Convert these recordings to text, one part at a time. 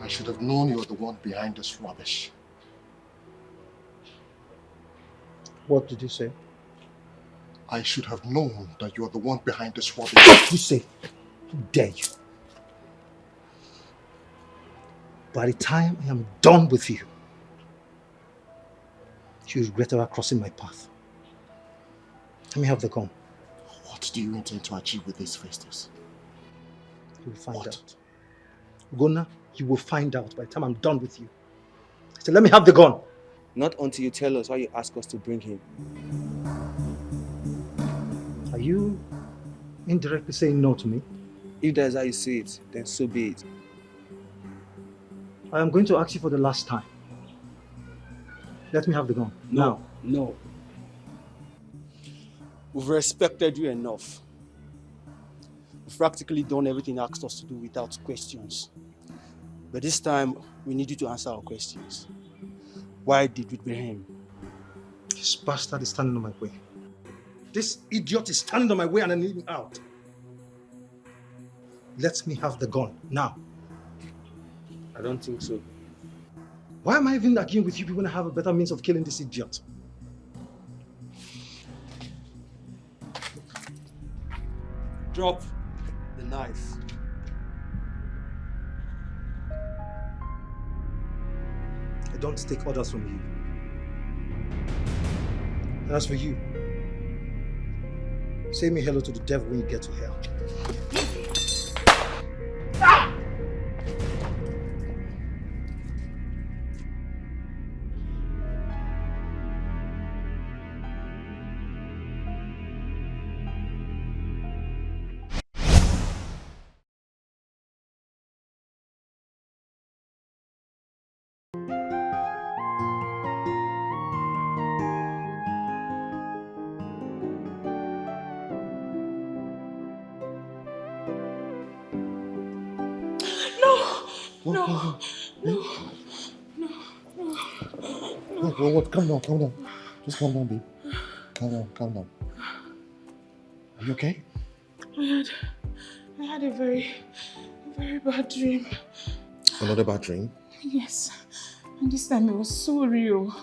I should have known you were the one behind this rubbish. What did you say? I should have known that you are the one behind this rubbish. What did you say? How dare you? By the time I am done with you, you regret ever crossing my path. Let me have the gun. What do you intend to achieve with this, Festos? You will find out. Gona, you will find out by the time I'm done with you. So let me have the gun. Not until you tell us why you ask us to bring him. Are you indirectly saying no to me? If that's how you see it, then so be it. I am going to ask you for the last time. Let me have the gun. No. No. We've respected you enough. We've practically done everything you asked us to do without questions. But this time, we need you to answer our questions. Why did we bring him? This bastard is standing on my way. This idiot is standing on my way and I need him out. Let me have the gun, now. I don't think so. Why am I even arguing with you people when I have a better means of killing this idiot? Drop the knife. I don't take orders from you. And as for you, say me hello to the devil when you get to hell. What? Calm down. Just calm down, babe. Calm down. Are you okay? I had a very bad dream. Another bad dream? Yes. And this time it was so real.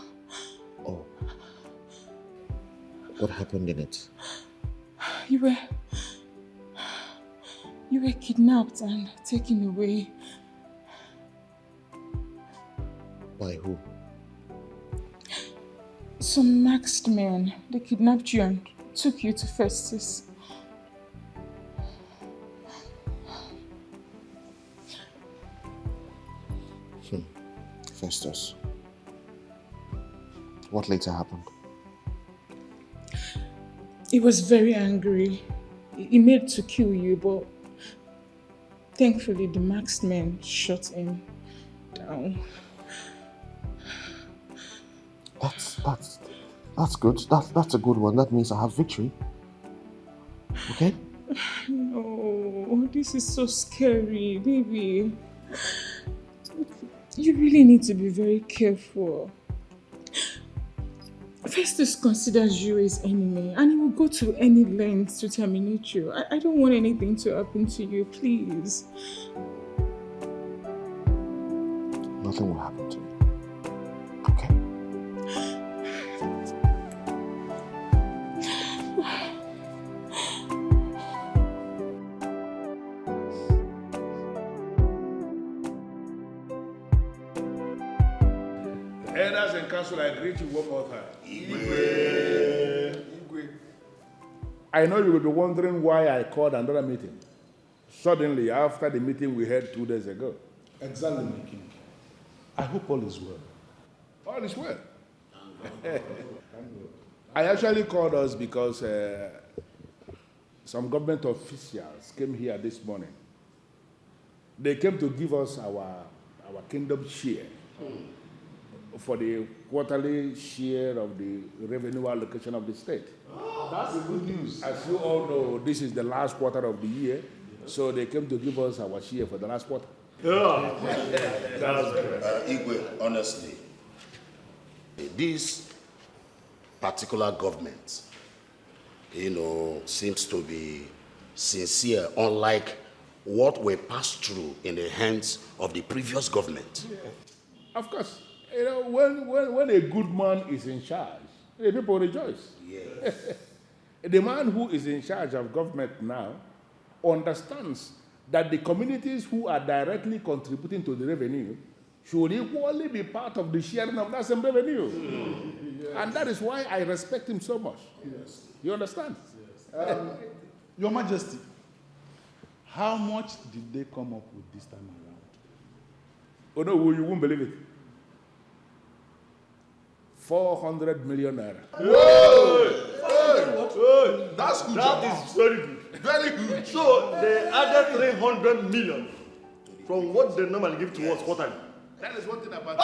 Oh. What happened in it? You were kidnapped and taken away. By who? Some masked men. They kidnapped you and took you to Festos. Festos. What later happened? He was very angry. He made to kill you, but thankfully the masked men shot him down. That's good. That's a good one. That means I have victory. Okay? No, this is so scary, baby. You really need to be very careful. Festus considers you his enemy and he will go to any length to terminate you. I don't want anything to happen to you, please. Nothing will happen to me. Okay? should I greet you one more time? I know you will be wondering why I called another meeting. Suddenly, after the meeting we had 2 days ago. Exactly, my king. I hope all is well. All is well. I actually called us because some government officials came here this morning. They came to give us our kingdom share for the quarterly share of the revenue allocation of the state. That's the good news. As you all know, this is the last quarter of the year, so they came to give us our share for the last quarter. Igwe, honestly, this particular government, seems to be sincere, unlike what we passed through in the hands of the previous government. Yeah. Of course, when a good man is in charge, the people rejoice. Yes. The man who is in charge of government now understands that the communities who are directly contributing to the revenue should equally be part of the sharing of that same revenue. Yes. And that is why I respect him so much. Yes. You understand? Yes. Your Majesty, how much did they come up with this time around? Oh no, you won't believe it. 400 million naira. That's good. That is very good. Very good. So they added 300 million from what they normally give to us quarterly. That is one thing about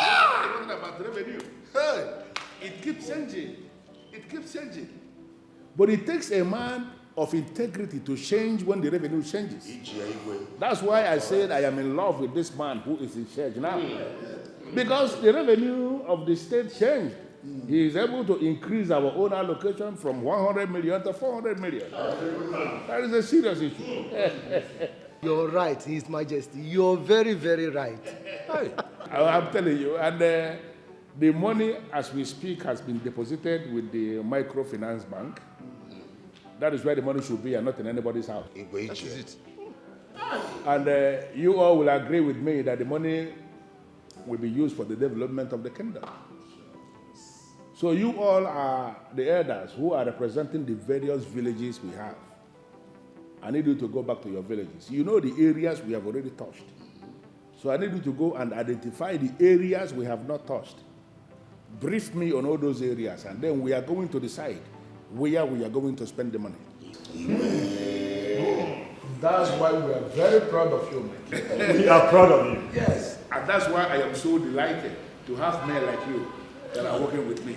revenue. Hey. It keeps changing. It keeps changing. But it takes a man of integrity to change when the revenue changes. That's why I said I am in love with this man who is in charge now. Because the revenue of the state changed. He is able to increase our own allocation from 100 million to 400 million. That is a serious issue. You're right, His Majesty. You're very, very right. Hey, I'm telling you. And the money, as we speak, has been deposited with the microfinance bank. That is where the money should be and not in anybody's house. That is it. And you all will agree with me that the money will be used for the development of the kingdom. So you all are the elders who are representing the various villages we have. I need you to go back to your villages. You know the areas we have already touched. So I need you to go and identify the areas we have not touched. Brief me on all those areas, and then we are going to decide where we are going to spend the money. That's why we are very proud of you, my king. We are proud of you. Yes, and that's why I am so delighted to have men like you that are working with me.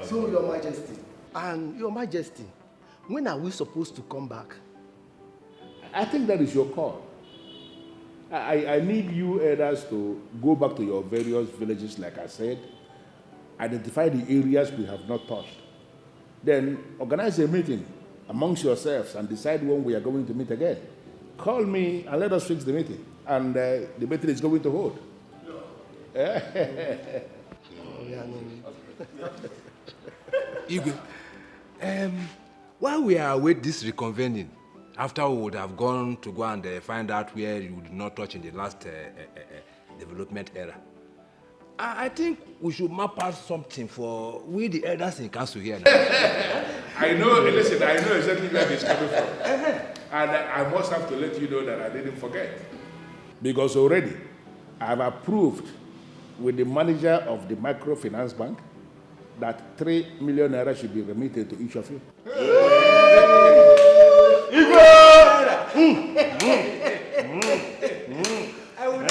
So, Your Majesty, and Your Majesty, when are we supposed to come back? I think that is your call. I need you elders to go back to your various villages, like I said, identify the areas we have not touched. Then organize a meeting amongst yourselves and decide when we are going to meet again. Call me and let us fix the meeting. And the meeting is going to hold. Igwe, while we are await this reconvening, after we would have gone to go and find out where you did not touch in the last development era, I think we should map out something for we the elders in council here now. I know exactly where this is coming from. And I must have to let you know that I didn't forget. Because already I have approved with the manager of the microfinance bank that 3 million naira should be remitted to each of you. I will not.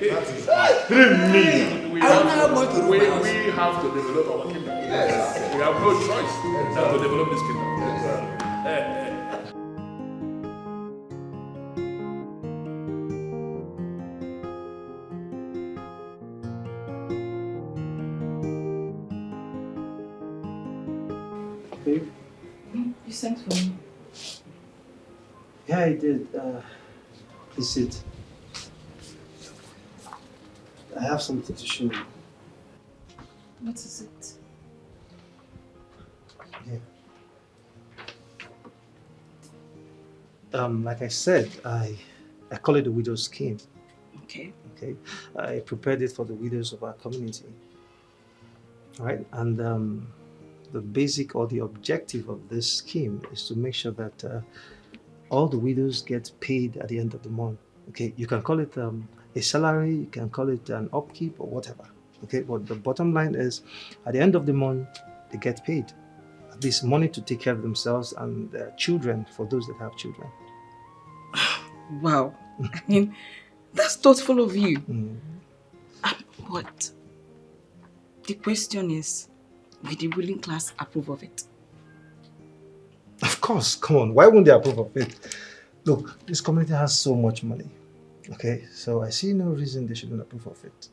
That is 3 million. We have to develop our kingdom. Yes. We have no choice than to develop this kingdom. Babe? You sent for me. Yeah, I did. Please sit. I have something to show you. What is it? Yeah. Like I said, I I call it the widow's scheme. Okay. Okay. I prepared it for the widows of our community. All right. And the basic or the objective of this scheme is to make sure that all the widows get paid at the end of the month. Okay. You can call it a salary, you can call it an upkeep or whatever. Okay. But the bottom line is, at the end of the month, they get paid. At least money to take care of themselves and their children, for those that have children. Wow. I mean, that's thoughtful of you. But the question is, will the ruling class approve of it? Of course, come on. Why wouldn't they approve of it? Look, this community has so much money. Okay, so I see no reason they shouldn't approve of it.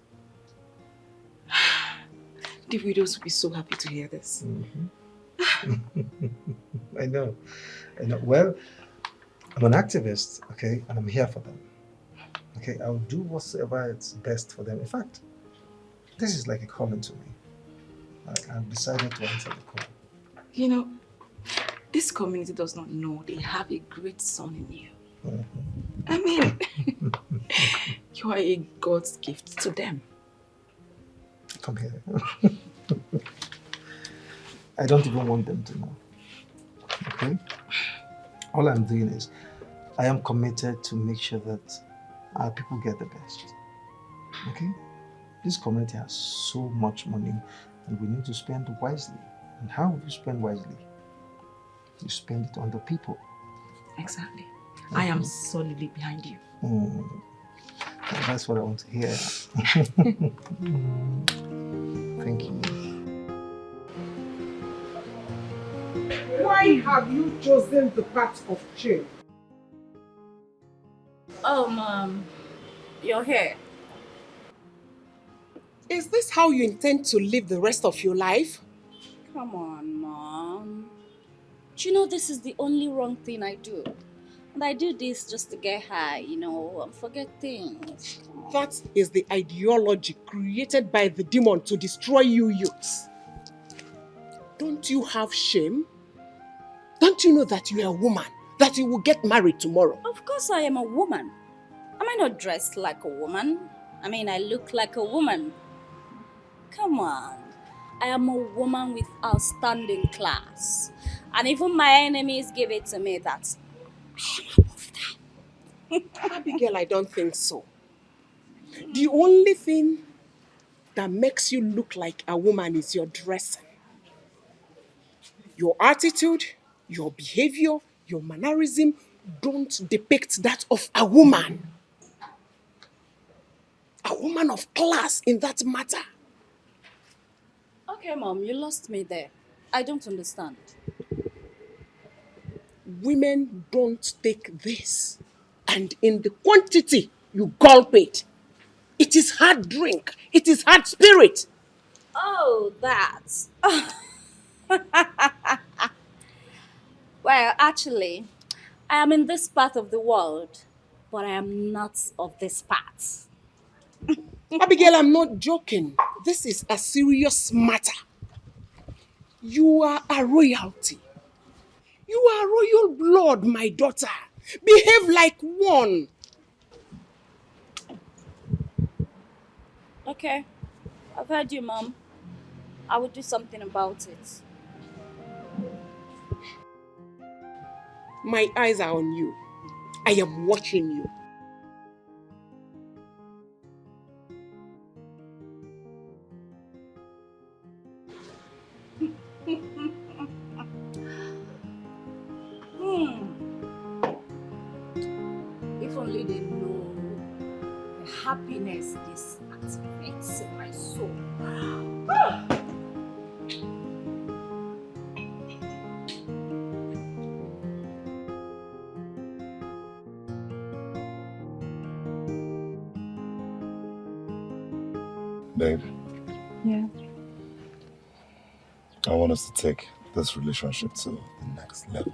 The widows will be so happy to hear this. I know. Well, I'm an activist, okay, and I'm here for them. Okay, I'll do whatever is best for them. In fact, this is like a calling to me. I've decided to answer the call. You know, this community does not know they have a great son in you. I mean, you are a God's gift to them. Come here. I don't even want them to know. Okay? All I'm doing is, I am committed to make sure that our people get the best. Okay? This community has so much money and we need to spend wisely. And how will you spend wisely? You spend it on the people. Exactly. I am solidly behind you. That's what I want to hear. Thank you. Why have you chosen the path of change? Oh, Mom, you're here. Is this how you intend to live the rest of your life? Come on, Mom. Do you know this is the only wrong thing I do? And I do this just to get high, and forget things. That is the ideology created by the demon to destroy you youths. Don't you have shame? Don't you know that you are a woman? That you will get married tomorrow? Of course I am a woman. Am I not dressed like a woman? I mean, I look like a woman. Come on. I am a woman with outstanding class. And even my enemies give it to me that I am above them. Abigail, I don't think so. The only thing that makes you look like a woman is your dressing. Your attitude, your behavior, your mannerism don't depict that of a woman. A woman of class in that matter. Okay, Mom, you lost me there. I don't understand. Women don't take this. And in the quantity you gulp it. It is hard drink. It is hard spirit. Oh, that. Well, actually, I am in this part of the world, but I am not of this part. Abigail, I'm not joking. This is a serious matter. You are a royalty. You are royal blood, my daughter. Behave like one. Okay, I've heard you, Mom. I will do something about it. My eyes are on you. I am watching you. If only they know the happiness this activates in my soul. Babe, Yeah. I want us to take this relationship to the next level.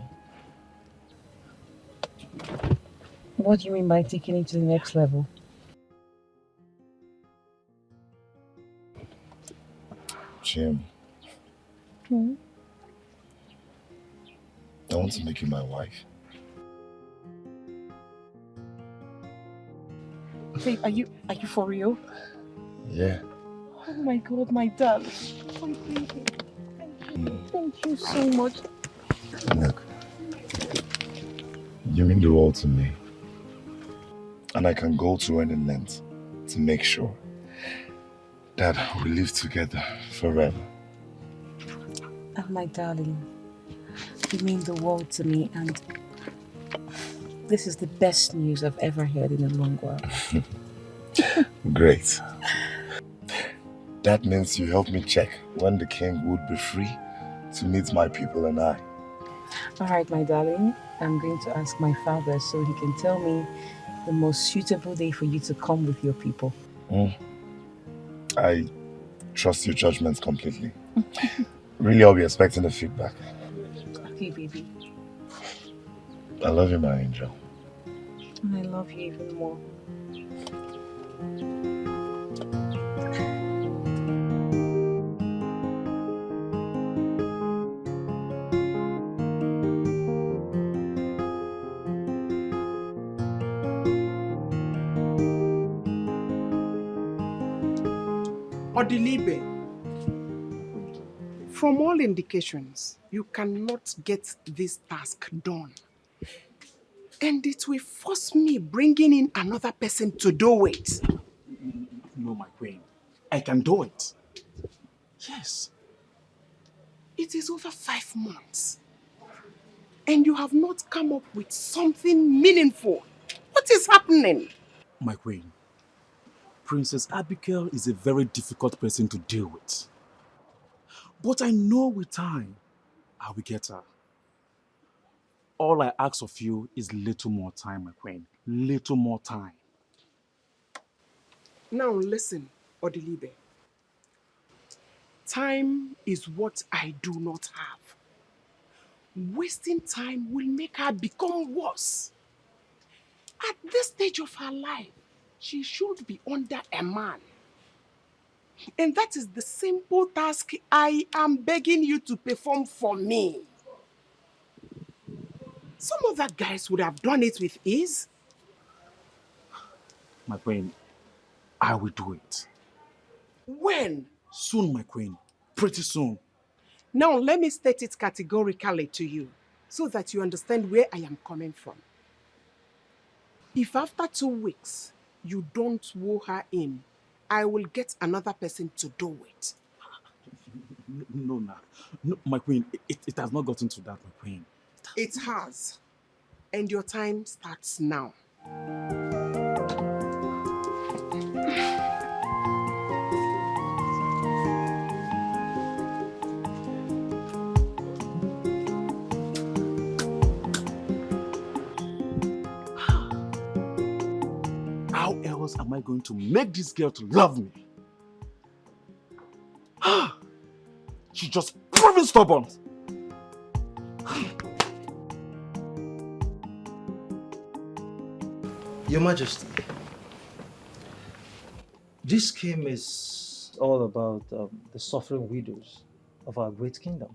What do you mean by taking it to the next level? Jim, I want to make you my wife. Babe, are you for real? Yeah. Oh my God, my darling. Oh, baby. Thank you so much. Look, you mean the world to me. And I can go to any length to make sure that we live together forever. Oh, my darling, you mean the world to me, and this is the best news I've ever heard in a long while. Great. That means you help me check when the king would be free to meet my people and I. All right, my darling, I'm going to ask my father so he can tell me the most suitable day for you to come with your people. I trust your judgment completely. Really, I'll be expecting the feedback. Okay, baby. I love you, my angel. And I love you even more. Odilibe, from all indications, you cannot get this task done. And it will force me bringing in another person to do it. No, my queen. I can do it. Yes. It is over 5 months. And you have not come up with something meaningful. What is happening? My queen, Princess Abigail is a very difficult person to deal with. But I know with time, I will get her. All I ask of you is little more time, my queen. Little more time. Now listen, Odilibe. Time is what I do not have. Wasting time will make her become worse. At this stage of her life, she should be under a man. And that is the simple task I am begging you to perform for me. Some other guys would have done it with ease. My queen, I will do it. When? Soon, my queen. Pretty soon. Now let me state it categorically to you so that you understand where I am coming from. If after 2 weeks you don't woo her in, I will get another person to do it. No, my queen, it has not gotten to that, my queen. It has. And your time starts now. How else am I going to make this girl to love me? She's just proving stubborn. Your Majesty, this scheme is all about the suffering widows of our great kingdom.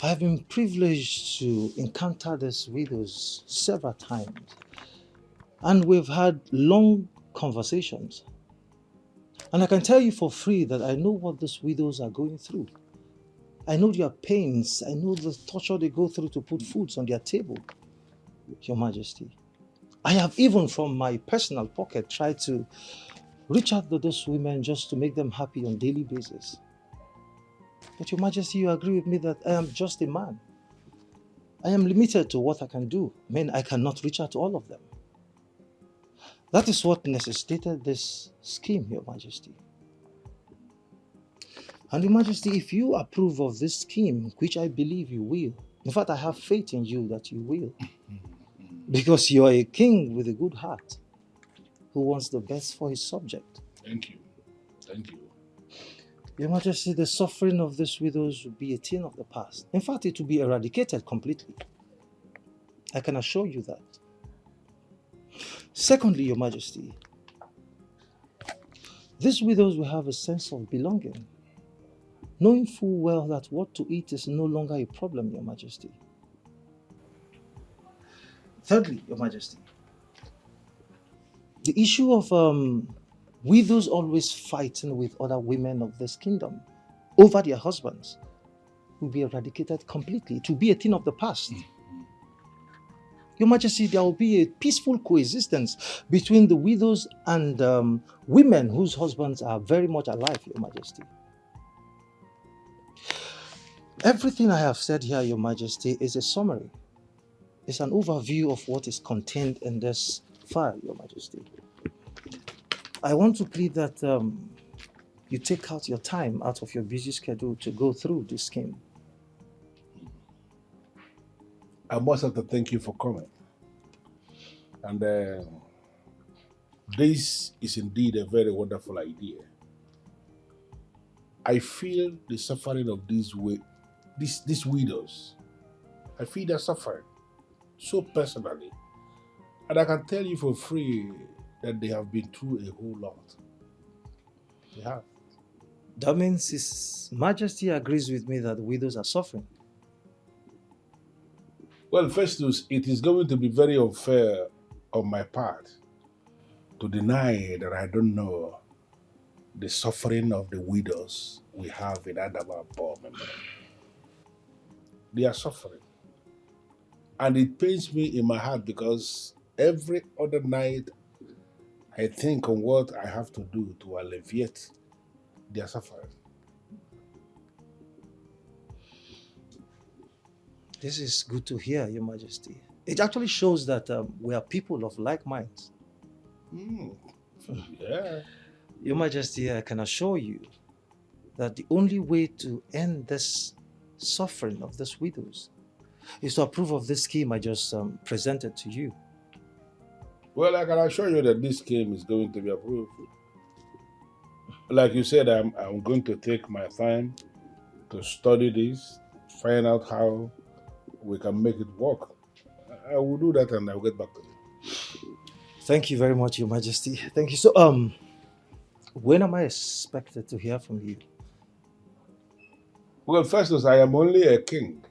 I have been privileged to encounter these widows several times, and we've had long conversations. And I can tell you for free that I know what these widows are going through. I know their pains. I know the torture they go through to put foods on their table, Your Majesty. I have even from my personal pocket tried to reach out to those women just to make them happy on a daily basis. But Your Majesty, you agree with me that I am just a man. I am limited to what I can do. I mean, I cannot reach out to all of them. That is what necessitated this scheme, Your Majesty. And Your Majesty, if you approve of this scheme, which I believe you will, in fact, I have faith in you that you will, because you are a king with a good heart who wants the best for his subject. Thank you. Thank you. Your Majesty, the suffering of these widows will be a thing of the past. In fact, it will be eradicated completely. I can assure you that. Secondly, Your Majesty, these widows will have a sense of belonging, knowing full well that what to eat is no longer a problem, Your Majesty. Thirdly, Your Majesty, The issue of widows always fighting with other women of this kingdom over their husbands will be eradicated completely. It will be a thing of the past. Your Majesty, there will be a peaceful coexistence between the widows and women whose husbands are very much alive, Your Majesty. Everything I have said here, Your Majesty, is a summary. It's an overview of what is contained in this file, Your Majesty. I want to plead that you take out your time out of your busy schedule to go through this scheme. I must have to thank you for coming. And this is indeed a very wonderful idea. I feel the suffering of these widows. I feel their suffering so personally. And I can tell you for free that they have been through a whole lot. They have. That means His Majesty agrees with me that the widows are suffering. Well, Festos, it is going to be very unfair on my part to deny that I don't know the suffering of the widows we have in Adama. They are suffering. And it pains me in my heart because every other night I think on what I have to do to alleviate their suffering. This is good to hear, Your Majesty. It actually shows that we are people of like minds. Yeah. Your Majesty, I can assure you that the only way to end this suffering of these widows is to approve of this scheme I just presented to you. Well, I can assure you that this scheme is going to be approved. Like you said, I'm going to take my time to study this, find out how we can make it work. I will do that and I'll get back to you. Thank you very much, Your Majesty. Thank you. So, when am I expected to hear from you? Well, Festos, I am only a king.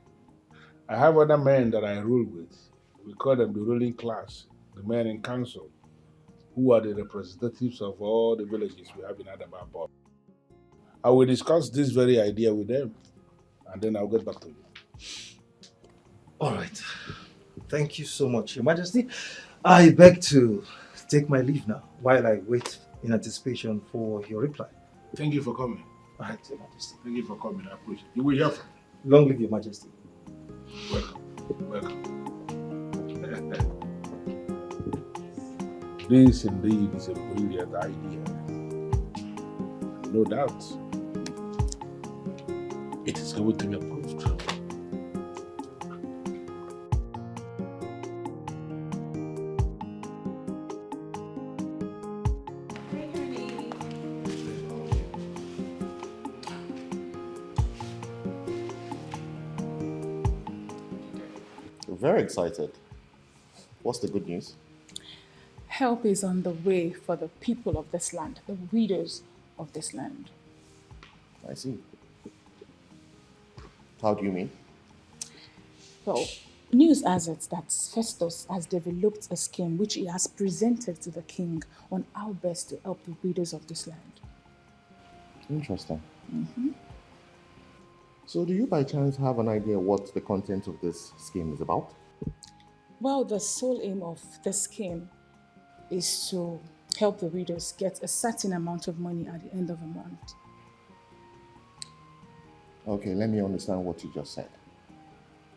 I have other men that I rule with. We call them the ruling class, the men in council, who are the representatives of all the villages we have in Adababa. I will discuss this very idea with them, and then I'll get back to you. All right. Thank you so much, Your Majesty. I beg to take my leave now while I wait in anticipation for your reply. Thank you for coming. All right, Your Majesty. Thank you for coming. I appreciate it. You will hear from me. Long live Your Majesty. Welcome. Welcome. This indeed is a brilliant idea. No doubt. It is going to be approved. Very excited. What's the good news? Help is on the way for the people of this land, the widows of this land. I see. How do you mean? Well, news has it that Festos has developed a scheme which he has presented to the king on how best to help the widows of this land. Interesting. So do you by chance have an idea what the content of this scheme is about? Well, the sole aim of this scheme is to help the widows get a certain amount of money at the end of a month. Okay, let me understand what you just said.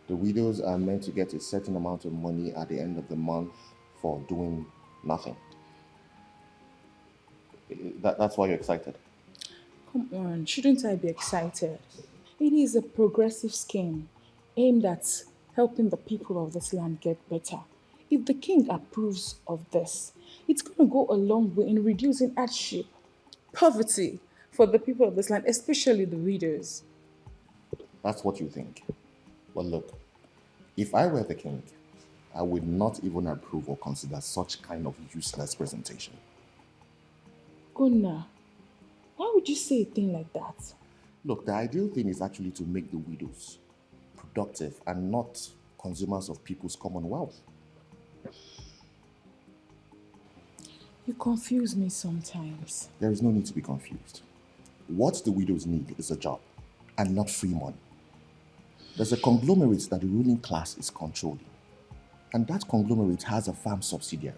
The widows are meant to get a certain amount of money at the end of the month for doing nothing. That's why you're excited? Come on, shouldn't I be excited? It is a progressive scheme aimed at helping the people of this land get better. If the king approves of this, it's going to go a long way in reducing hardship, poverty for the people of this land, especially the widows. That's what you think. Well, look, if I were the king, I would not even approve or consider such kind of useless presentation. Gunnar, why would you say a thing like that? Look, the ideal thing is actually to make the widows productive and not consumers of people's common wealth. You confuse me sometimes. There is no need to be confused. What the widows need is a job and not free money. There's a conglomerate that the ruling class is controlling, and that conglomerate has a farm subsidiary.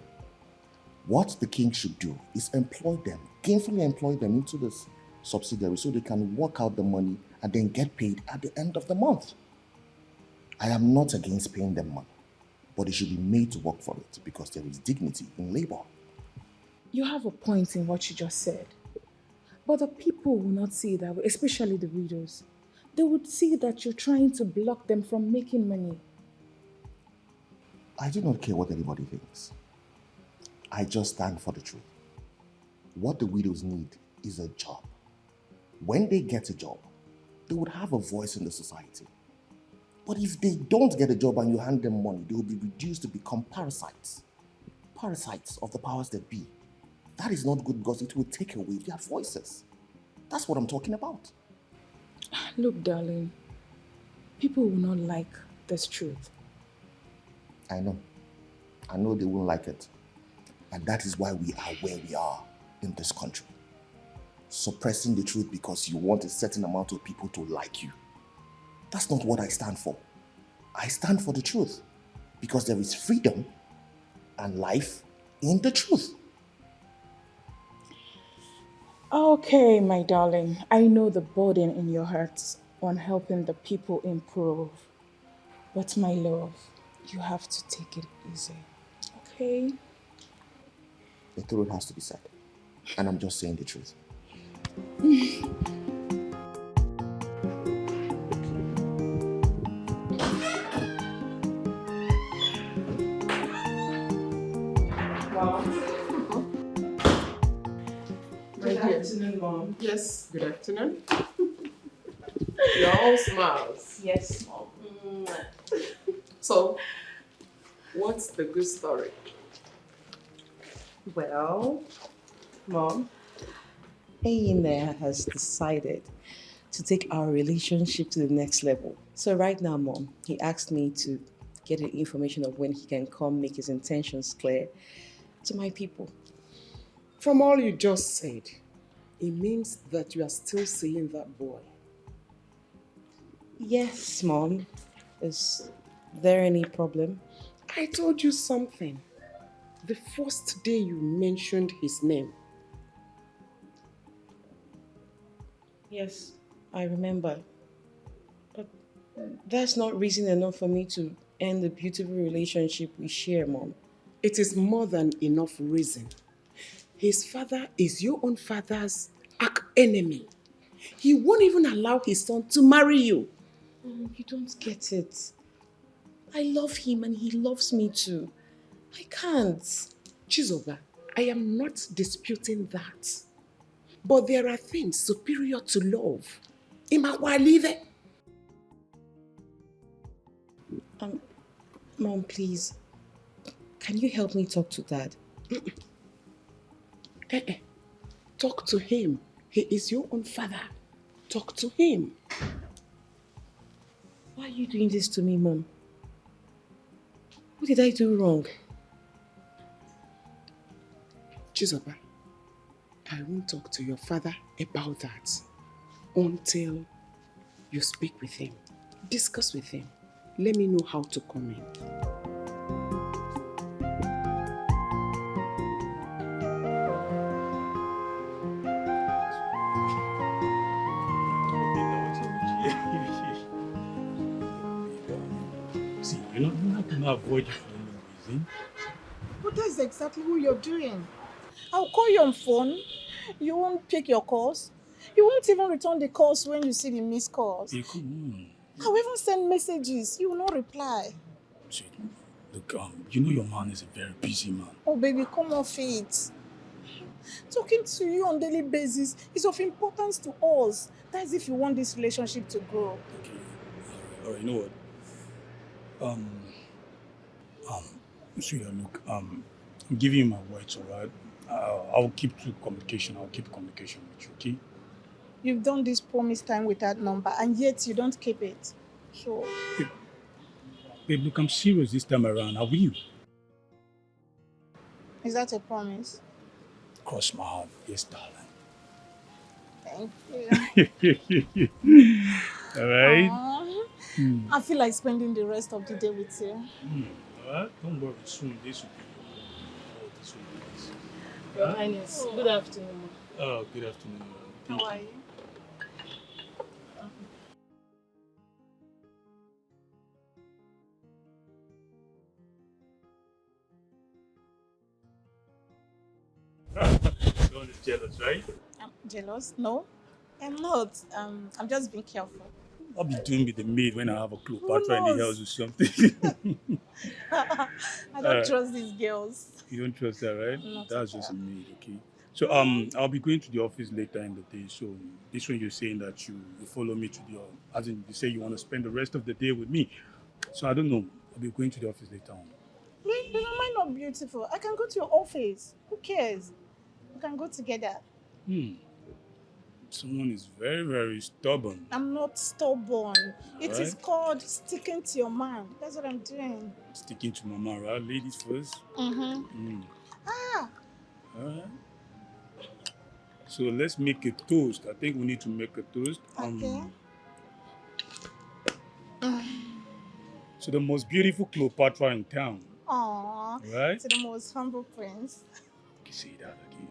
What the king should do is employ them, gainfully employ them into this subsidiary so they can work out the money and then get paid at the end of the month. I am not against paying them money, but they should be made to work for it because there is dignity in labor. You have a point in what you just said. But the people will not see it that way, especially the widows. They would see that you're trying to block them from making money. I do not care what anybody thinks. I just stand for the truth. What the widows need is a job. When they get a job, they would have a voice in the society. But if they don't get a job and you hand them money, they will be reduced to become parasites. Parasites of the powers that be. That is not good because it will take away their voices. That's what I'm talking about. Look, darling, people will not like this truth. I know. I know they won't like it. And that is why we are where we are in this country. Suppressing the truth because you want a certain amount of people to like you. That's not what I stand for. I stand for the truth because there is freedom and life in the truth. Okay, my darling, I know the burden in your hearts on helping the people improve. But my love, you have to take it easy, okay? The truth has to be said. And I'm just saying the truth. Good afternoon, Mom. Yes, good afternoon. You're all smiles. Yes, Mom. So, what's the good story? Well, Mom, A has decided to take our relationship to the next level. So right now, Mom, he asked me to get the information of when he can come make his intentions clear to my people. From all you just said, it means that you are still seeing that boy. Yes, Mom. Is there any problem? I told you something. The first day you mentioned his name. Yes, I remember. But that's not reason enough for me to end the beautiful relationship we share, Mom. It is more than enough reason. His father is your own father's enemy. He won't even allow his son to marry you. Oh, you don't get it. I love him and he loves me too. I can't. Chizoba, I am not disputing that. But there are things superior to love. Imawalive. Mom, please. Can you help me talk to Dad? Talk to him. He is your own father. Talk to him. Why are you doing this to me, Mom? What did I do wrong? Chizoba, I won't talk to your father about that until you speak with him. Discuss with him. Let me know how to come in. See, you're not going to avoid you for any reason. But that's exactly what you're doing. I'll call you on phone. You won't pick your calls. You won't even return the calls when you see the missed calls. Hey, come on. I'll even send messages. You will not reply. See, look, you know your man is a very busy man. Oh, baby, come off it. Talking to you on a daily basis is of importance to us. That's if you want this relationship to grow. Okay. All right, you know what? Sweetheart, look, I'm giving you my words, all right? I'll keep to communication. I'll keep communication with you, okay? You've done this promise time with that number, and yet you don't keep it. So... Babe, look, I'm serious this time around. I will. Is that a promise? crossed my heart. Yes, darling. Thank you. All right. Aw. Hmm. I feel like spending the rest of the day with you. All right. Don't worry. Soon this will be your this will be this. Your Highness, good afternoon. Oh, good afternoon. Thank How are you? No one is jealous, right? I'm jealous? No, I'm not. I'm just being careful. I'll be doing with the maid when I have a Cleopatra in the house or something. I don't trust these girls. You don't trust that, right? Not That's at just a all. maid, okay? So I'll be going to the office later in the day. So this one you're saying that you follow me to the as in you say you want to spend the rest of the day with me. So I don't know. I'll be going to the office later on. But am I not beautiful? I can go to your office. Who cares? We can go together. Someone is very, very stubborn. I'm not stubborn. It is Alright. called sticking to your man. That's what I'm doing. Sticking to mama, right? Ladies first. Mm-hmm. Ah, Alright. So let's make a toast. I think we need to make a toast. okay. So the most beautiful Cleopatra in town. Aww. Right? To the most humble prince. You can say that again.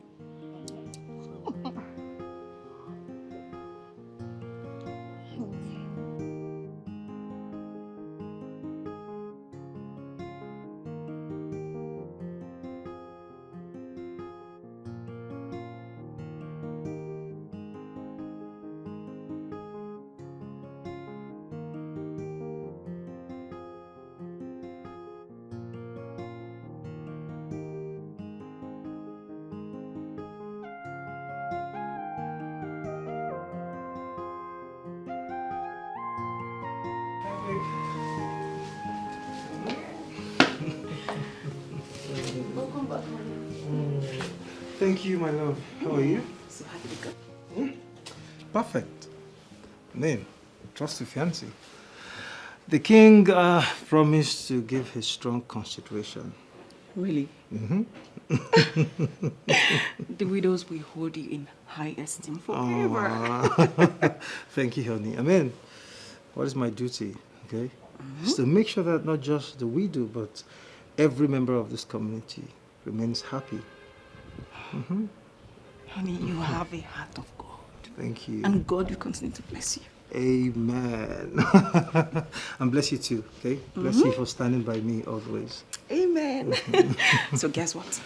Welcome back. Thank you, my love. How are you? So how did it go? Perfect. Name, trust your fiancé. The king promised to give his strong consideration. Really? Mm-hmm. The widows will hold you in high esteem forever. Thank you, honey. I mean, what is my duty, okay? Is to make sure that not just the widow, but every member of this community remains happy. Mm-hmm. Honey, you have a heart of God. Thank you. And God will continue to bless you. Amen. And bless you too, okay? Bless you for standing by me always. Amen. So guess what?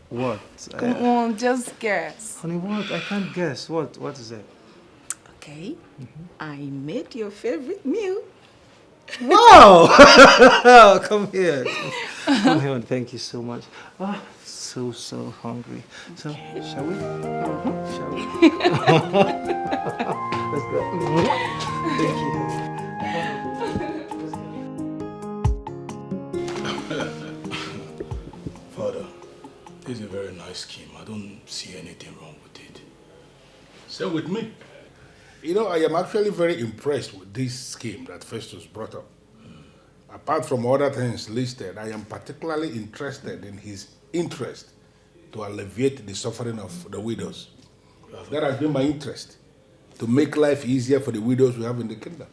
What? Come on, just guess. Honey, what? I can't guess. What? What is it? Okay. I made your favorite meal. Wow! Come here. Come here and thank you so much. Ah, so hungry. So, shall we? Shall we? Let's go. Thank you. Father, this is a very nice scheme. I don't see anything wrong with it. Same with me. You know, I am actually very impressed with this scheme that Festos brought up. Apart from other things listed, I am particularly interested in his interest to alleviate the suffering of the widows. That has been my interest, to make life easier for the widows we have in the kingdom.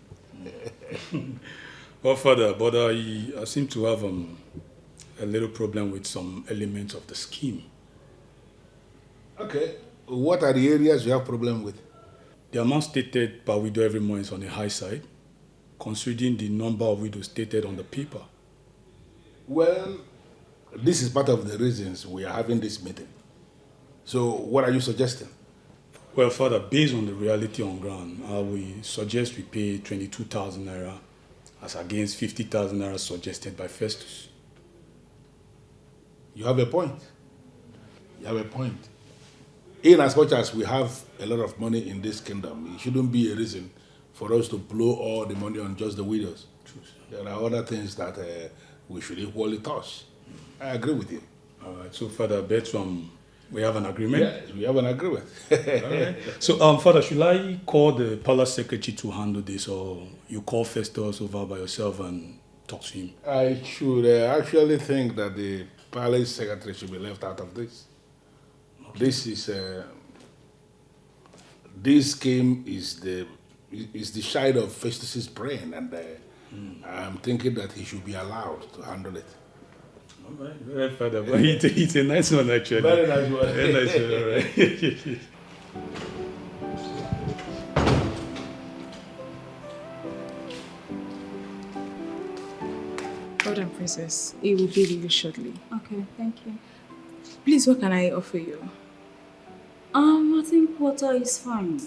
Well, Father, but I seem to have a little problem with some elements of the scheme. Okay, what are the areas you have problem with? The amount stated per widow every month is on the high side, considering the number of widows stated on the paper. Well, this is part of the reasons we are having this meeting. So, what are you suggesting? Well, Father, based on the reality on ground, we suggest we pay 22,000 naira as against 50,000 naira suggested by Festus. You have a point. You have a point. In as much as we have a lot of money in this kingdom, it shouldn't be a reason for us to blow all the money on just the widows. True. There are other things that we should equally toss. I agree with you. All right, so Father, bet we have an agreement? Yes, we have an agreement. All right. So, Father, should I call the palace secretary to handle this, or you call Festus over by yourself and talk to him? I should actually think that the Palace secretary should be left out of this. This is this scheme is the shide of Festus's brain, and I'm thinking that he should be allowed to handle it. All right, very father, but it's a nice one actually. Very nice one. Very nice one, all right. Hold on, Princess. It will be with you shortly. Okay, thank you. Please, what can I offer you? I think water is fine.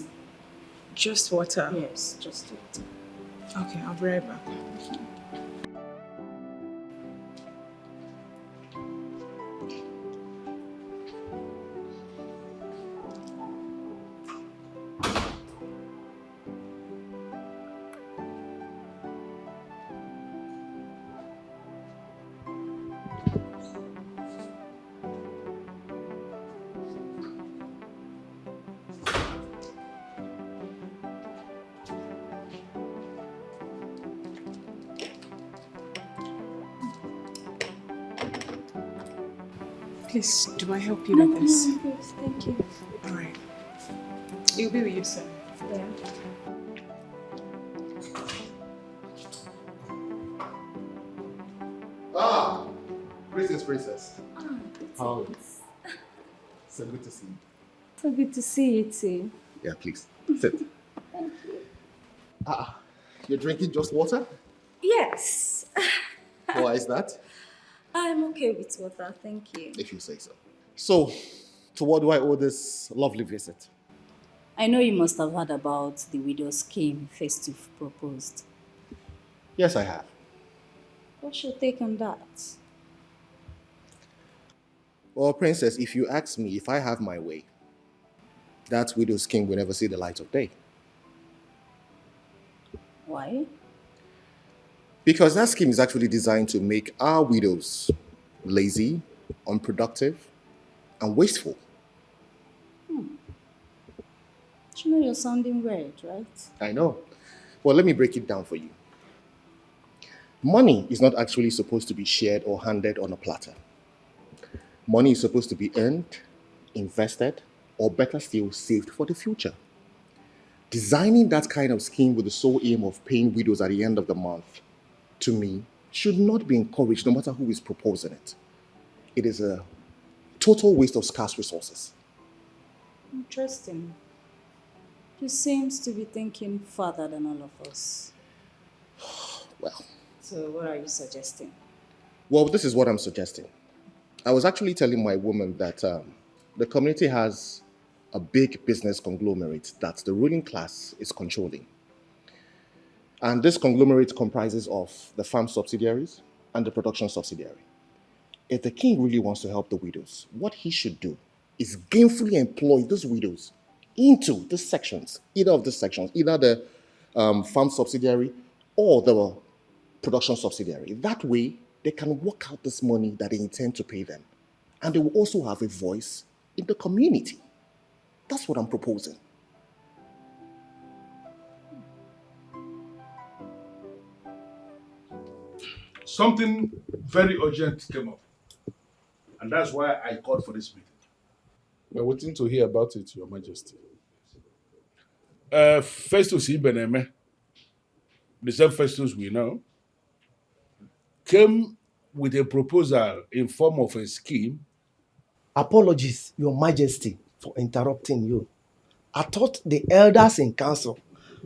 Just water? Yes, just water. Okay, I'll be right back. Please, do I help you with this? No, yes, thank you. All right. It'll be with you soon. Yeah. Ah, princess. How are you? So good to see you. So good to see you too. Yeah, please sit. Thank you. You're drinking just water? Yes. Why is that? I'm okay with water, thank you. If you say so. So, to what do I owe this lovely visit? I know you must have heard about the widow's scheme Festos proposed. Yes, I have. What's your take on that? Well, princess, if you ask me if I have my way, that widow's scheme will never see the light of day. Why? Because that scheme is actually designed to make our widows lazy, unproductive, and wasteful. You know you're sounding weird, right? I know. Well, let me break it down for you. Money is not actually supposed to be shared or handed on a platter. Money is supposed to be earned, invested, or better still, saved for the future. Designing that kind of scheme with the sole aim of paying widows at the end of the month, to me, should not be encouraged no matter who is proposing it. It is a total waste of scarce resources. Interesting. You seem to be thinking further than all of us. Well. So what are you suggesting? Well, this is what I'm suggesting. I was actually telling my woman that the community has a big business conglomerate that the ruling class is controlling. And this conglomerate comprises of the farm subsidiaries and the production subsidiary. If the king really wants to help the widows, what he should do is gainfully employ those widows into the sections, either the farm subsidiary or the production subsidiary. That way, they can work out this money that they intend to pay them. And they will also have a voice in the community. That's what I'm proposing. Something very urgent came up. And that's why I called for this meeting. We're waiting to hear about it, Your Majesty. Festos Ibeneme, the same Festos we know, came with a proposal in form of a scheme. Apologies, Your Majesty, for interrupting you. I thought the elders in council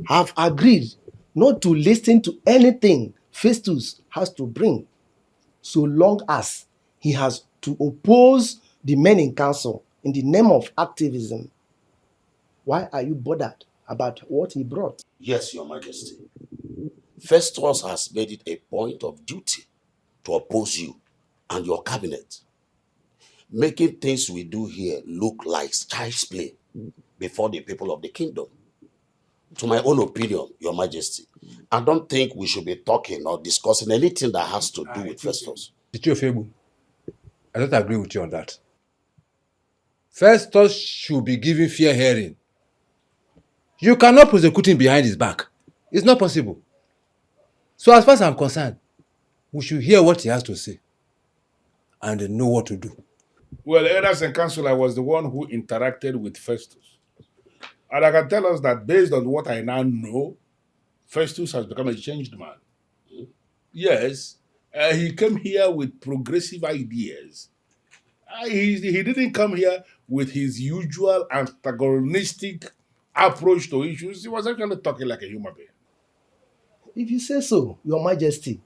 have agreed not to listen to anything Festus has to bring, so long as he has to oppose the men in council in the name of activism. Why are you bothered about what he brought? Yes, Your Majesty. Festos has made it a point of duty to oppose you and your cabinet, making things we do here look like child's play before the people of the kingdom. To my own opinion, Your Majesty, I don't think we should be talking or discussing anything that has to do with Festos. I don't agree with you on that. Festos should be given fair hearing. You cannot prosecute him behind his back. It's not possible. So as far as I'm concerned, we should hear what he has to say. and know what to do. Well, elders and council, I was the one who interacted with Festos. And I can tell us that based on what I now know, Festus has become a changed man. Yes, he came here with progressive ideas. He didn't come here with his usual antagonistic approach to issues. He was actually talking like a human being. If you say so, Your Majesty,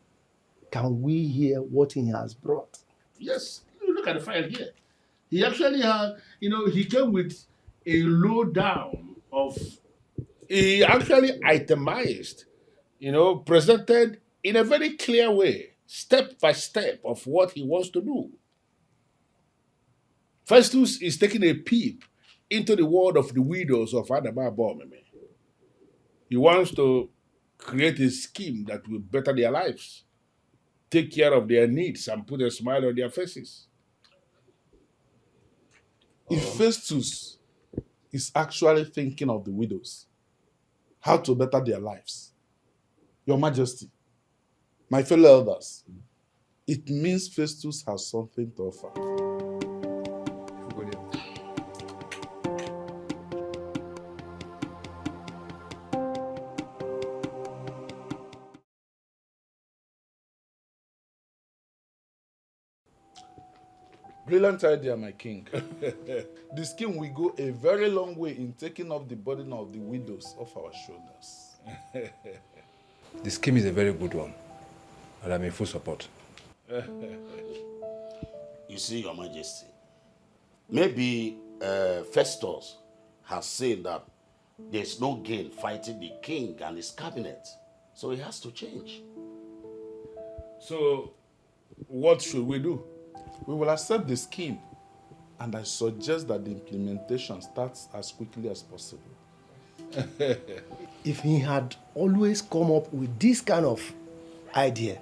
can we hear what he has brought? Yes, look at the file here. He actually had, he came with a lowdown of, he actually itemized, presented in a very clear way, step by step of what he wants to do. Festus is taking a peep into the world of the widows of Adaba Bomeme. He wants to create a scheme that will better their lives, take care of their needs, and put a smile on their faces. If Festus is actually thinking of the widows, how to better their lives, Your Majesty, my fellow elders, it means Festus has something to offer. Brilliant idea, my king. The scheme will go a very long way in taking off the burden of the widows off our shoulders. The scheme is a very good one, and I'm in full support. You see, Your Majesty, maybe Festus has said that there's no gain fighting the king and his cabinet, so he has to change. So, what should we do? We will accept the scheme, and I suggest that the implementation starts as quickly as possible. If he had always come up with this kind of idea,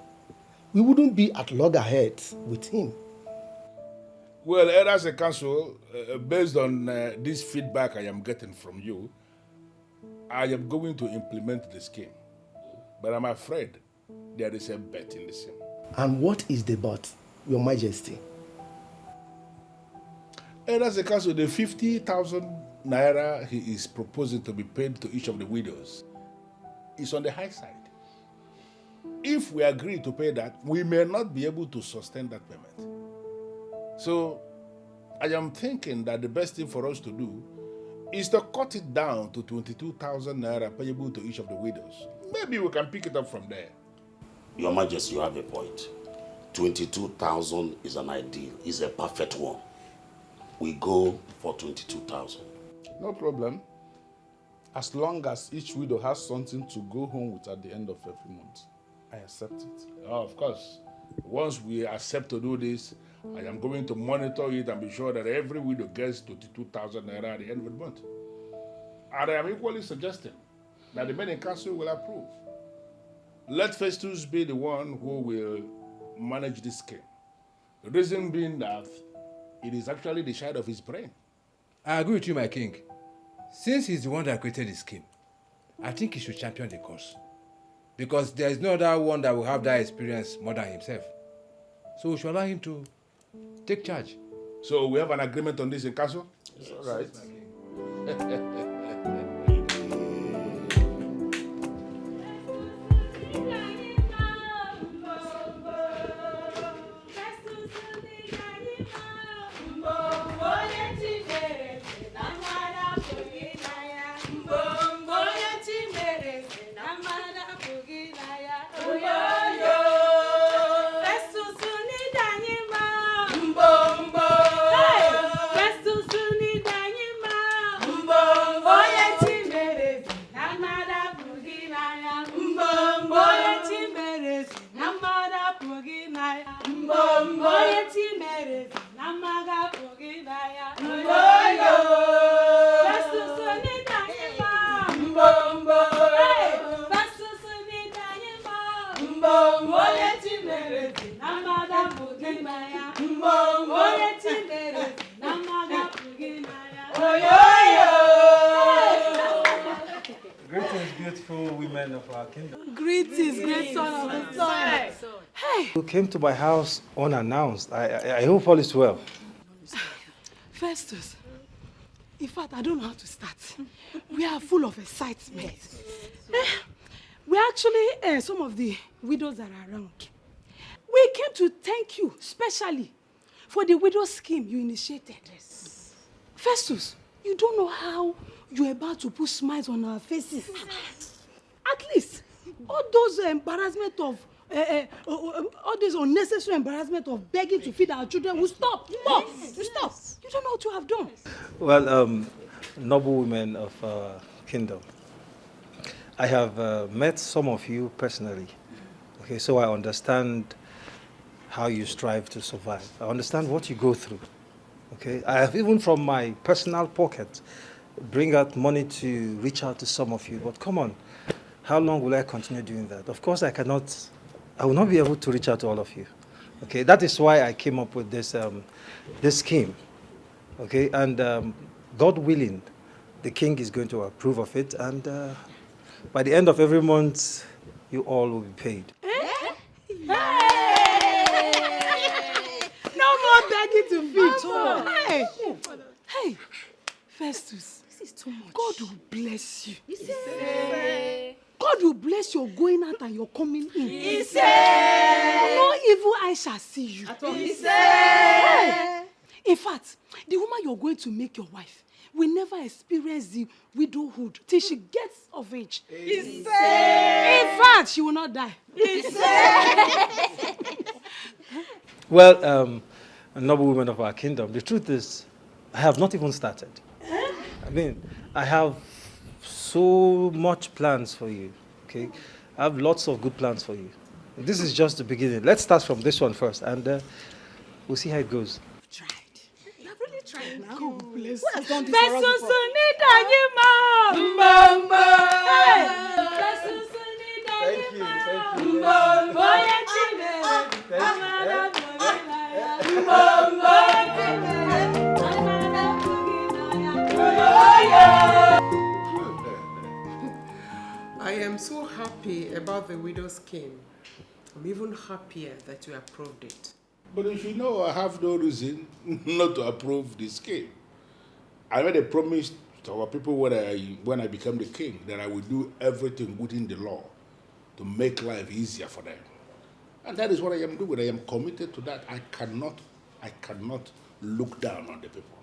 we wouldn't be at loggerheads with him. Well, as a council, based on this feedback I am getting from you, I am going to implement the scheme. But I'm afraid there is a bet in the scheme. And what is the bet, Your Majesty? As a council, the 50,000 naira he is proposing to be paid to each of the widows is on the high side. If we agree to pay that, we may not be able to sustain that payment. So, I am thinking that the best thing for us to do is to cut it down to 22,000 naira payable to each of the widows. Maybe we can pick it up from there. Your Majesty, you have a point. 22,000 is an ideal, is a perfect one. We go for 22,000. No problem. As long as each widow has something to go home with at the end of every month, I accept it. Oh, of course. Once we accept to do this, I am going to monitor it and be sure that every widow gets 22,000 naira at the end of the month. And I am equally suggesting that the men in council will approve. Let Festus be the one who will manage this scheme. The reason being that it is actually the side of his brain. I agree with you, my king. Since he's the one that created the scheme, I think he should champion the cause. Because there is no other one that will have that experience more than himself. So we should allow him to take charge. So we have an agreement on this in council? It's all right. Greetings, beautiful women of our kingdom. Greetings, great son of the sun. You came to my house unannounced. I hope all is well. Festus, in fact, I don't know how to start. We are full of excitement. We actually, some of the widows that are around. We came to thank you, specially, for the widow scheme you initiated. Yes. Festus, you don't know how you're about to put smiles on our faces. At least, all those embarrassment of, all this unnecessary embarrassment of begging to feed our children will stop. Stop. You stop. You don't know what you have done. Well, noble women of our kingdom, I have met some of you personally. Okay, so I understand how you strive to survive. I understand what you go through. Okay, I have even from my personal pocket bring out money to reach out to some of you. But come on, how long will I continue doing that? Of course, I will not be able to reach out to all of you. Okay, that is why I came up with this scheme. Okay, and God willing, the king is going to approve of it, and by the end of every month, you all will be paid. No more begging to feed. Hey, hey, Festus, this is too much. God will bless you. God will bless your going out and your coming in. No evil eye shall see you. Hey. In fact, the woman you're going to make your wife will never experience the widowhood till she gets of age. In fact, she will not die. Well, noble women of our kingdom, the truth is, I have not even started. I mean, I have so much plans for you, okay? I have lots of good plans for you. This is just the beginning. Let's start from this one first, and we'll see how it goes. You have really tried now. God bless Who has done this you. for us before? I am so happy about the widow scheme. I'm even happier that you approved it. But if you know, I have no reason not to approve this scheme. I made a promise to our people when I become the king that I will do everything within the law to make life easier for them. And that is what I am doing. I am committed to that. I cannot look down on the people.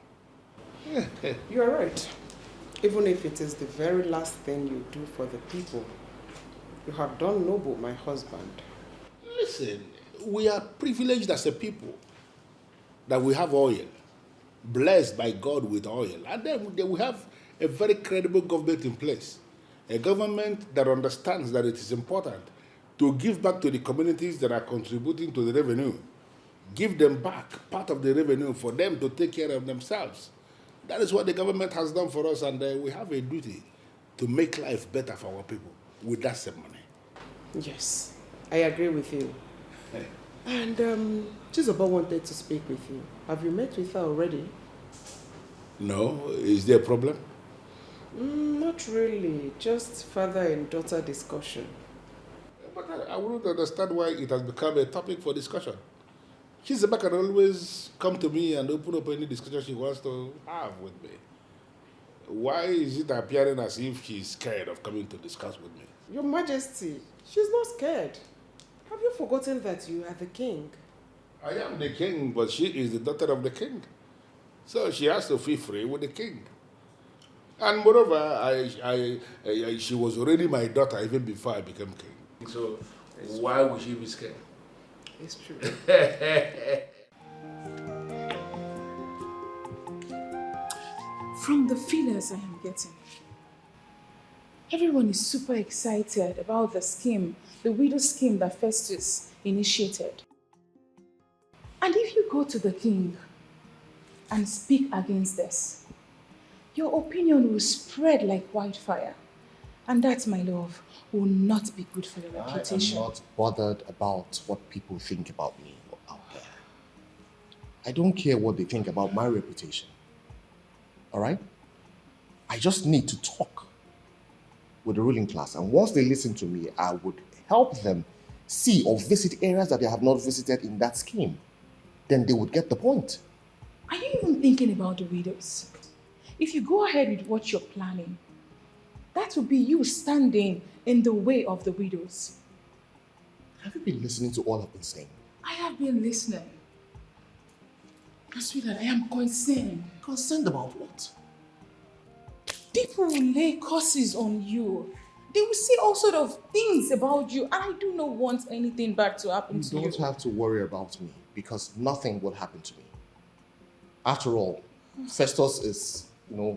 You are right. Even if it is the very last thing you do for the people, you have done noble, my husband. Listen, we are privileged as a people that we have oil, blessed by God with oil. And then we have a very credible government in place, a government that understands that it is important to give back to the communities that are contributing to the revenue. Give them back part of the revenue for them to take care of themselves. That is what the government has done for us, and we have a duty to make life better for our people with that same money. Yes, I agree with you. And Chizoba wanted to speak with you. Have you met with her already? No? Is there a problem? Not really. Just father and daughter discussion. But I wouldn't understand why it has become a topic for discussion. Chizoba can always come to me and open up any discussion she wants to have with me. Why is it appearing as if she's scared of coming to discuss with me? Your Majesty, she's not scared. Have you forgotten that you are the king? I am the king, but she is the daughter of the king. So she has to feel free with the king. And moreover, she was already my daughter even before I became king. So why would she be scared? It's true. From the feelers I am getting, everyone is super excited about the scheme, the widow scheme that Festus initiated. And if you go to the king and speak against this, your opinion will spread like wildfire. And that, my love, will not be good for your reputation. I am not bothered about what people think about me out there. I don't care what they think about my reputation. All right? I just need to talk with the ruling class. And once they listen to me, I would help them see or visit areas that they have not visited in that scheme, then they would get the point. Are you even thinking about the widows? If you go ahead with what you're planning, that would be you standing in the way of the widows. Have you been listening to all I've been saying? I have been listening. But sweetheart, I am concerned. Concerned about what? People will lay curses on you. They will say all sort of things about you, and I do not want anything bad to happen to you. You don't have to worry about me, because nothing will happen to me. After all, Festos is,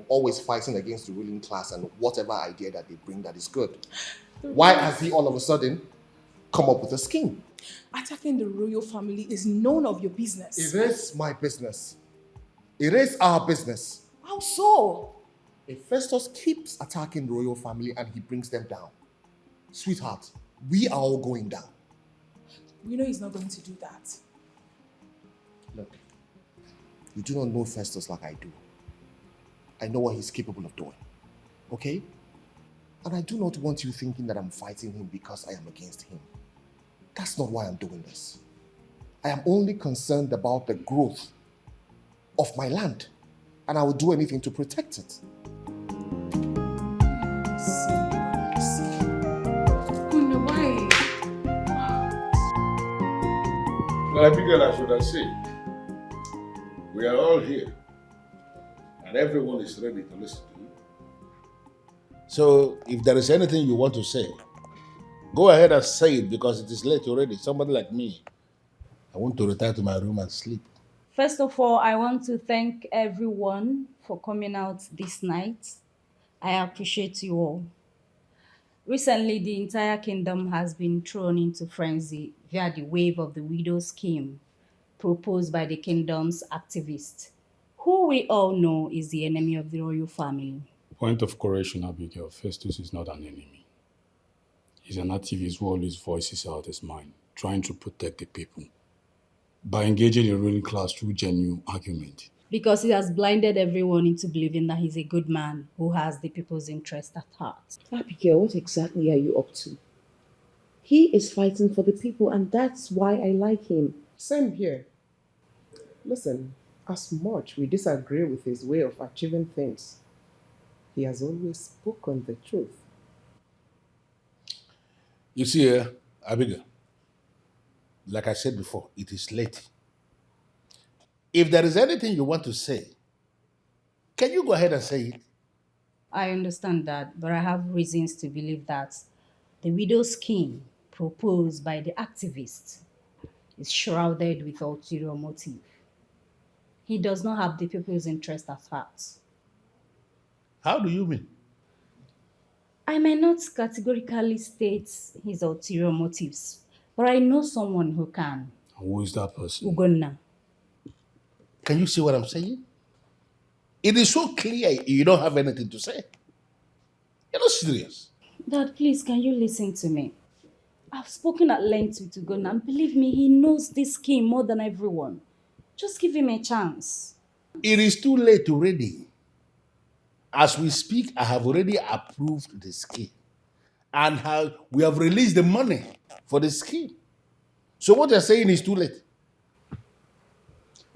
always fighting against the ruling class and whatever idea that they bring that is good. Why has he all of a sudden come up with a scheme? Attacking the royal family is none of your business. It is my business. It is our business. How so? If Festus keeps attacking the royal family and he brings them down, sweetheart, we are all going down. You know he's not going to do that. Look, you do not know Festus like I do. I know what he's capable of doing, okay? And I do not want you thinking that I'm fighting him because I am against him. That's not why I'm doing this. I am only concerned about the growth of my land, and I will do anything to protect it. Well, Abigail, I should have said, we are all here, and everyone is ready to listen to you. So, if there is anything you want to say, go ahead and say it, because it is late already. Somebody like me, I want to retire to my room and sleep. First of all, I want to thank everyone for coming out this night. I appreciate you all. Recently, the entire kingdom has been thrown into frenzy via the wave of the widow scheme proposed by the kingdom's activists, who we all know is the enemy of the royal family. Point of correction, Abigail. Festus is not an enemy. He's an activist who always voices out his mind, trying to protect the people by engaging the ruling class through genuine argument. Because he has blinded everyone into believing that he's a good man who has the people's interest at heart. Abigail, what exactly are you up to? He is fighting for the people, and that's why I like him. Same here. Listen, as much we disagree with his way of achieving things, he has always spoken the truth. You see, Abigail, like I said before, it is late. If there is anything you want to say, can you go ahead and say it? I understand that, but I have reasons to believe that the widow scheme proposed by the activists is shrouded with ulterior motive. He does not have the people's interest at heart. How do you mean? I may not categorically state his ulterior motives, but I know someone who can. Who is that person? Ugonna. Can you see what I'm saying? It is so clear you don't have anything to say. You're not serious. Dad, please, can you listen to me? I've spoken at length with Ugonna, and believe me, he knows this scheme more than everyone. Just give him a chance. It is too late already. As we speak, I have already approved the scheme. And we have released the money for the scheme. So what you're saying is too late.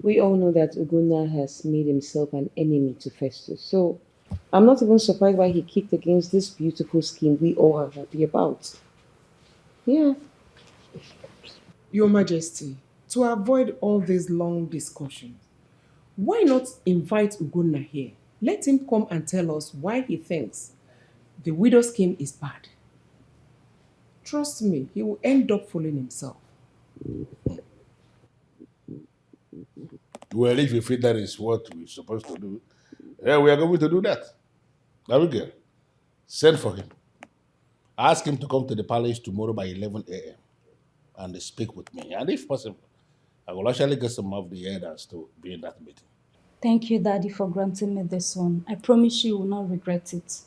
We all know that Ugonna has made himself an enemy to Festus, so I'm not even surprised why he kicked against this beautiful scheme we all are happy about. Yeah. Your Majesty, to avoid all these long discussions, why not invite Ugonna here? Let him come and tell us why he thinks the widow scheme is bad. Trust me, he will end up fooling himself. Well, if you feel that is what we're supposed to do, yeah, we are going to do that. Abigail, send for him. Ask him to come to the palace tomorrow by 11 a.m. and speak with me. And if possible, I will actually get some of the elders to be in that meeting. Thank you, Daddy, for granting me this one. I promise you will not regret it.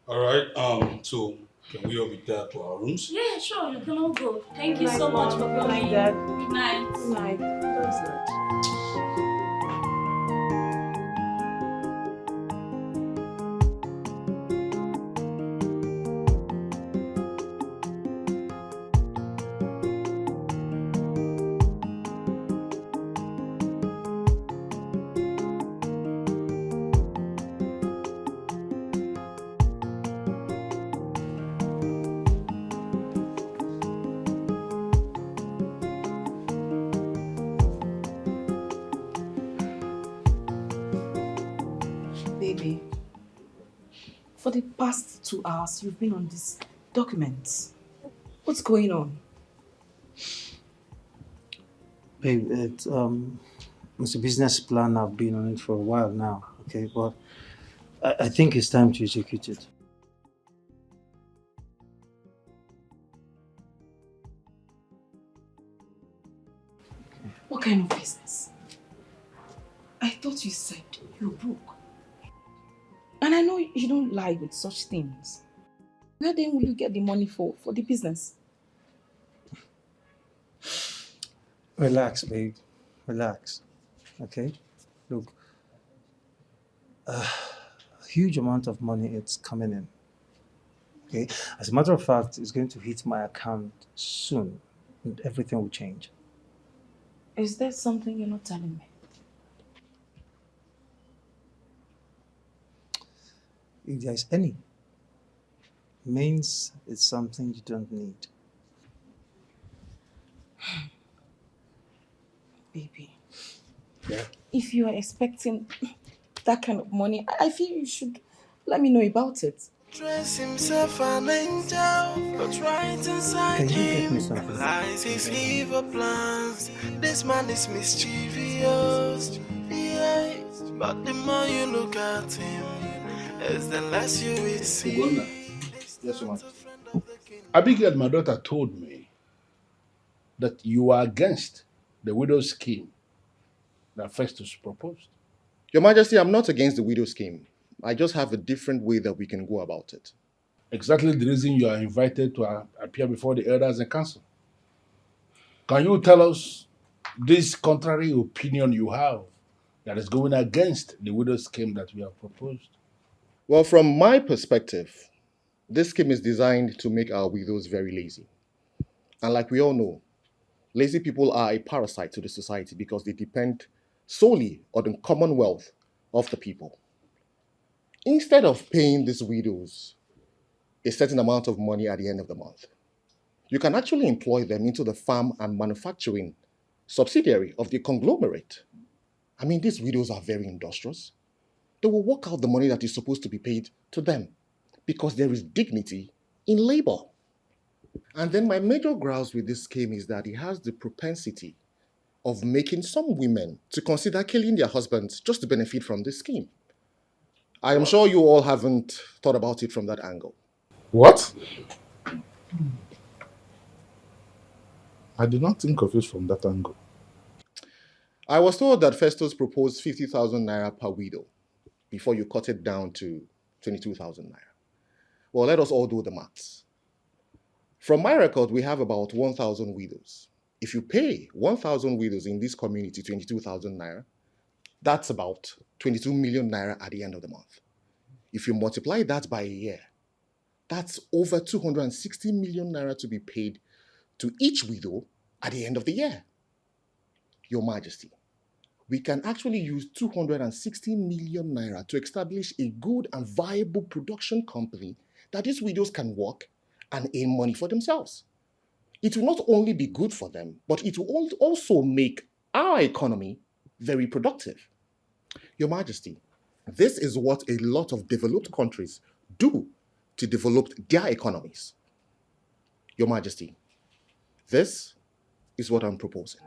All right, so can we all be there to our rooms? Yeah, sure, you can all go. Thank you so much for coming. Dad. Good night. Good night. Good night. Baby, for the past 2 hours, you've been on these documents. What's going on? Babe, it's a business plan. I've been on it for a while now, okay? But I think it's time to execute it. What kind of business? I thought you said you're broke. And I know you don't lie with such things. Where then will you get the money for the business? Relax, babe. Relax. Okay? Look, a huge amount of money is coming in. Okay? As a matter of fact, it's going to hit my account soon, and everything will change. Is there something you're not telling me? If there is any, means it's something you don't need. Baby. Yeah. If you are expecting that kind of money, I feel you should let me know about it. Dress himself an angel, but right inside Can you get me him something? lies his evil plans. This man is mischievous, yeah. But the more you look at him, is the less you will see. Yes, ma'am. Abigail, my daughter, told me that you are against the widow scheme that Festus proposed. Your Majesty, I'm not against the widow scheme. I just have a different way that we can go about it. Exactly the reason you are invited to appear before the elders and council. Can you tell us this contrary opinion you have that is going against the widow scheme that we have proposed? Well, from my perspective, this scheme is designed to make our widows very lazy. And like we all know, lazy people are a parasite to the society because they depend solely on the commonwealth of the people. Instead of paying these widows a certain amount of money at the end of the month, you can actually employ them into the farm and manufacturing subsidiary of the conglomerate. I mean, these widows are very industrious. They will work out the money that is supposed to be paid to them because there is dignity in labor. And then my major grouse with this scheme is that it has the propensity of making some women to consider killing their husbands just to benefit from this scheme. I am sure you all haven't thought about it from that angle. What? I did not think of it from that angle. I was told that Festos proposed 50,000 naira per widow before you cut it down to 22,000 naira. Well, let us all do the maths. From my record, we have about 1,000 widows. If you pay 1,000 widows in this community 22,000 naira, that's about 22 million naira at the end of the month. If you multiply that by a year, that's over 260 million naira to be paid to each widow at the end of the year. Your Majesty, we can actually use 260 million naira to establish a good and viable production company that these widows can work and earn money for themselves. It will not only be good for them, but it will also make our economy very productive. Your Majesty, this is what a lot of developed countries do to develop their economies. Your Majesty, this is what I'm proposing.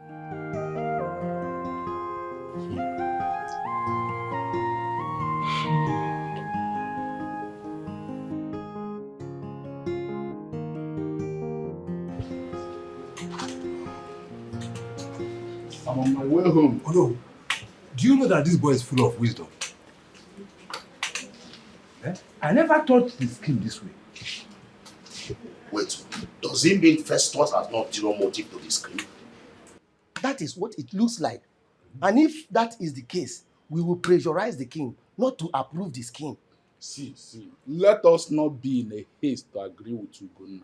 I'm on my way home. Oh no. Do you know that this boy is full of wisdom? I never thought the scheme this way. Wait, does it mean Festos has not zero motive to this scheme? That is what it looks like. And if that is the case, we will pressurize the king not to approve the scheme. See, let us not be in a haste to agree with Ugonna.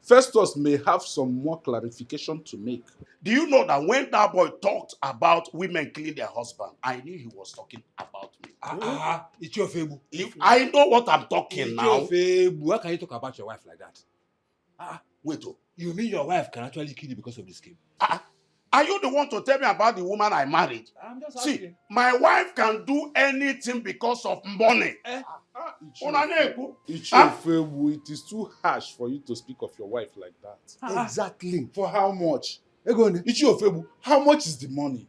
Festus may have some more clarification to make. Do you know that when that boy talked about women killing their husband, I knew he was talking about me. It's your fable. I know what I'm talking now. It's your fable. Why can you talk about your wife like that? Wait, you mean your wife can actually kill you because of the scheme? Are you the one to tell me about the woman I married? I'm just See, asking. my wife can do anything because of money. Ichiofewu, it is too harsh for you to speak of your wife like that. Exactly. For how much? Ichiofewu, how much is the money?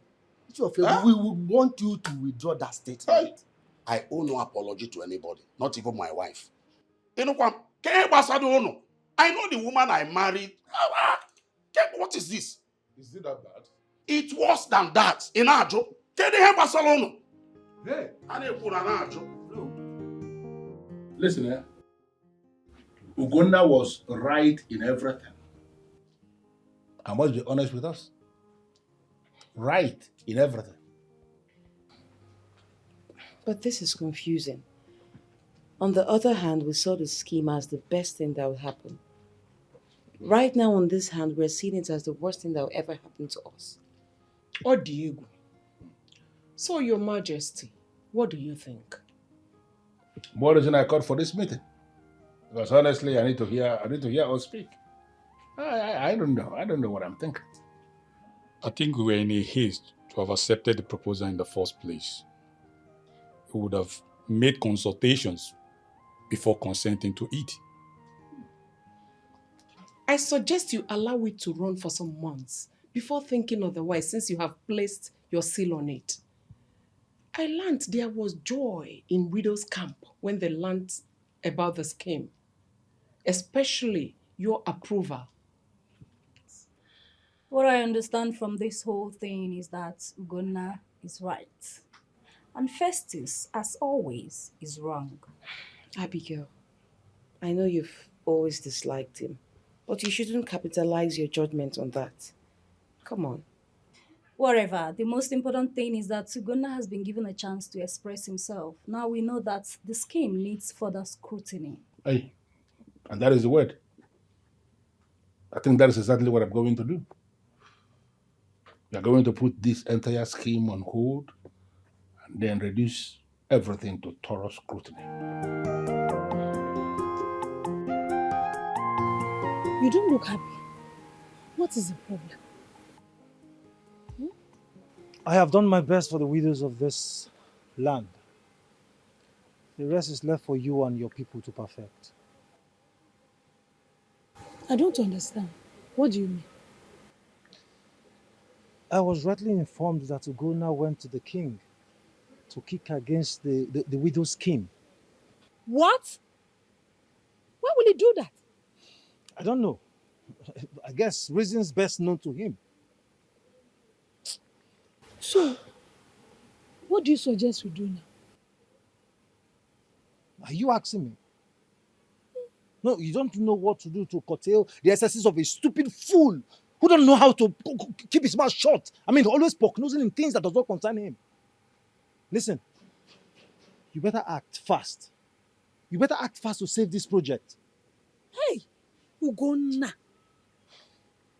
Ichiofewu, we would want you to withdraw that statement. I owe no apology to anybody, not even my wife. I know the woman I married. What is this? Is it that bad? It's worse than that. In Ajo. Hey. Listen, Ugonna was right in everything. I must be honest with us. Right in everything. But this is confusing. On the other hand, we saw the scheme as the best thing that would happen. Right now, on this hand, we're seeing it as the worst thing that will ever happen to us. Or Diego. So, Your Majesty, what do you think? More reason I called for this meeting. Because honestly, I need to hear us speak. I don't know. I don't know what I'm thinking. I think we were in a haste to have accepted the proposal in the first place. We would have made consultations before consenting to it. I suggest you allow it to run for some months before thinking otherwise, since you have placed your seal on it. I learned there was joy in widows' camp when they learned about the scheme, especially your approval. What I understand from this whole thing is that Ugonna is right. And Festus, as always, is wrong. Abigail, I know you've always disliked him, but you shouldn't capitalize your judgment on that. Come on. Whatever, the most important thing is that Ugonna has been given a chance to express himself. Now we know that the scheme needs further scrutiny. Hey, and that is the word. I think that is exactly what I'm going to do. We are going to put this entire scheme on hold and then reduce everything to thorough scrutiny. You don't look happy. What is the problem? I have done my best for the widows of this land. The rest is left for you and your people to perfect. I don't understand. What do you mean? I was rightly informed that Ugonna went to the king to kick against the widow's scheme. What? Why will he do that? I don't know. I guess reasons best known to him. So, what do you suggest we do now? Are you asking me? No, you don't know what to do to curtail the excesses of a stupid fool who don't know how to keep his mouth shut. I mean, always poke-nosing in things that does not concern him. Listen, you better act fast. You better act fast to save this project. Hey, Ugonna.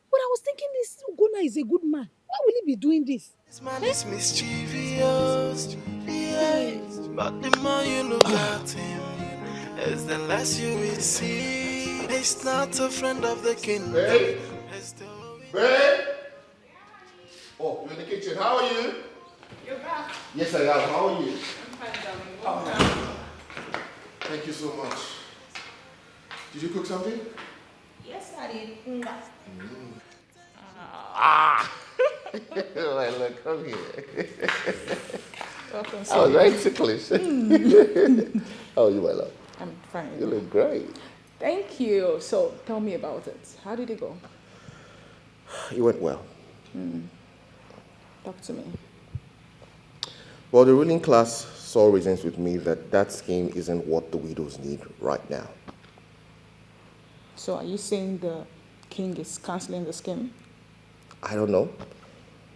But I was thinking this Ugonna is a good man. Why will he be doing this? This man is mischievous, yeah. But the more you look at him, is the less you will see. He's not a friend of the kingdom. Babe? Babe? Oh, you're in the kitchen. How are you? You're back. Yes, I am. How are you? I'm fine, darling. Welcome. Thank you so much. Did you cook something? Yes, I did. Ah! Well, look, come here. Welcome, I was very ticklish. How are you, my love? I'm fine. You look great. Thank you. So, tell me about it. How did it go? It went well. Talk to me. Well, the ruling class saw reasons with me that scheme isn't what the widows need right now. So, are you saying the king is cancelling the scheme? I don't know,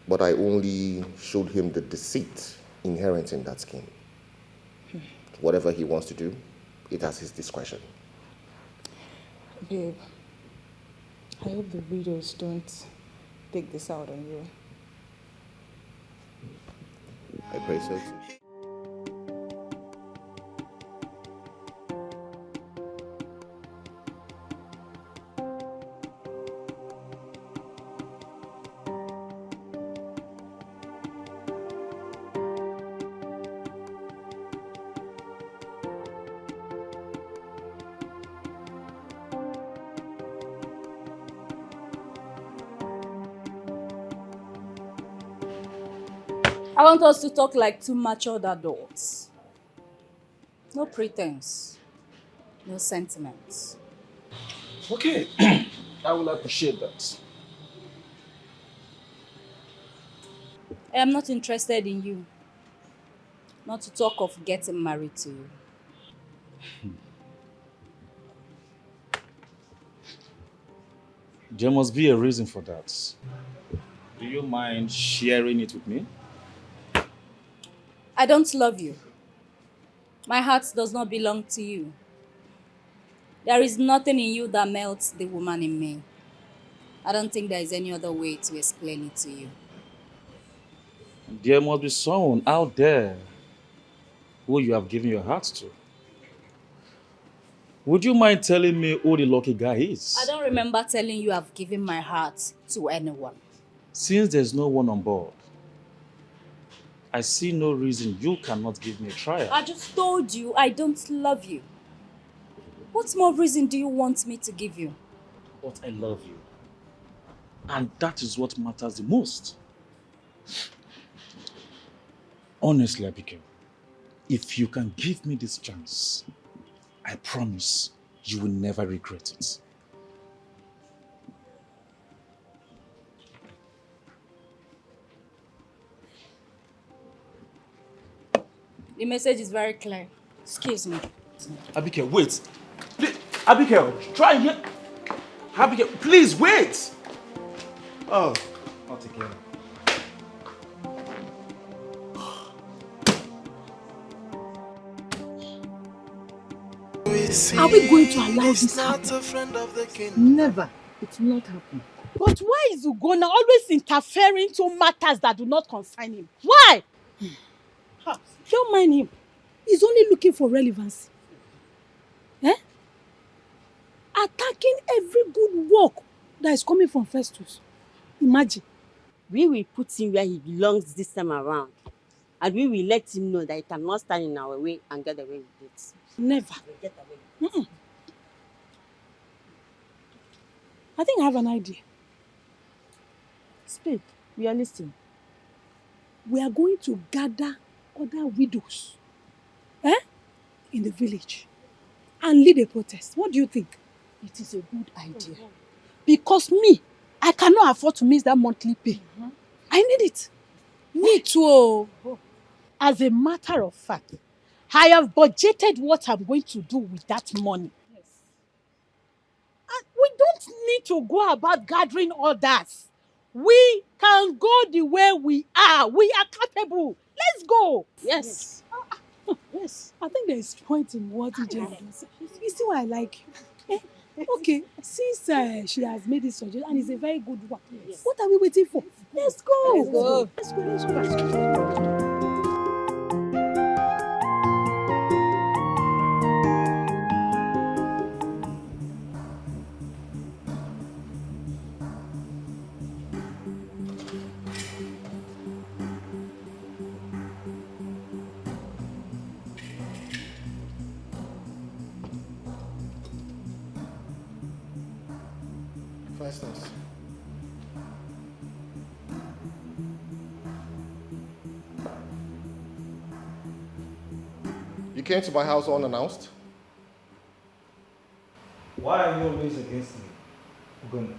but I only showed him the deceit inherent in that scheme. Whatever he wants to do, it has his discretion. Babe, I hope the widows don't take this out on you. I pray so too. I want us to talk like two matured adults. No pretense, no sentiments. Okay, I will appreciate that. I am not interested in you. Not to talk of getting married to you. There must be a reason for that. Do you mind sharing it with me? I don't love you. My heart does not belong to you. There is nothing in you that melts the woman in me. I don't think there is any other way to explain it to you. There must be someone out there who you have given your heart to. Would you mind telling me who the lucky guy is? I don't remember telling you I've given my heart to anyone. Since there's no one on board, I see no reason you cannot give me a trial. I just told you I don't love you. What more reason do you want me to give you? But I love you. And that is what matters the most. Honestly, Abigail, if you can give me this chance, I promise you will never regret it. The message is very clear. Excuse me. Abigail, wait. Please, Abigail, try and hear. Abigail, please wait. Oh, not again. Are we going to allow this happen? Never. It will not happen. But why is Ugonna always interfering to matters that do not concern him? Why? Don't mind him. He's only looking for relevancy. Eh? Attacking every good work that is coming from Festos. Imagine. We will put him where he belongs this time around. And we will let him know that he cannot stand in our way and get away with it. Never. Get away with it. I think I have an idea. Speak. We are listening. We are going to gather other widows in the village and lead a protest. What do you think? It is a good idea. Because me, I cannot afford to miss that monthly pay. I need it. Me too. As a matter of fact, I have budgeted what I'm going to do with that money. Yes. And we don't need to go about gathering others. We can go the way we are. We are capable. Let's go. Yes. Yes. I think there is point in what EJ does. You see why I like you. Okay, since she has made this suggestion and it's a very good one, yes. What are we waiting for? Let's go. Let's go. Let's go. Let's go. Let's go. Festos. You came to my house unannounced? Why are you always against me, Ugonna?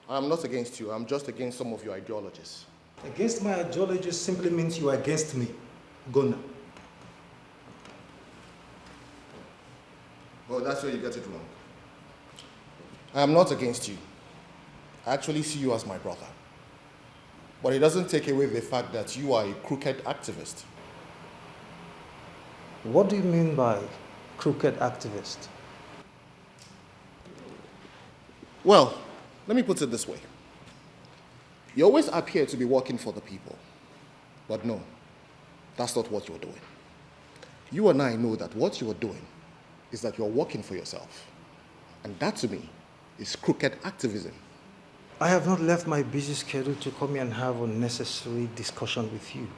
I'm not against you. I'm just against some of your ideologies. Against my ideologies simply means you are against me, Ugonna. Well, that's where you get it wrong. I am not against you. I actually see you as my brother. But it doesn't take away the fact that you are a crooked activist. What do you mean by crooked activist? Well, let me put it this way. You always appear to be working for the people. But no, that's not what you're doing. You and I know that what you are doing is that you're working for yourself. And that to me is crooked activism. I have not left my busy schedule to come here and have unnecessary discussion with you.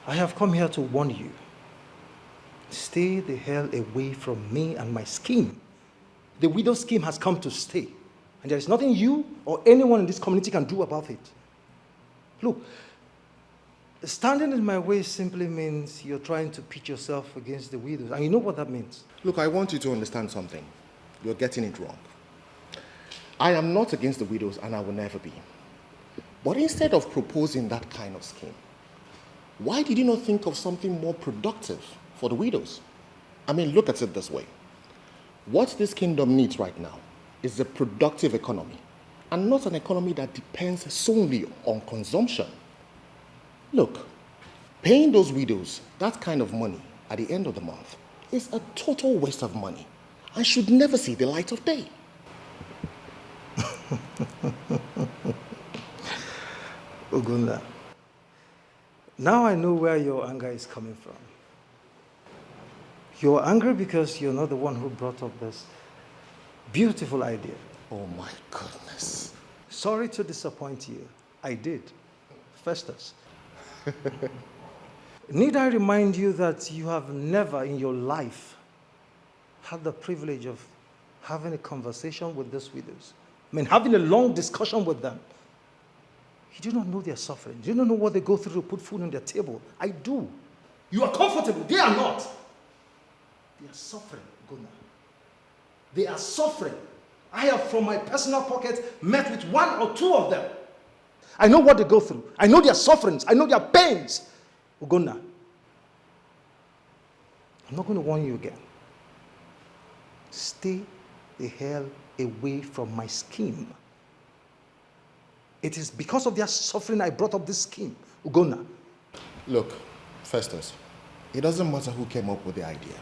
I have come here to warn you. Stay the hell away from me and my scheme. The widow scheme has come to stay, and there is nothing you or anyone in this community can do about it. Look, standing in my way simply means you're trying to pitch yourself against the widows. And you know what that means. Look, I want you to understand something. You're getting it wrong. I am not against the widows, and I will never be. But instead of proposing that kind of scheme, why did you not think of something more productive for the widows? I mean, look at it this way. What this kingdom needs right now is a productive economy, and not an economy that depends solely on consumption. Look, paying those widows that kind of money at the end of the month is a total waste of money and should never see the light of day. Ogunla, now I know where your anger is coming from. You're angry because you're not the one who brought up this beautiful idea. Oh my goodness. Sorry to disappoint you. I did. Festos. Need I remind you that you have never in your life had the privilege of having a conversation with these widows? I mean, having a long discussion with them. You do not know their suffering. You don't know what they go through to put food on their table. I do. You are comfortable. They are not. They are suffering, Gunnar. They are suffering. I have, from my personal pocket, met with one or two of them. I know what they go through. I know their sufferings. I know their pains. Ugonna, I'm not going to warn you again. Stay the hell away from my scheme. It is because of their suffering I brought up this scheme. Ugonna. Look, Festos, it doesn't matter who came up with the idea.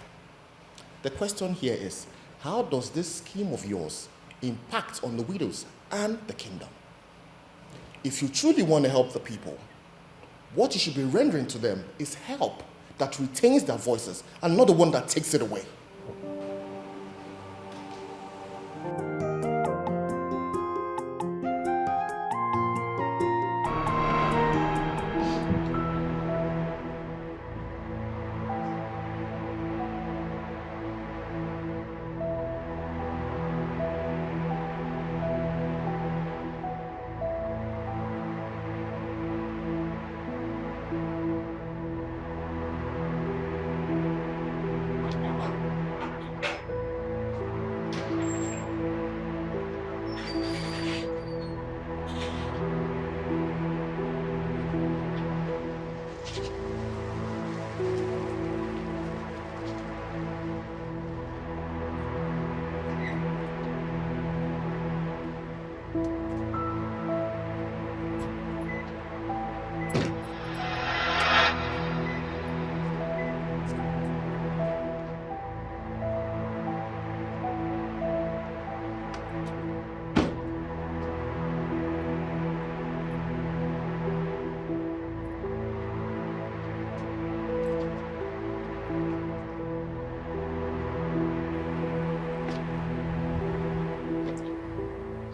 The question here is, how does this scheme of yours impact on the widows and the kingdom? If you truly want to help the people, what you should be rendering to them is help that retains their voices and not the one that takes it away.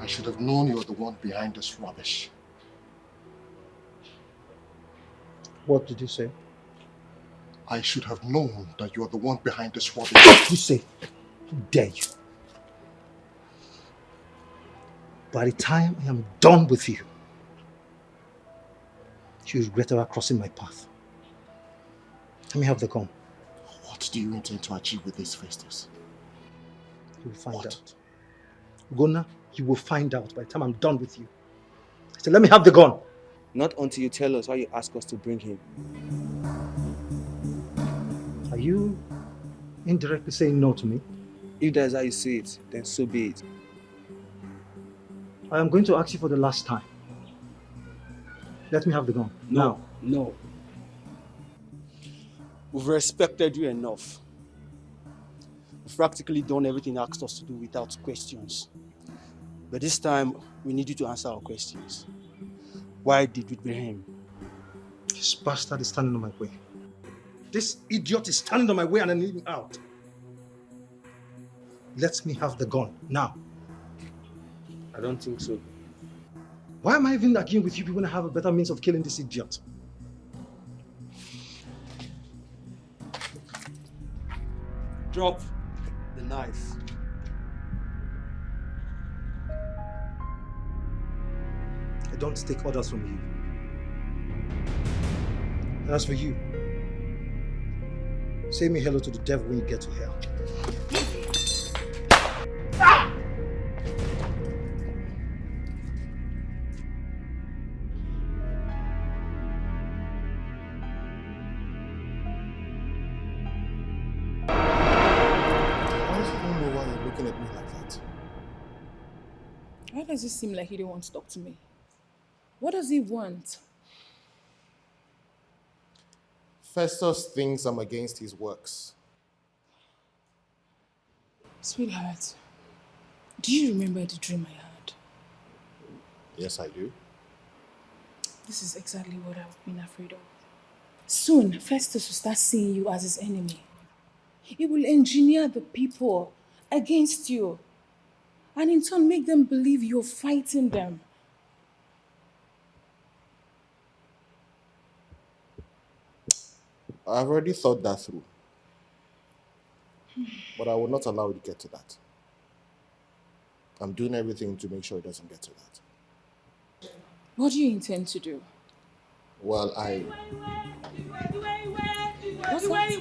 I should have known you were the one behind this rubbish. What did you say? I should have known that you are the one behind this rubbish. What did you say? How dare you? By the time I am done with you, you regret ever crossing my path. Let me have the gun. What do you intend to achieve with this, Festus? You will find out. Gona, you will find out by the time I'm done with you. So let me have the gun. Not until you tell us why you ask us to bring him. Are you indirectly saying no to me? If that's how you see it, then so be it. I am going to ask you for the last time. Let me have the gun. No, no. We've respected you enough. We've practically done everything you asked us to do without questions. But this time, we need you to answer our questions. Why did we bring him? This bastard is standing on my way. This idiot is standing on my way and I need him out. Let me have the gun, now. I don't think so. Why am I even arguing with you people when I have a better means of killing this idiot? Drop the knife. I don't take orders from you. As for you, say me hello to the devil when you get to hell. Why does it seem like he don't want to talk to me? What does he want? Festos thinks I'm against his works. Sweetheart, do you remember the dream I had? Yes, I do. This is exactly what I've been afraid of. Soon, Festus will start seeing you as his enemy. He will engineer the people against you, and in turn make them believe you're fighting them. I've already thought that through. But I will not allow it to get to that. I'm doing everything to make sure it doesn't get to that. What do you intend to do? Well, What's Babe, just wait here.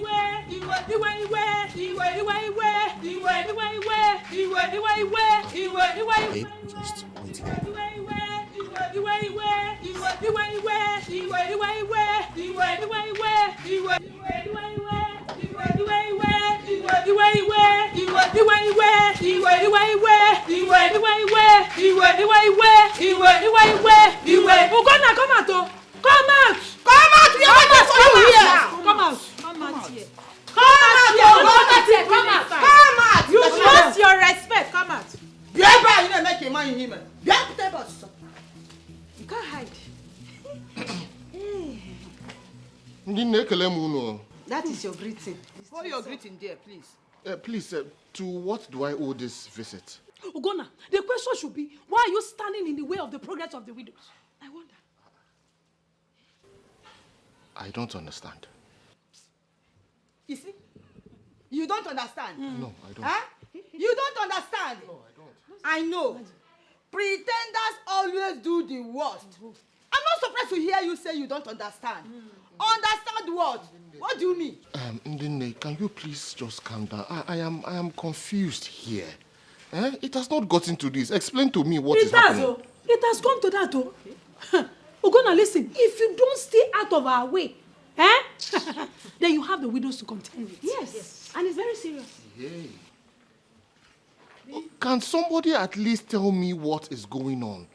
You lost your respect. Come out. You can't hide. That is your greeting. Hold your greeting there, please. Please, to what do I owe this visit? Ugonna, the question should be, why are you standing in the way of the progress of the widows? I wonder. I don't understand. You see? You don't understand? No, I don't. Huh? You don't understand? No, I don't. I know. Pretenders always do the worst. I'm not surprised to hear you say you don't understand. Understand what? What do you mean? Ndine, can you please just calm down? I am confused here. It has not gotten to this. Explain to me what is happening. Oh. It has come to that, oh. Ugonna, listen. If you don't stay out of our way, then you have the widows to contend with. Yes. And it's very serious. Hey. Can somebody at least tell me what is going on?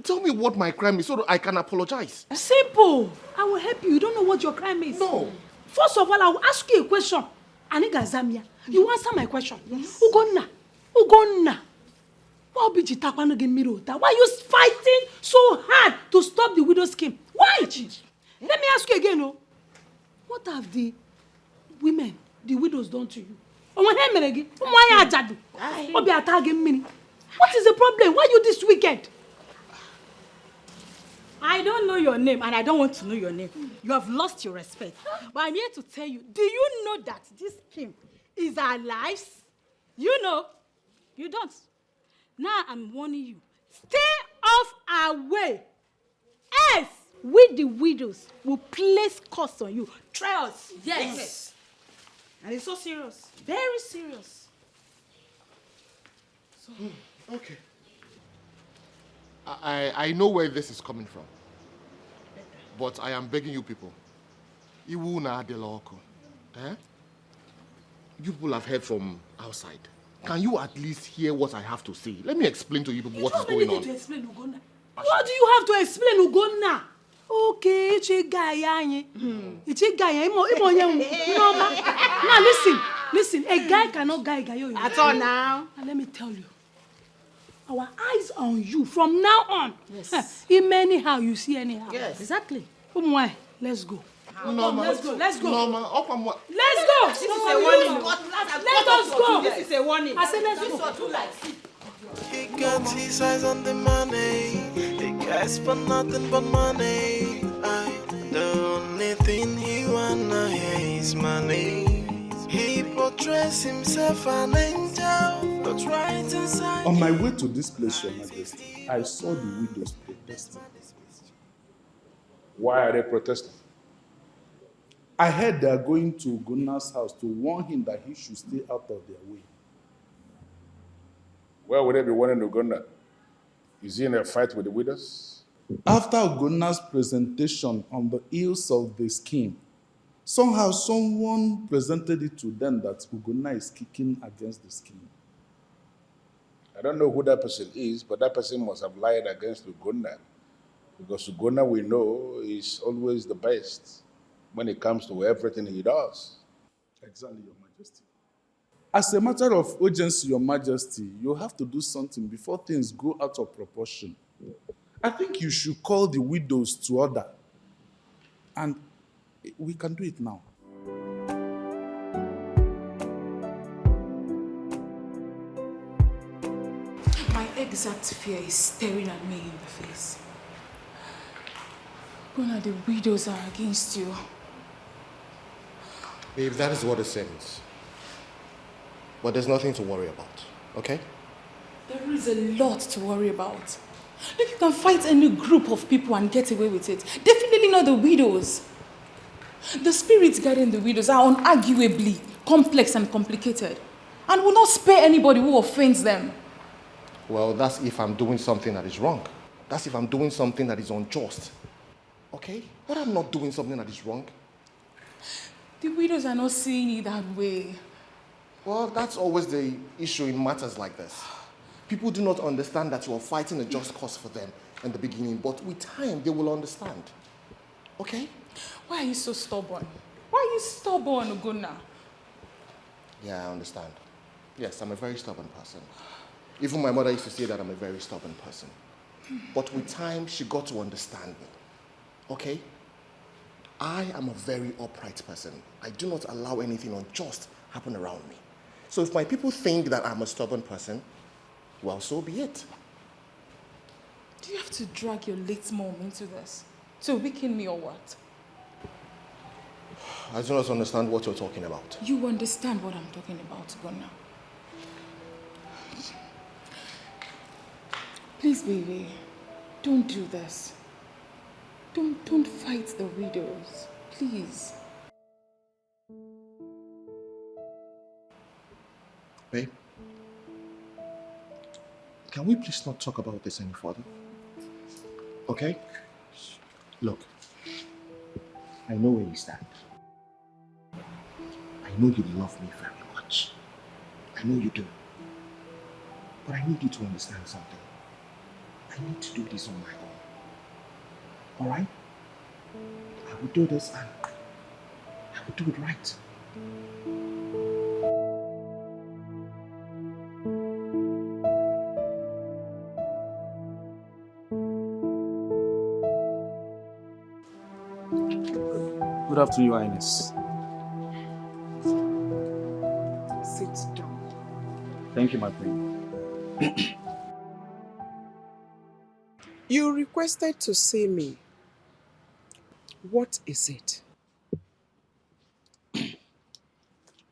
Tell me what my crime is so that I can apologize. Simple. I will help you. You don't know what your crime is. No. First of all, I will ask you a question. Aniga Zamia, you answer my question. Yes. Ugonna. Why are you fighting so hard to stop the widow scheme? Why? Let me ask you again. What have the women, the widows, done to you? What is the problem? Why are you this wicked? I don't know your name and I don't want to know your name. You have lost your respect. But I'm here to tell you, do you know that this scheme is our lives? You know. You don't. Now I'm warning you. Stay off our way. Else, we the widows will place curse on you. Try us. Yes. And it's so serious. Very serious. So, okay. I know where this is coming from. But I am begging you people. Iwu na adeloko. You people have heard from outside. Can you at least hear what I have to say? Let me explain to you people what is going on. To explain, Ugonna. What do you have to explain, Ugonna? Okay, it's a guy. It's a guy. Now listen. A guy cannot guy. At all now. And let me tell you. Our eyes on you from now on. Yes. In anyhow, you see anyhow. Yes. Exactly. Let's go. Norma. Let's go. Norma, Let's go. This is a warning. Let us go. This is a warning. I said let's go. He got his eyes on the money. He cares for nothing but money. The only thing he wanna hear is money. He portrays himself an angel, but right inside. On my way to this place, Your Majesty, I saw the widows protesting. Why are they protesting? I heard they are going to Gunna's house to warn him that he should stay out of their way. Where would they be wanting to Gunnar? Is he in a fight with the widows? After Gunna's presentation on the ills of the scheme, somehow someone presented it to them that Ugonna is kicking against the scheme. I don't know who that person is, but that person must have lied against Ugonna. Because Ugonna, we know, is always the best when it comes to everything he does. Exactly, Your Majesty. As a matter of urgency, Your Majesty, you have to do something before things go out of proportion. I think you should call the widows to order. And we can do it now. My exact fear is staring at me in the face. Gunnar, the widows are against you. Babe, that is what it seems. But there's nothing to worry about, okay? There is a lot to worry about. Look, you can fight any group of people and get away with it. Definitely not the widows. The spirits guarding the widows are unarguably complex and complicated and will not spare anybody who offends them. Well, that's if I'm doing something that is wrong. That's if I'm doing something that is unjust. Okay? But I'm not doing something that is wrong. The widows are not seeing it that way. Well, that's always the issue in matters like this. People do not understand that you are fighting a just cause for them in the beginning, but with time, they will understand. Okay? Why are you so stubborn? Why are you stubborn, Gunnar? Yeah, I understand. Yes, I'm a very stubborn person. Even my mother used to say that I'm a very stubborn person. But with time, she got to understand me. Okay? I am a very upright person. I do not allow anything unjust happen around me. So if my people think that I'm a stubborn person, well, so be it. Do you have to drag your late mom into this? To weaken me or what? I do not understand what you're talking about. You understand what I'm talking about, Gunnar. Please, baby, don't do this. Don't fight the widows, please. Babe, can we please not talk about this any further? Okay? Look, I know where you stand. I know you love me very much. I know you do. But I need you to understand something. I need to do this on my own. Alright? I will do this and I will do it right. Good afternoon, Your Highness. Sit down. Thank you, my queen. You requested to see me. What is it?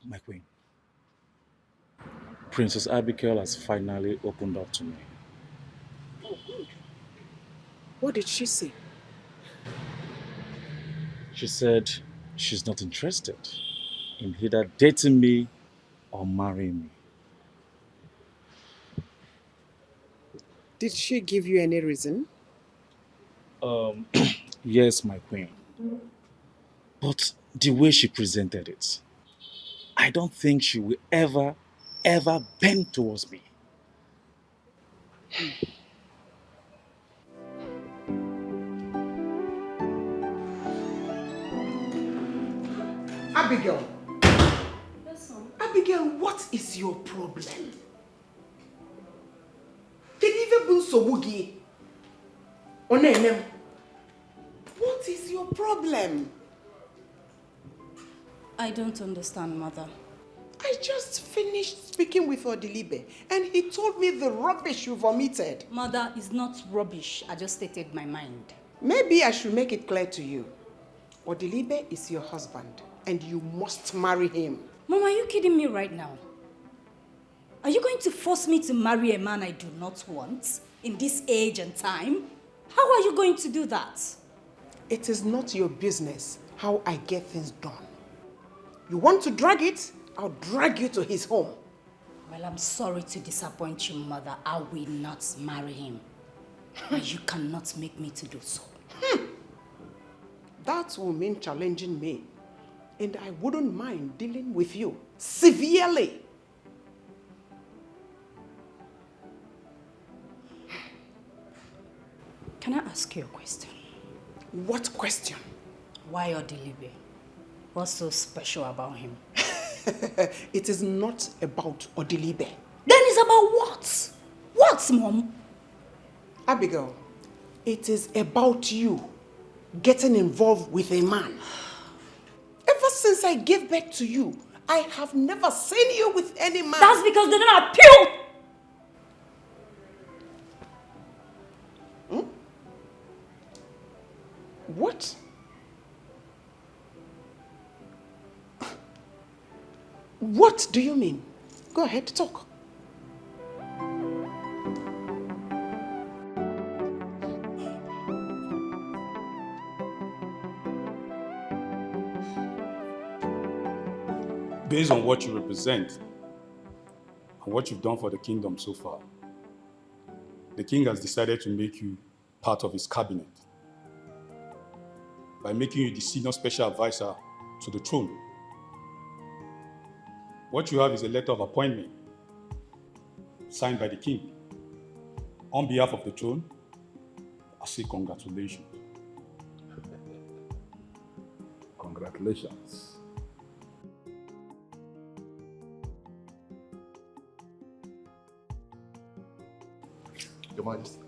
My queen. Princess Abigail has finally opened up to me. Oh, good. What did she say? She said she's not interested in either dating me or marrying me. Did she give you any reason? Yes, my queen. But the way she presented it, I don't think she will ever bend towards me. Abigail. Yes, ma'am. Abigail, what is your problem? What is your problem? I don't understand, Mother. I just finished speaking with Odilibe and he told me the rubbish you vomited. Mother, it's not rubbish. I just stated my mind. Maybe I should make it clear to you. Odilibe is your husband and you must marry him. Mom, are you kidding me right now? Are you going to force me to marry a man I do not want in this age and time? How are you going to do that? It is not your business how I get things done. You want to drag it? I'll drag you to his home. Well, I'm sorry to disappoint you, mother. I will not marry him. And you cannot make me to do so. That will mean challenging me. And I wouldn't mind dealing with you severely. Can I ask you a question? What question? Why Odilibe? What's so special about him? It is not about Odilibe. Then it's about what? What, Mom? Abigail, it is about you getting involved with a man. Ever since I gave birth to you, I have never seen you with any man. That's because they don't appeal. What? What do you mean? Go ahead, talk. Based on what you represent and what you've done for the kingdom so far, the king has decided to make you part of his cabinet by making you the senior special advisor to the throne. What you have is a letter of appointment signed by the king. On behalf of the throne, I say congratulations. Congratulations. Your Majesty,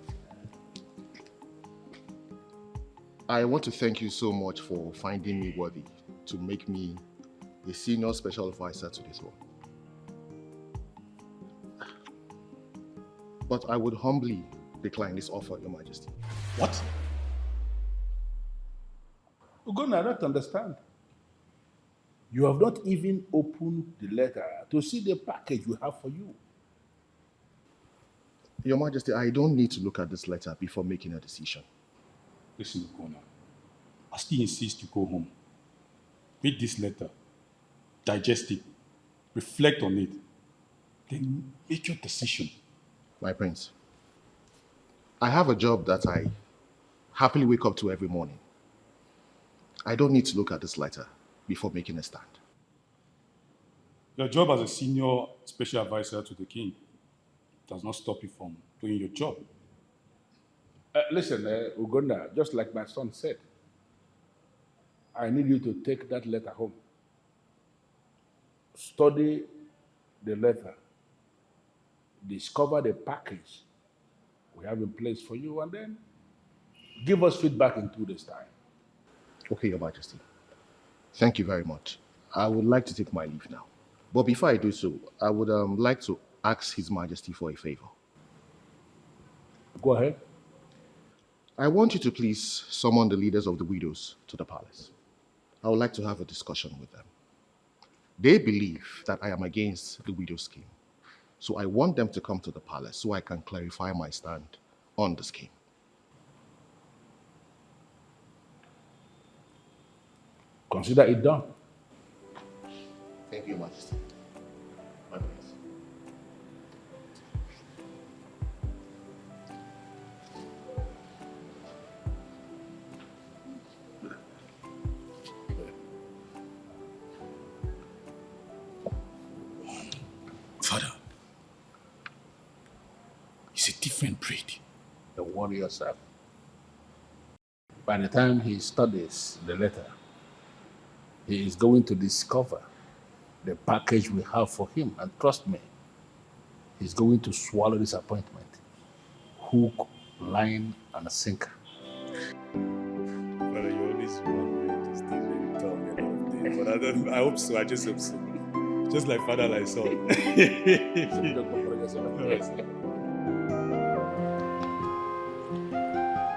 I want to thank you so much for finding me worthy to make me the senior special advisor to this one. But I would humbly decline this offer, Your Majesty. What? Ugonna, I don't understand. You have not even opened the letter to see the package we have for you. Your Majesty, I don't need to look at this letter before making a decision. Listen, Ugonna, I still insist you go home. Read this letter, digest it, reflect on it, then make your decision. My prince, I have a job that I happily wake up to every morning. I don't need to look at this letter before making a stand. Your job as a senior special advisor to the king does not stop you from doing your job. Listen, Ugonna, just like my son said, I need you to take that letter home. Study the letter. Discover the package we have in place for you, and then give us feedback in 2 days' time. Okay, Your Majesty. Thank you very much. I would like to take my leave now. But before I do so, I would like to ask His Majesty for a favor. Go ahead. I want you to please summon the leaders of the widows to the palace. I would like to have a discussion with them. They believe that I am against the widow scheme. So I want them to come to the palace so I can clarify my stand on the scheme. Consider it done. Thank you, Your Majesty. My prince. Father, he's a different breed. Don't worry yourself. By the time he studies the letter, he is going to discover the package we have for him. And trust me, he's going to swallow this appointment. Hook, line, and sinker. Father, you always want me to stay and tell me a lot of things. But I hope so. I just hope so. Just like father, like son.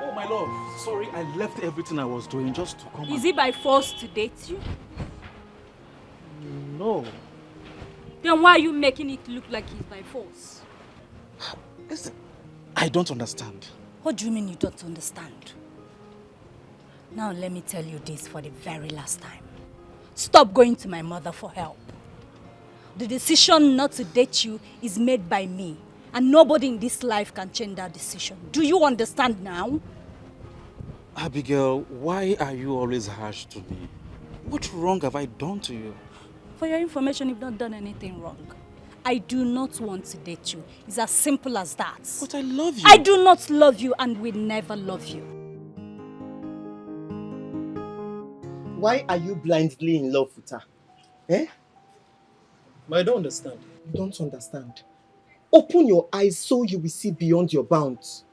Oh, my love. Sorry, I left everything I was doing just to come. Is he by force to date you? No. Then why are you making it look like he's by force? Listen, I don't understand. What do you mean you don't understand? Now let me tell you this for the very last time. Stop going to my mother for help. The decision not to date you is made by me, and nobody in this life can change that decision. Do you understand now? Abigail, why are you always harsh to me? What wrong have I done to you? For your information, you've not done anything wrong. I do not want to date you. It's as simple as that. But I love you. I do not love you and will never love you. Why are you blindly in love with her? Eh? But I don't understand. You don't understand. Open your eyes so you will see beyond your bounds.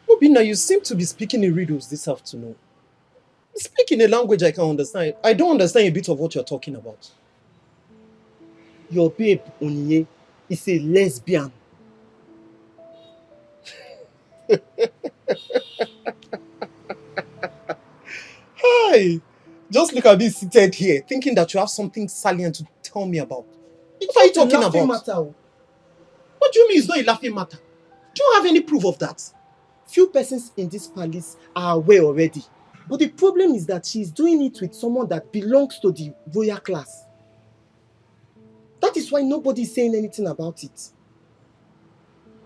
Obina, you seem to be speaking in riddles this afternoon. Speak in a language I can understand. I don't understand a bit of what you're talking about. Your babe, Onyinye, is a lesbian. Hi! Just look at me seated here, thinking that you have something salient to tell me about. What are you talking about? Matter. What do you mean it's not a laughing matter? Do you have any proof of that? Few persons in this palace are aware already. But the problem is that she's doing it with someone that belongs to the royal class. That is why nobody is saying anything about it.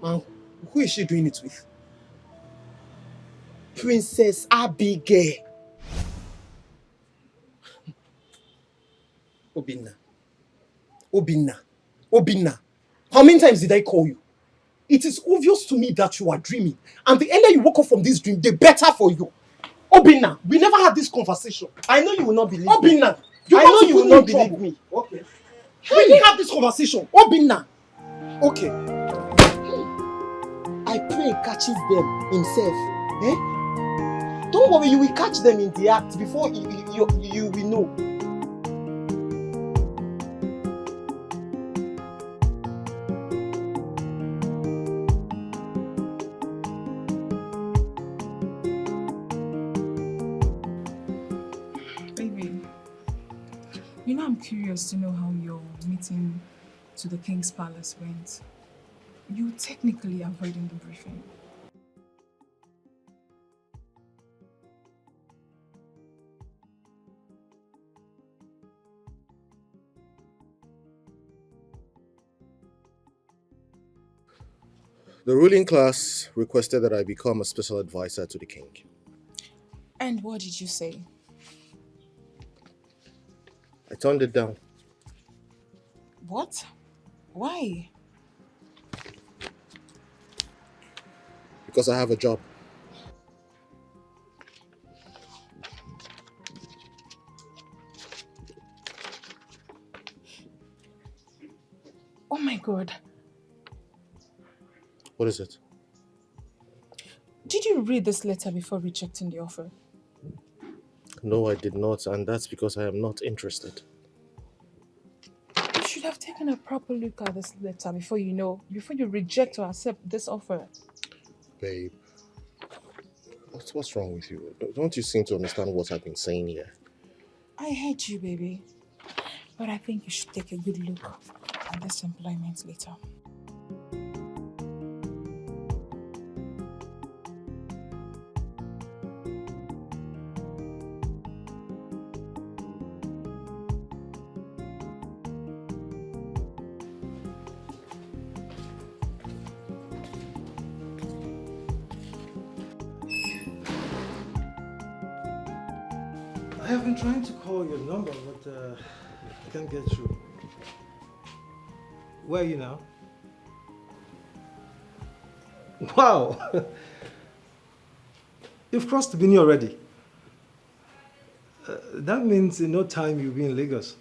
Man, who is she doing it with? Princess Abigail. Obina. How many times did I call you? It is obvious to me that you are dreaming. And the earlier you woke up from this dream, the better for you. Obina, we never had this conversation. I know you will not believe me. Obina, I know you will not believe me. Okay. We didn't have this conversation. Obina. Okay. I pray he catches them himself. Eh? Don't worry, you will catch them in the act before you will know. You know, I'm curious to know how your meeting to the King's Palace went. You technically avoiding the briefing. The ruling class requested that I become a special advisor to the king. And what did you say? I turned it down. What? Why? Because I have a job. Oh my God. What is it? Did you read this letter before rejecting the offer? No, I did not, and that's because I am not interested. You should have taken a proper look at this letter before you reject or accept this offer. Babe, what's wrong with you? Don't you seem to understand what I've been saying here? I hate you, baby. But I think you should take a good look at this employment letter. I have been trying to call your number, but I can't get through. Where are you now? Wow! You've crossed Benin already. That means in no time you'll be in Lagos.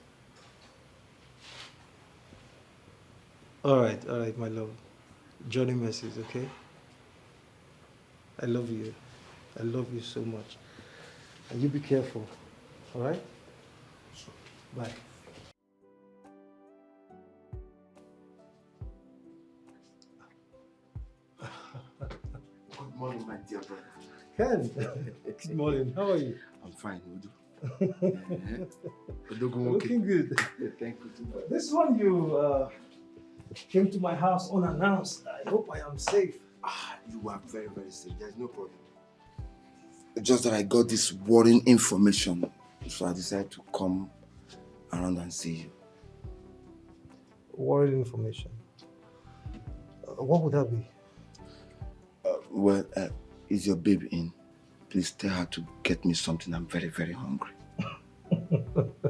All right, my love. Johnny message, okay? I love you. I love you so much. And you be careful, all right? Bye. Good morning, my dear brother. Ken, good morning. How are you? I'm fine, Udu. Looking good. Thank you too much. This one you came to my house unannounced. I hope I am safe. You are very, very safe. There's no problem. Just that I got this worrying information, so I decided to come around and see you. Worried information. What would that be? Well, is your baby in? Please tell her to get me something. I'm very, very hungry.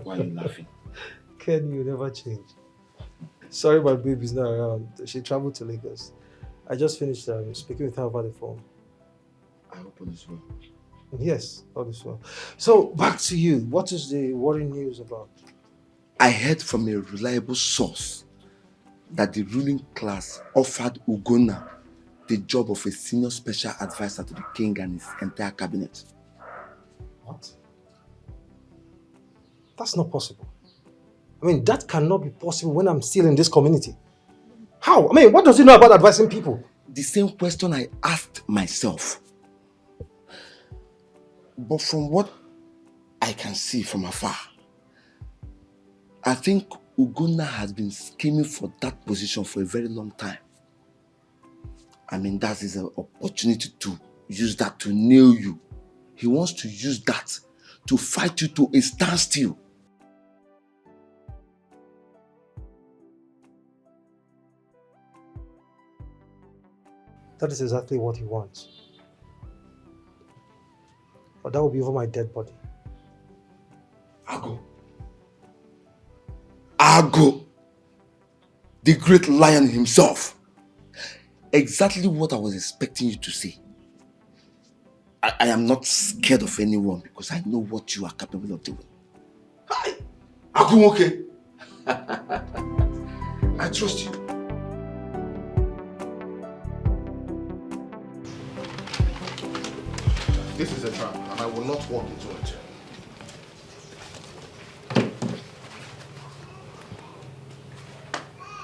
Why are you laughing? Ken, you never change. Sorry, my baby's not around. She traveled to Lagos. I just finished speaking with her over the phone. I hope all is well. Yes, all is well. So, back to you. What is the worrying news about? I heard from a reliable source that the ruling class offered Ugonna the job of a senior special advisor to the king and his entire cabinet. What? That's not possible. I mean, that cannot be possible when I'm still in this community. How? I mean, what does he know about advising people? The same question I asked myself. But from what I can see from afar, I think Ugonna has been scheming for that position for a very long time. I mean, that is an opportunity to use that to nail you. He wants to use that to fight you to a standstill. That is exactly what he wants. But that will be over my dead body. Ago, the great lion himself. Exactly what I was expecting you to say. I am not scared of anyone because I know what you are capable of doing. Hi, Ago, okay? I trust you. This is a trap, and I will not walk into it.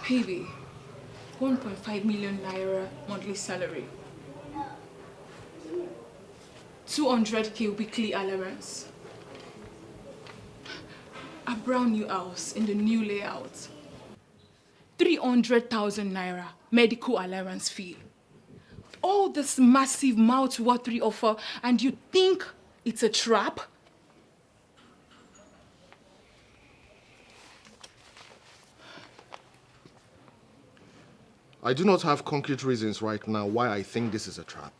PB, 1.5 million naira monthly salary. 200k weekly allowance. A brand new house in the new layout. 300,000 naira medical allowance fee. All this massive mouth-watering offer, and you think it's a trap? I do not have concrete reasons right now why I think this is a trap.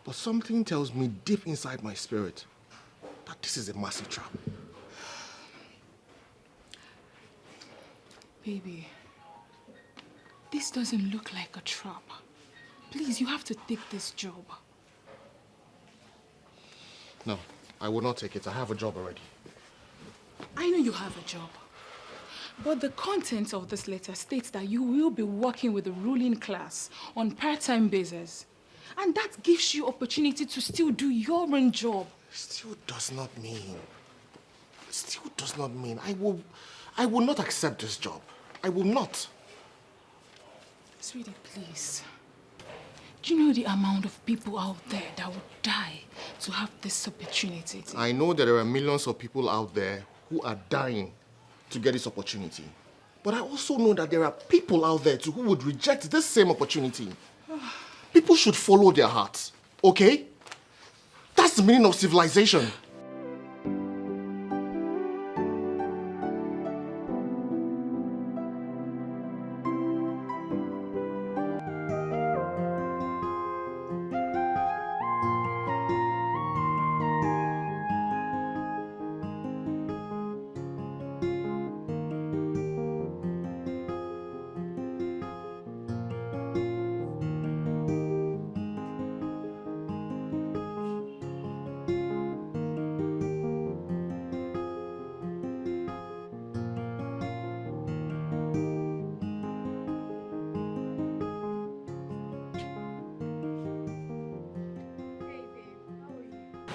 But something tells me deep inside my spirit that this is a massive trap. Baby, this doesn't look like a trap. Please, you have to take this job. No, I will not take it. I have a job already. I know you have a job. But the content of this letter states that you will be working with the ruling class on part-time basis. And that gives you opportunity to still do your own job. Still does not mean I will not accept this job. I will not. Sweetie, please. Do you know the amount of people out there that would die to have this opportunity? I know that there are millions of people out there who are dying to get this opportunity. But I also know that there are people out there too who would reject this same opportunity. People should follow their hearts, okay? That's the meaning of civilization.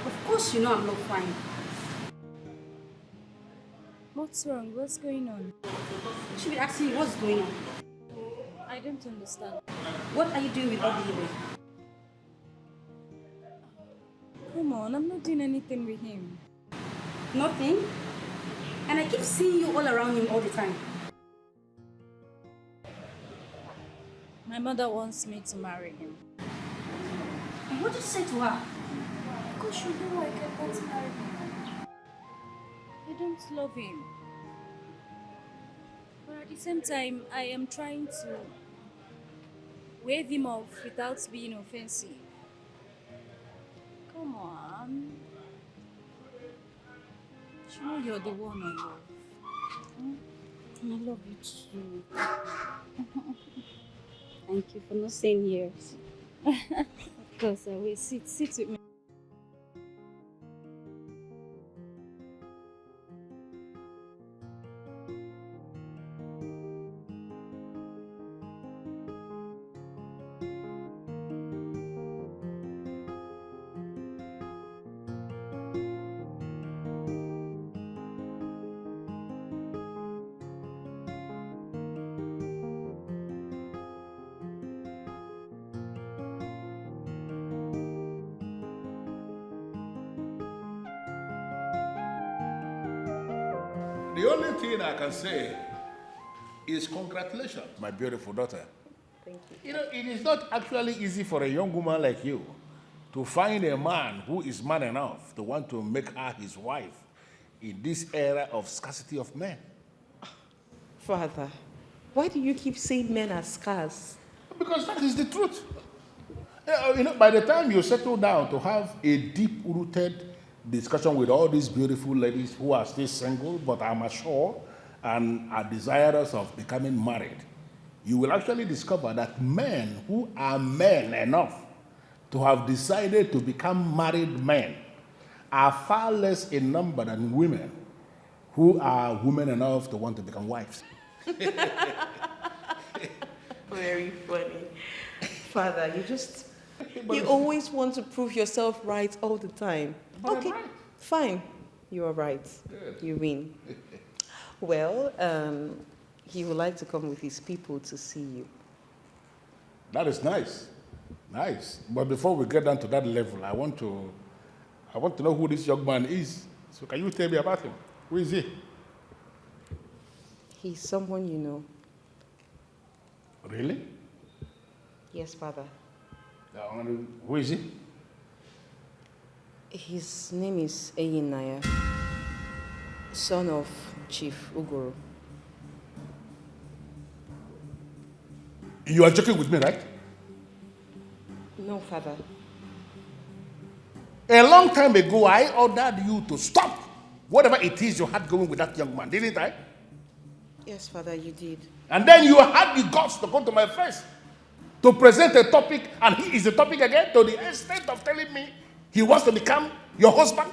Of course you know I'm not fine. What's wrong? What's going on? You should be asking me what's going on. I don't understand. What are you doing with that baby? Come on, I'm not doing anything with him. Nothing? And I keep seeing you all around him all the time. My mother wants me to marry him. And what did you say to her? Because you know I cannot marry him. I don't love him. But at the same time, I am trying to wave him off without being offensive. Come on. You know you're the one I love. I love you too. Thank you for not saying yes. Of course, I will. Sit with me. The only thing I can say is congratulations, my beautiful daughter. Thank you. You know, it is not actually easy for a young woman like you to find a man who is man enough to want to make her his wife in this era of scarcity of men. Father, why do you keep saying men are scarce? Because that is the truth. You know, by the time you settle down to have a deep-rooted discussion with all these beautiful ladies who are still single but are mature and are desirous of becoming married, you will actually discover that men who are men enough to have decided to become married men are far less in number than women who are women enough to want to become wives. Very funny. Father, you always want to prove yourself right all the time. But okay, I'm right. Fine. You are right. Good. You win. Well, he would like to come with his people to see you. That is nice. Nice. But before we get down to that level, I want to know who this young man is. So can you tell me about him? Who is he? He's someone you know. Really? Yes, Father. Who is he? His name is Eyinaya, son of Chief Ugoro. You are joking with me, right? No, Father. A long time ago, I ordered you to stop whatever it is you had going with that young man, didn't I? Yes, Father, you did. And then you had the guts to come to my face to present a topic, and he is the topic again, to the extent of telling me he wants to become your husband?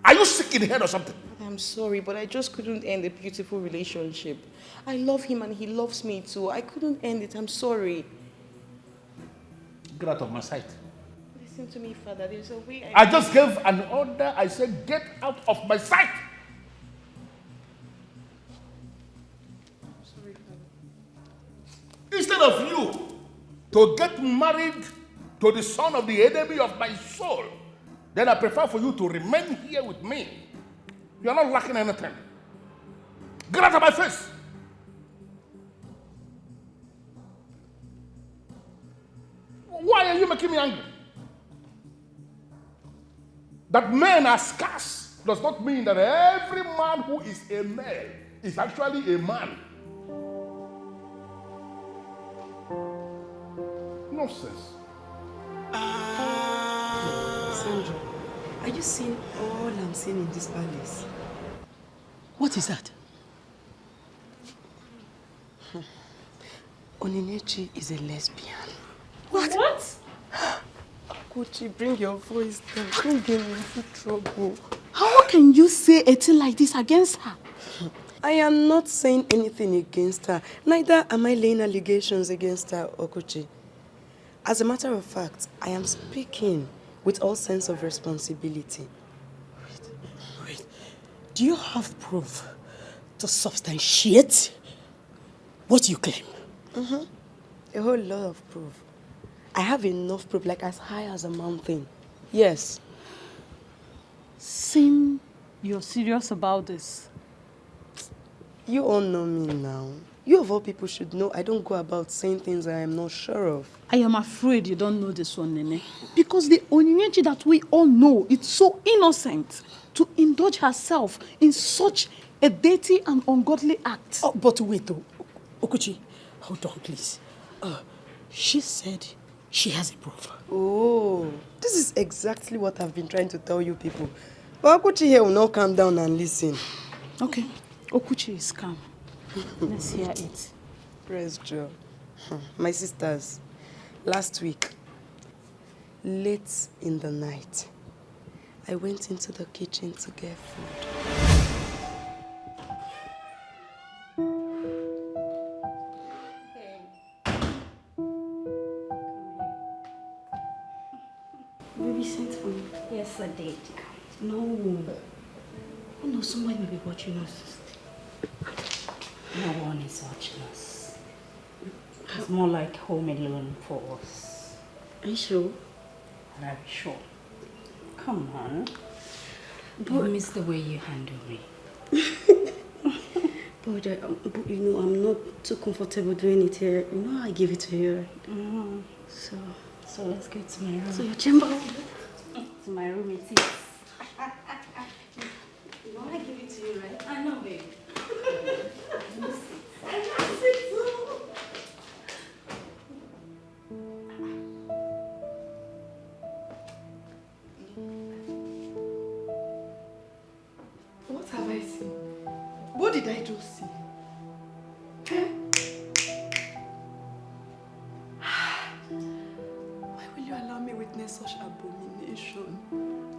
Are you sick in the head or something? I'm sorry, but I just couldn't end a beautiful relationship. I love him and he loves me too. I couldn't end it. I'm sorry. Get out of my sight. Listen to me, Father. There's a way I just gave an order. I said, get out of my sight. I'm sorry, Father. Instead of you to get married to the son of the enemy of my soul, then I prefer for you to remain here with me. You're not lacking anything. Get out of my face. Why are you making me angry? That men are scarce does not mean that every man who is a male is actually a man. Nonsense. Sandra, are you seeing all I'm seeing in this palace? What is that? Oninechi is a lesbian. What? Kochi, bring your voice down. Don't get me into trouble. How can you say a thing like this against her? I am not saying anything against her. Neither am I laying allegations against her, Okochi. As a matter of fact, I am speaking with all sense of responsibility. Wait. Do you have proof to substantiate what you claim? A whole lot of proof. I have enough proof, like as high as a mountain. Yes. Seem you're serious about this. You all know me now. You of all people should know I don't go about saying things I am not sure of. I am afraid you don't know this one, Nene. Because the Onyinyechi that we all know, it's so innocent to indulge herself in such a dirty and ungodly act. Oh, but wait, though. Okuchi, hold on, please. She said she has a brother. Oh, this is exactly what I've been trying to tell you people. But Okuchi here will not calm down and listen. Okay, Okuchi is calm. Let's hear it. Praise Joe. My sisters, last week, late in the night, I went into the kitchen to get food. Baby sent for you. Yes, I did. No. Oh no, somebody may be watching us. No one is watching us. It's more like home alone for us. Are you sure? Very sure. Come on. Don't miss the way you handle me. But you know, I'm not too comfortable doing it here. You know, I give it to you. So let's go to my room. So your chamber? To my room it is. You know I give it to you, right? I know, babe. What have I seen? What did I just see? Why will you allow me witness such abomination?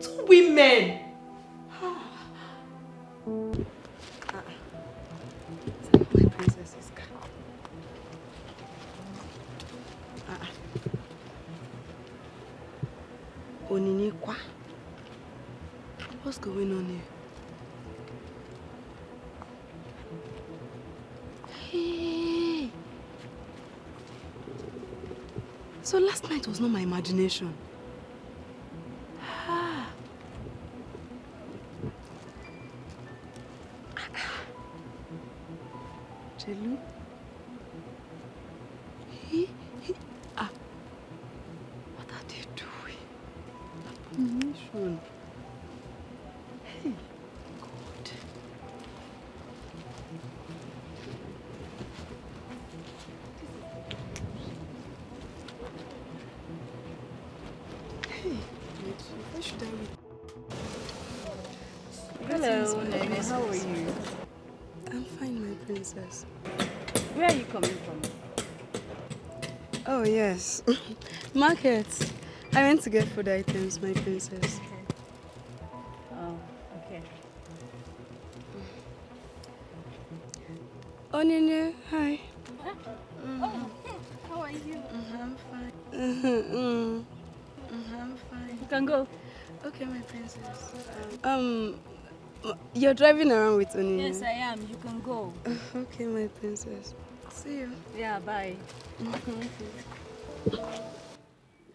2 women! My princess is calm. Oninikwa? What's going on here? Hey! So last night was not my imagination. Chelu? What are they doing? Abomination. Hey, God. Hey, why should I wait? Hello, Nene. How are you? I'm fine, my princess. Where are you coming from? Oh, yes. Market. I went to get food items, my princess. Oh, okay. Onyinye, hi. Oh, how are you? I'm fine. I'm fine. You can go. Okay, my princess. You're driving around with Onyinye? Yes, I am. You can go. Okay, my princess. See you. Yeah, bye.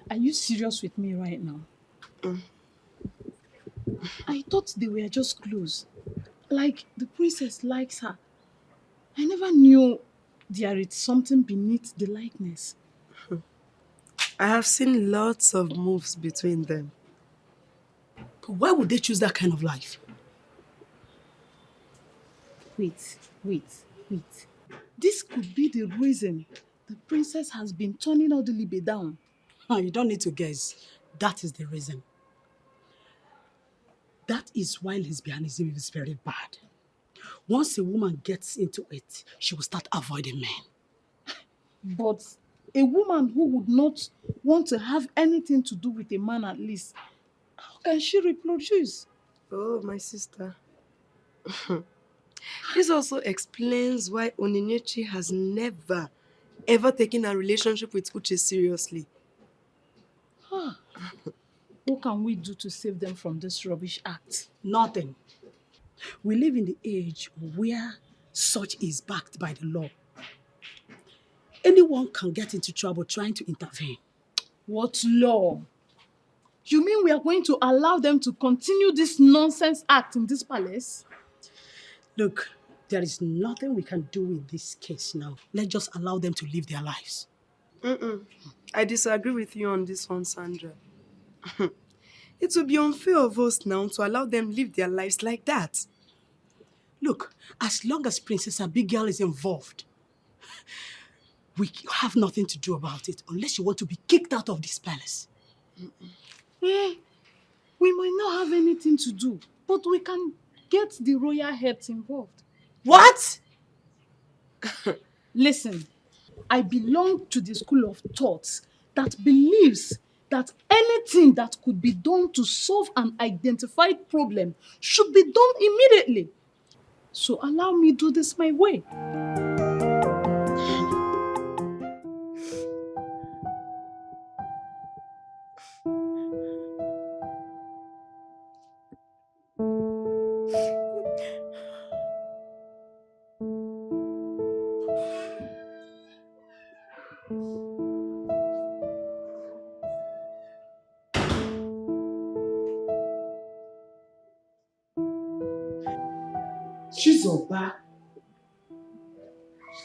Are you serious with me right now? I thought they were just close. Like the princess likes her. I never knew there is something beneath the likeness. I have seen lots of moves between them. But why would they choose that kind of life? Wait. This could be the reason the princess has been turning Odilibe down. You don't need to guess. That is the reason. That is why lesbianism is very bad. Once a woman gets into it, she will start avoiding men. But a woman who would not want to have anything to do with a man at least, how can she reproduce? Oh, my sister. This also explains why Onyinyechi has never, ever taken a relationship with Uche seriously. What can we do to save them from this rubbish act? Nothing. We live in the age where such is backed by the law. Anyone can get into trouble trying to intervene. What law? You mean we are going to allow them to continue this nonsense act in this palace? Look, There is nothing we can do in this case now. Let's just allow them to live their lives. I disagree with you on this one, Sandra. It would be unfair of us now to allow them live their lives like that. Look, as long as Princess Abigail is involved, we have nothing to do about it unless you want to be kicked out of this palace. We might not have anything to do, but we can get the royal heads involved. What? Listen, I belong to the school of thought that believes that anything that could be done to solve an identified problem should be done immediately. So allow me do this my way. Chizoba,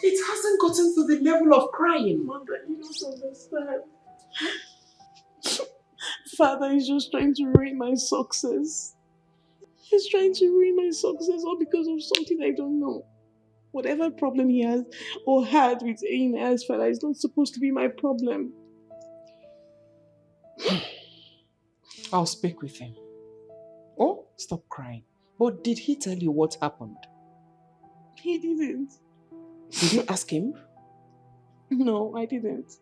it hasn't gotten to the level of crying. Mother, you don't understand. Father is just trying to ruin my success. He's trying to ruin my success all because of something I don't know. Whatever problem he has or had with Aina as father is not supposed to be my problem. I'll speak with him. Oh, stop crying. But did he tell you what happened? He didn't. Did you ask him? No, I didn't.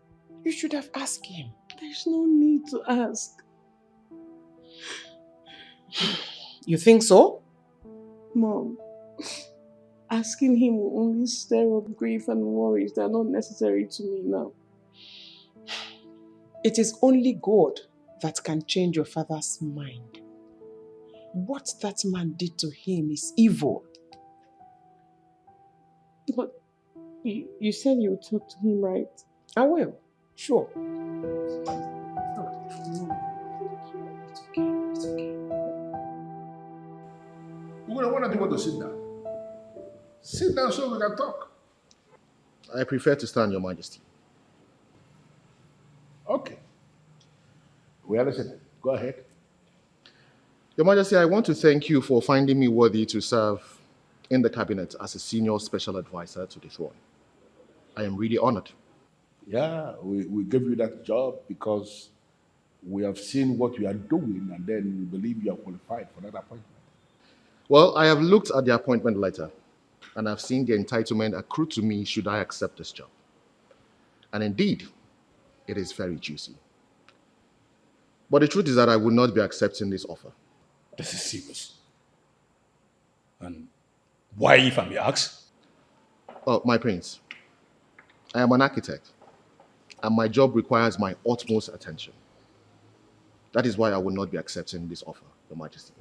You should have asked him. There's no need to ask. You think so? Mom, asking him will only stir up grief and worries that are not necessary to me now. It is only God that can change your father's mind. What that man did to him is evil. But you said you would talk to him, right? I will, sure. We're going to want to sit down. Sit down so we can talk. I prefer to stand, Your Majesty. Okay. We are listening. Go ahead. Your Majesty, I want to thank you for finding me worthy to serve in the cabinet as a senior special advisor to the throne. I am really honored. Yeah, we gave you that job because we have seen what you are doing and then we believe you are qualified for that appointment. Well, I have looked at the appointment letter and I've seen the entitlement accrued to me should I accept this job. And indeed, it is very juicy. But the truth is that I will not be accepting this offer. This is serious. And why, if I may ask? Oh, my prince, I am an architect, and my job requires my utmost attention. That is why I will not be accepting this offer, Your Majesty.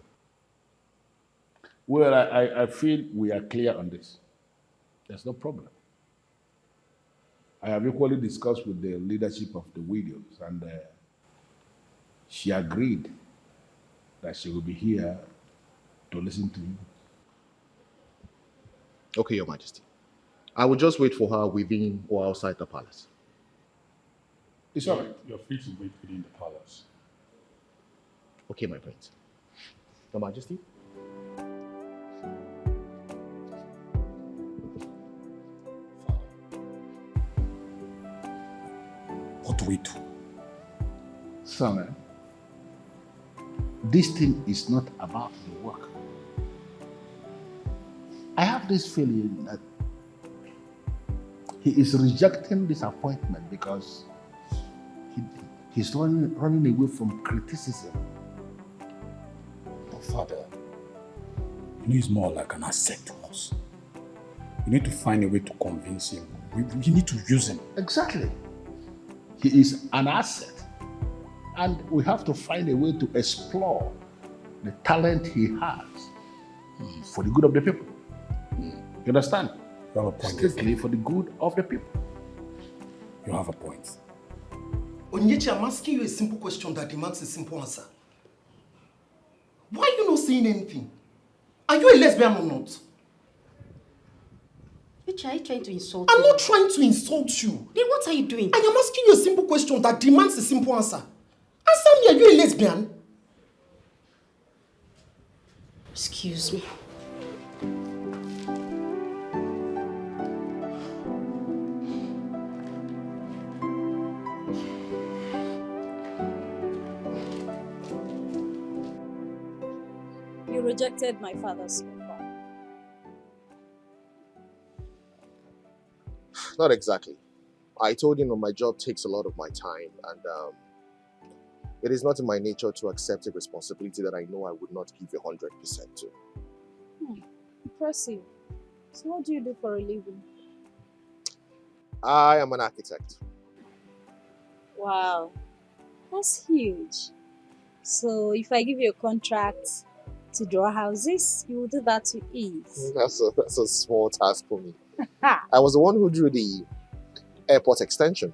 Well, I feel we are clear on this. There's no problem. I have equally discussed with the leadership of the widows, and she agreed that she will be here to listen to you. Okay, Your Majesty. I will just wait for her within or outside the palace. It's all right. You're free to wait within the palace. Okay, my prince. Your Majesty? What do we do? Son, this thing is not about the work. I have this feeling that he is rejecting this appointment because he's running away from criticism. But Father, he's more like an asset to us. We need to find a way to convince him. We need to use him. Exactly. He is an asset. And we have to find a way to explore the talent he has for the good of the people. You understand? You have a point. Strictly for the good of the people. You have a point. Onyechi, I'm asking you a simple question that demands a simple answer. Why are you not saying anything? Are you a lesbian or not? Uche, are you trying to insult I'm me? not trying to insult you. Then what are you doing? I am asking you a simple question that demands a simple answer. Answer me, are you a lesbian? Excuse me. You rejected my father's offer. Not exactly. I told him that my job takes a lot of my time, and it is not in my nature to accept a responsibility that I know I would not give 100% to. Impressive. So what do you do for a living? I am an architect. Wow, that's huge. So if I give you a contract to draw houses, you will do that with ease. That's a small task for me. I was the one who drew the airport extension.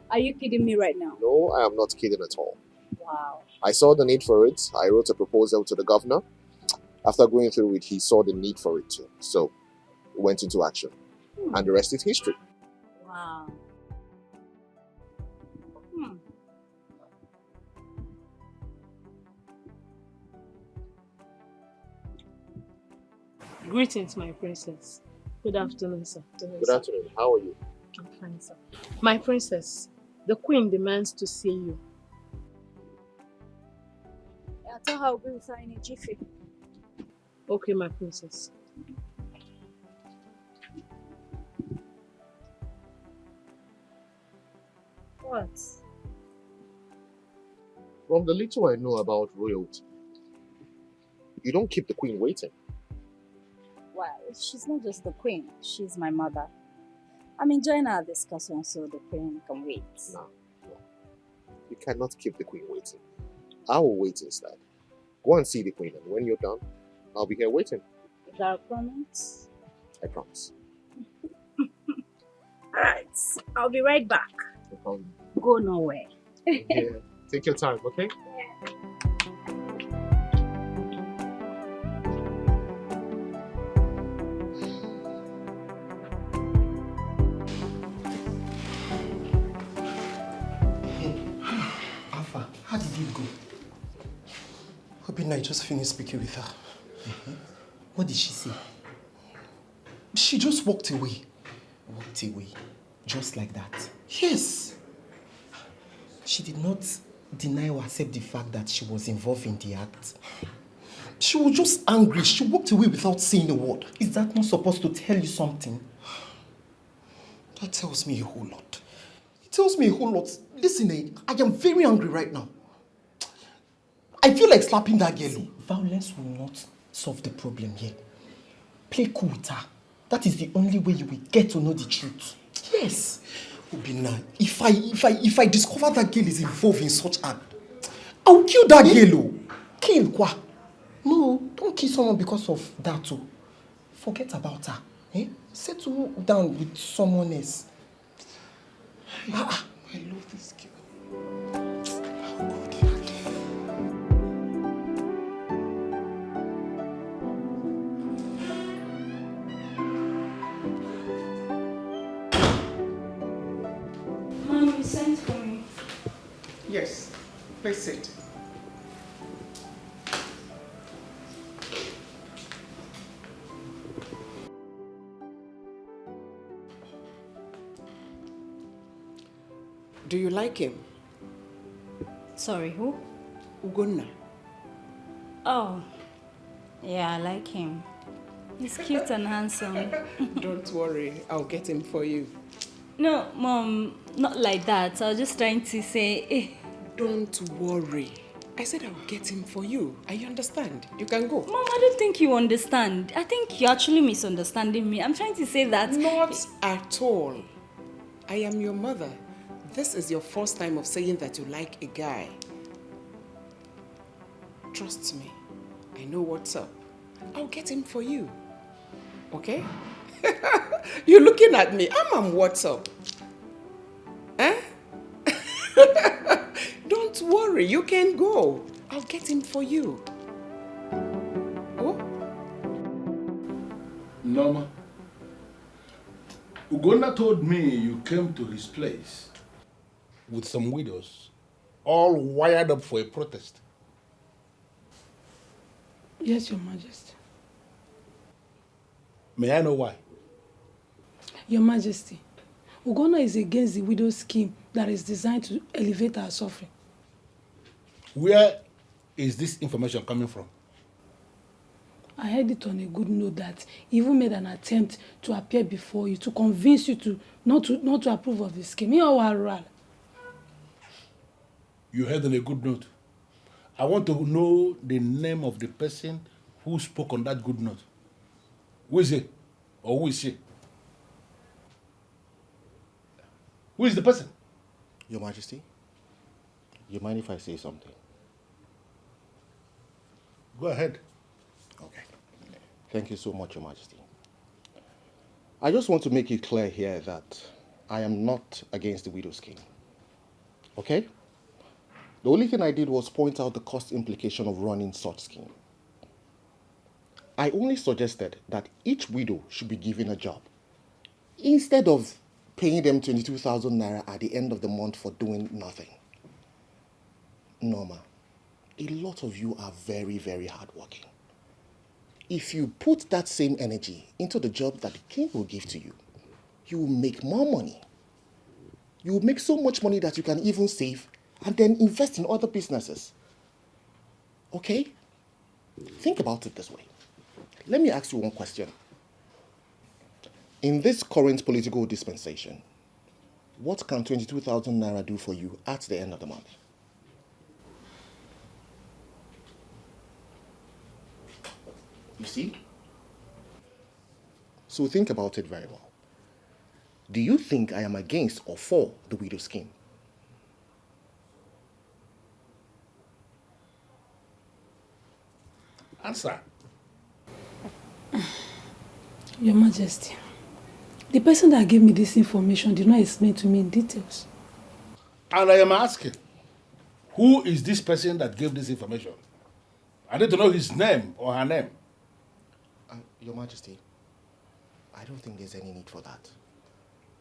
Are you kidding me right now? No, I am not kidding at all. Wow. I saw the need for it. I wrote a proposal to the governor. After going through it, he saw the need for it too. So we went into action. And the rest is history. Wow. Greetings, my princess. Good afternoon, sir. Good afternoon. How are you? I'm fine, sir. My princess, the queen demands to see you. I tell her I'll be with her in a jiffy. Okay, my princess. What? From the little I know about royalty, you don't keep the queen waiting. Well, she's not just the queen, she's my mother. I'm enjoying our discussion so the queen can wait. No. You cannot keep the queen waiting. I will wait instead. Go and see the queen, and when you're done, I'll be here waiting. Is that a promise? I promise. Alright, I'll be right back. No problem. Go nowhere. Yeah. Take your time, okay? Alpha, how did it go? Hoping I just finished speaking with her. What did she say? She just walked away. Walked away? Just like that? Yes. She did not deny or accept the fact that she was involved in the act. She was just angry. She walked away without saying a word. Is that not supposed to tell you something? That tells me a whole lot. It tells me a whole lot. Listen, I am very angry right now. I feel like slapping that girl. See, violence will not solve the problem here. Play cool with her. That is the only way you will get to know the truth. Yes. Obina, if I discover that girl is involved in such act, I'll kill that girl. Kill quoi? No, don't kill someone because of that too. Forget about her. Settle down with someone else. I love this girl. Mom, you sent for me. Yes, please sit. Do you like him? Sorry, who? Ugonna. Oh, yeah, I like him. He's cute and handsome. Don't worry, I'll get him for you. No, Mom, not like that. I was just trying to say, Don't worry. I said I'll get him for you. I understand. You can go. Mom, I don't think you understand. I think you're actually misunderstanding me. I'm trying to say that. Not at all. I am your mother. This is your first time of saying that you like a guy. Trust me. I know what's up. I'll get him for you. Okay? You're looking at me. I'm what's up? Eh? Don't worry. You can go. I'll get him for you. Oh? Norma, Ugonna told me you came to his place with some widows, all wired up for a protest. Yes, Your Majesty. May I know why? Your Majesty, Ugonna is against the widow scheme that is designed to elevate our suffering. Where is this information coming from? I heard it on a good note that he even made an attempt to appear before you to convince you to not to approve of the scheme. You are You heard on a good note. I want to know the name of the person who spoke on that good note. Who is he? Or who is she? Who is the person? Your Majesty, you mind if I say something? Go ahead. Okay. Thank you so much, Your Majesty. I just want to make it clear here that I am not against the widow scheme. Okay? The only thing I did was point out the cost implication of running such scheme. I only suggested that each widow should be given a job instead of paying them 22,000 naira at the end of the month for doing nothing. Norma, a lot of you are very, very hardworking. If you put that same energy into the job that the king will give to you, you will make more money. You will make so much money that you can even save and then invest in other businesses. Okay? Think about it this way. Let me ask you one question. In this current political dispensation, what can 22,000 naira do for you at the end of the month? You see? So think about it very well. Do you think I am against or for the widow scheme? Answer. Your Majesty, the person that gave me this information did not explain to me in details. And I am asking, who is this person that gave this information? I need to know his name or her name. Your Majesty, I don't think there's any need for that.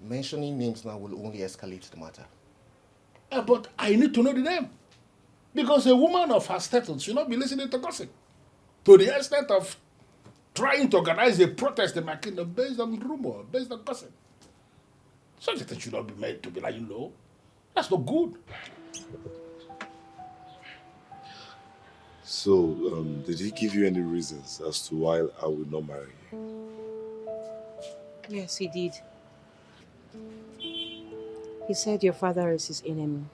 Mentioning names now will only escalate the matter. But I need to know the name. Because a woman of her status should not be listening to gossip. To the extent of trying to organize a protest in my kingdom based on rumor, based on gossip. Such a thing should not be made to be like, that's not good. So, did he give you any reasons as to why I would not marry you? Yes, he did. He said your father is his enemy.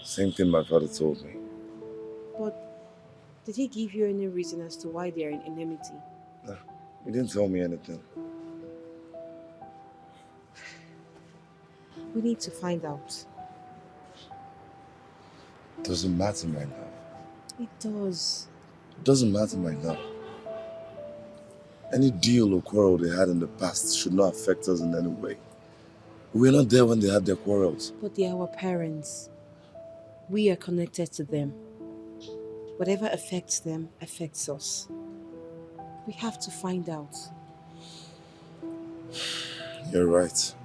Same thing my father told me. But did he give you any reason as to why they are in enmity? No, he didn't tell me anything. We need to find out. Doesn't matter, my love. It does. It doesn't matter, my love. Any deal or quarrel they had in the past should not affect us in any way. We were not there when they had their quarrels. But they are our parents. We are connected to them. Whatever affects them affects us. We have to find out. You're right.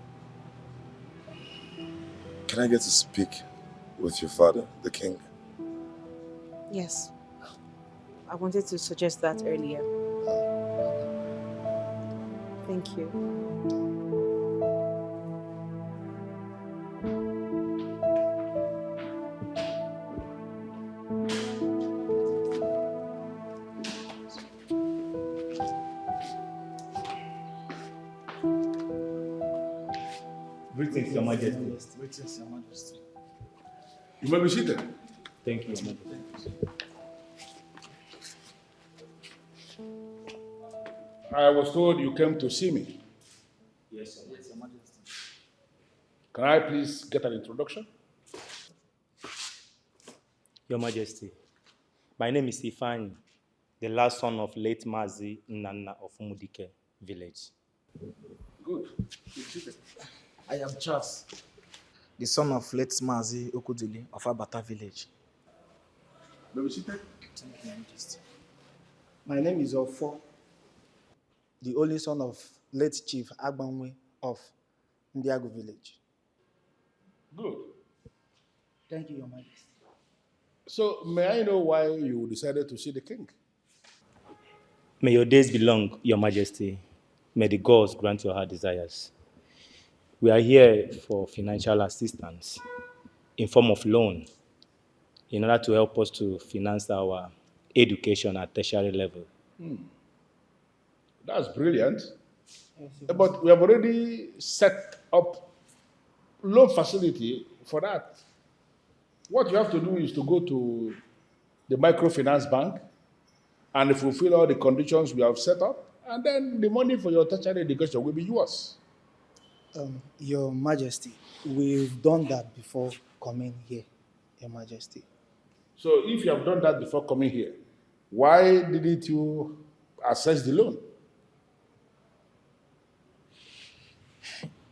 Can I get to speak with your father, the king? Yes. I wanted to suggest that earlier. Thank you. Greetings, Your Majesty. Greetings, Your Majesty. You may be seated. Thank you, Your Majesty. I was told you came to see me. Yes, Your Majesty. Can I please get an introduction? Your Majesty, my name is Ifani, the last son of late Mazi Nana of Mudike village. Good. I am Charles, the son of late Mazi Okudili of Abata village. May we seated? Thank you, Majesty. My name is Ofo, the only son of late Chief Agbanwe of Ndiago village. Good. Thank you, Your Majesty. So, may I know why you decided to see the king? May your days be long, Your Majesty. May the gods grant your heart desires. We are here for financial assistance in form of loan in order to help us to finance our education at tertiary level. That's brilliant. But we have already set up loan facility for that. What you have to do is to go to the microfinance bank and fulfill all the conditions we have set up, and then the money for your tertiary education will be yours. Your Majesty, we've done that before coming here, Your Majesty. So if you have done that before coming here, why didn't you assess the loan?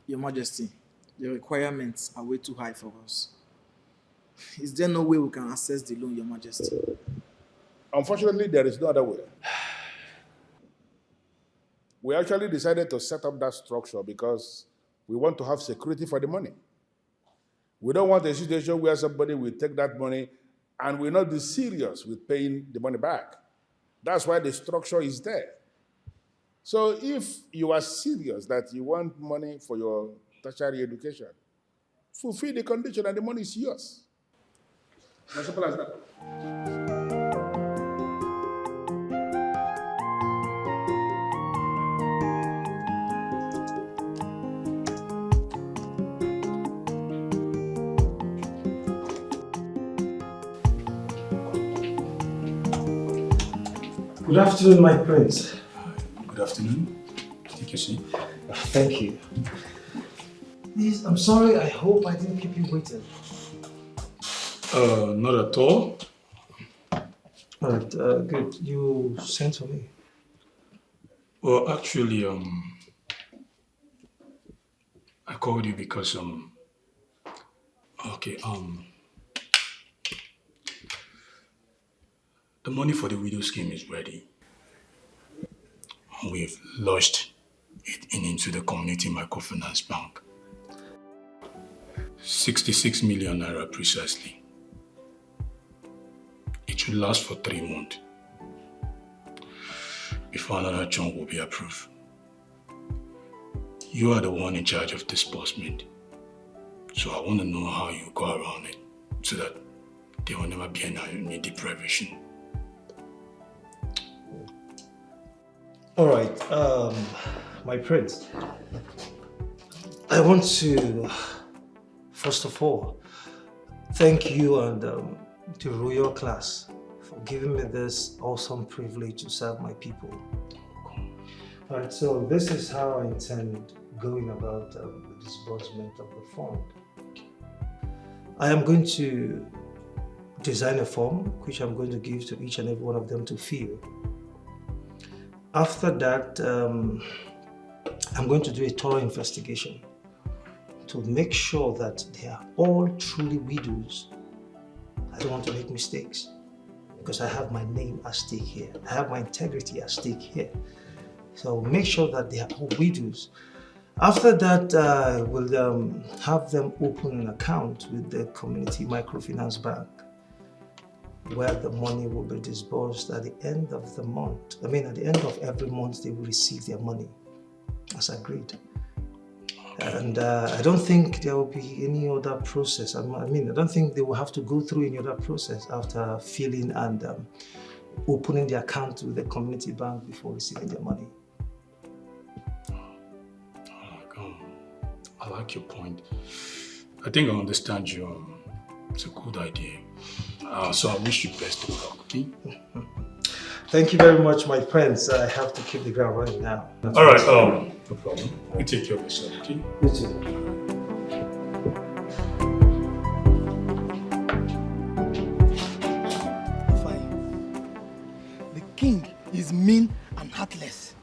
Your Majesty, the requirements are way too high for us. Is there no way we can assess the loan, Your Majesty? Unfortunately, there is no other way. We actually decided to set up that structure because we want to have security for the money. We don't want a situation where somebody will take that money and will not be serious with paying the money back. That's why the structure is there. So if you are serious that you want money for your tertiary education, fulfill the condition and the money is yours. As simple as that. Good afternoon, my prince. Good afternoon. Take your seat. Thank you. Please, I'm sorry, I hope I didn't keep you waiting. Not at all. Alright, good. You sent for me. Well, actually, I called you because, the money for the widow scheme is ready. We've lodged it into the community microfinance bank. 66 million naira precisely. It should last for 3 months before another chunk will be approved. You are the one in charge of disbursement, so I want to know how you go around it so that there will never be any deprivation. All right, my prince. I want to, first of all, thank you and the royal class for giving me this awesome privilege to serve my people. All right, so this is how I intend going about the disbursement of the fund. I am going to design a form which I'm going to give to each and every one of them to fill. After that, I'm going to do a thorough investigation to make sure that they are all truly widows. I don't want to make mistakes because I have my name at stake here. I have my integrity at stake here. So make sure that they are all widows. After that, we'll have them open an account with the community microfinance bank, where the money will be disbursed at the end of the month. I mean, at the end of every month, they will receive their money, as agreed. And I don't think there will be any other process. I don't think they will have to go through any other process after filling and opening the account with the community bank before receiving their money. I like your point. I think I understand you. It's a good idea. So I wish you best of luck, okay? Thank you very much, my friends. I have to keep the ground running now. All right, no problem. You take care of yourself, okay? You too. The king is mean and heartless.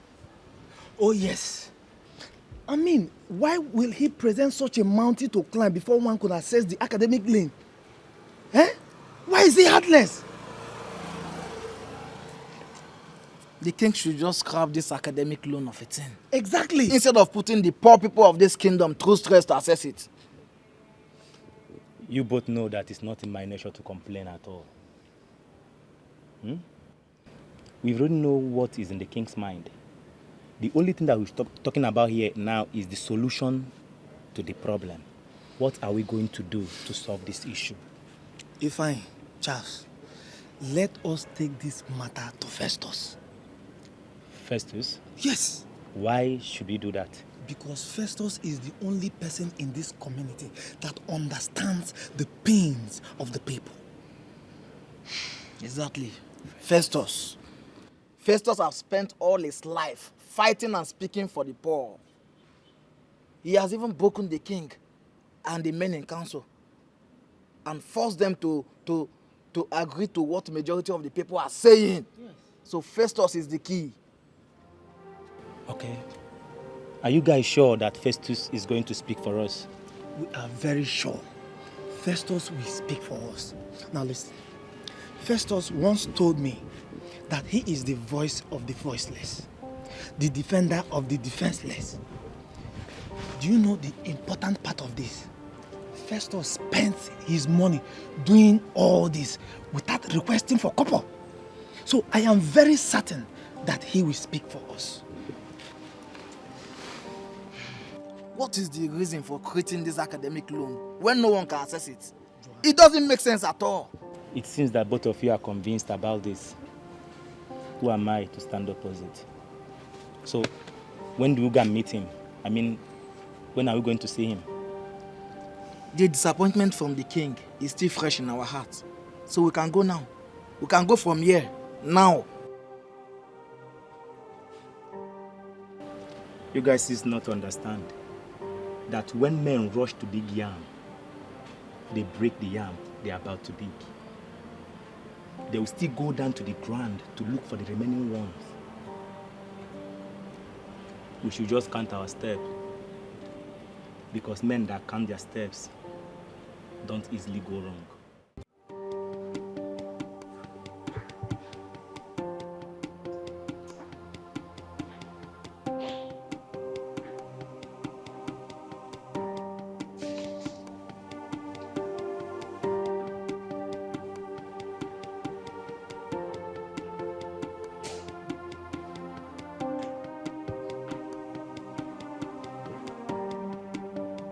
Oh yes. I mean, why will he present such a mountain to climb before one could access the academic lane? Eh? Why is he heartless? The king should just scrap this academic loan of a thing. Exactly. Instead of putting the poor people of this kingdom through stress to access it. You both know that it's not in my nature to complain at all. We already know what is in the king's mind. The only thing that we stop talking about here now is the solution to the problem. What are we going to do to solve this issue? Fine, Charles, let us take this matter to Festos. Festus? Yes. Why should we do that? Because Festos is the only person in this community that understands the pains of the people. Exactly. Festos. Festos has spent all his life fighting and speaking for the poor. He has even broken the king and the men in council and forced them to agree to what majority of the people are saying. Yes. So Festos is the key. Okay. Are you guys sure that Festus is going to speak for us? We are very sure. Festus will speak for us. Now listen. Festus once told me that he is the voice of the voiceless, the defender of the defenseless. Do you know the important part of this? Festus spent his money doing all this without requesting for copper. So I am very certain that he will speak for us. What is the reason for creating this academic loan when no one can access it? It doesn't make sense at all. It seems that both of you are convinced about this. Who am I to stand opposite? So, when do we go and meet him? I mean, when are we going to see him? The disappointment from the king is still fresh in our hearts. So we can go now. We can go from here, now. You guys seem not to understand that when men rush to dig yam, they break the yam they are about to dig. They will still go down to the ground to look for the remaining ones. We should just count our steps, because men that count their steps don't easily go wrong.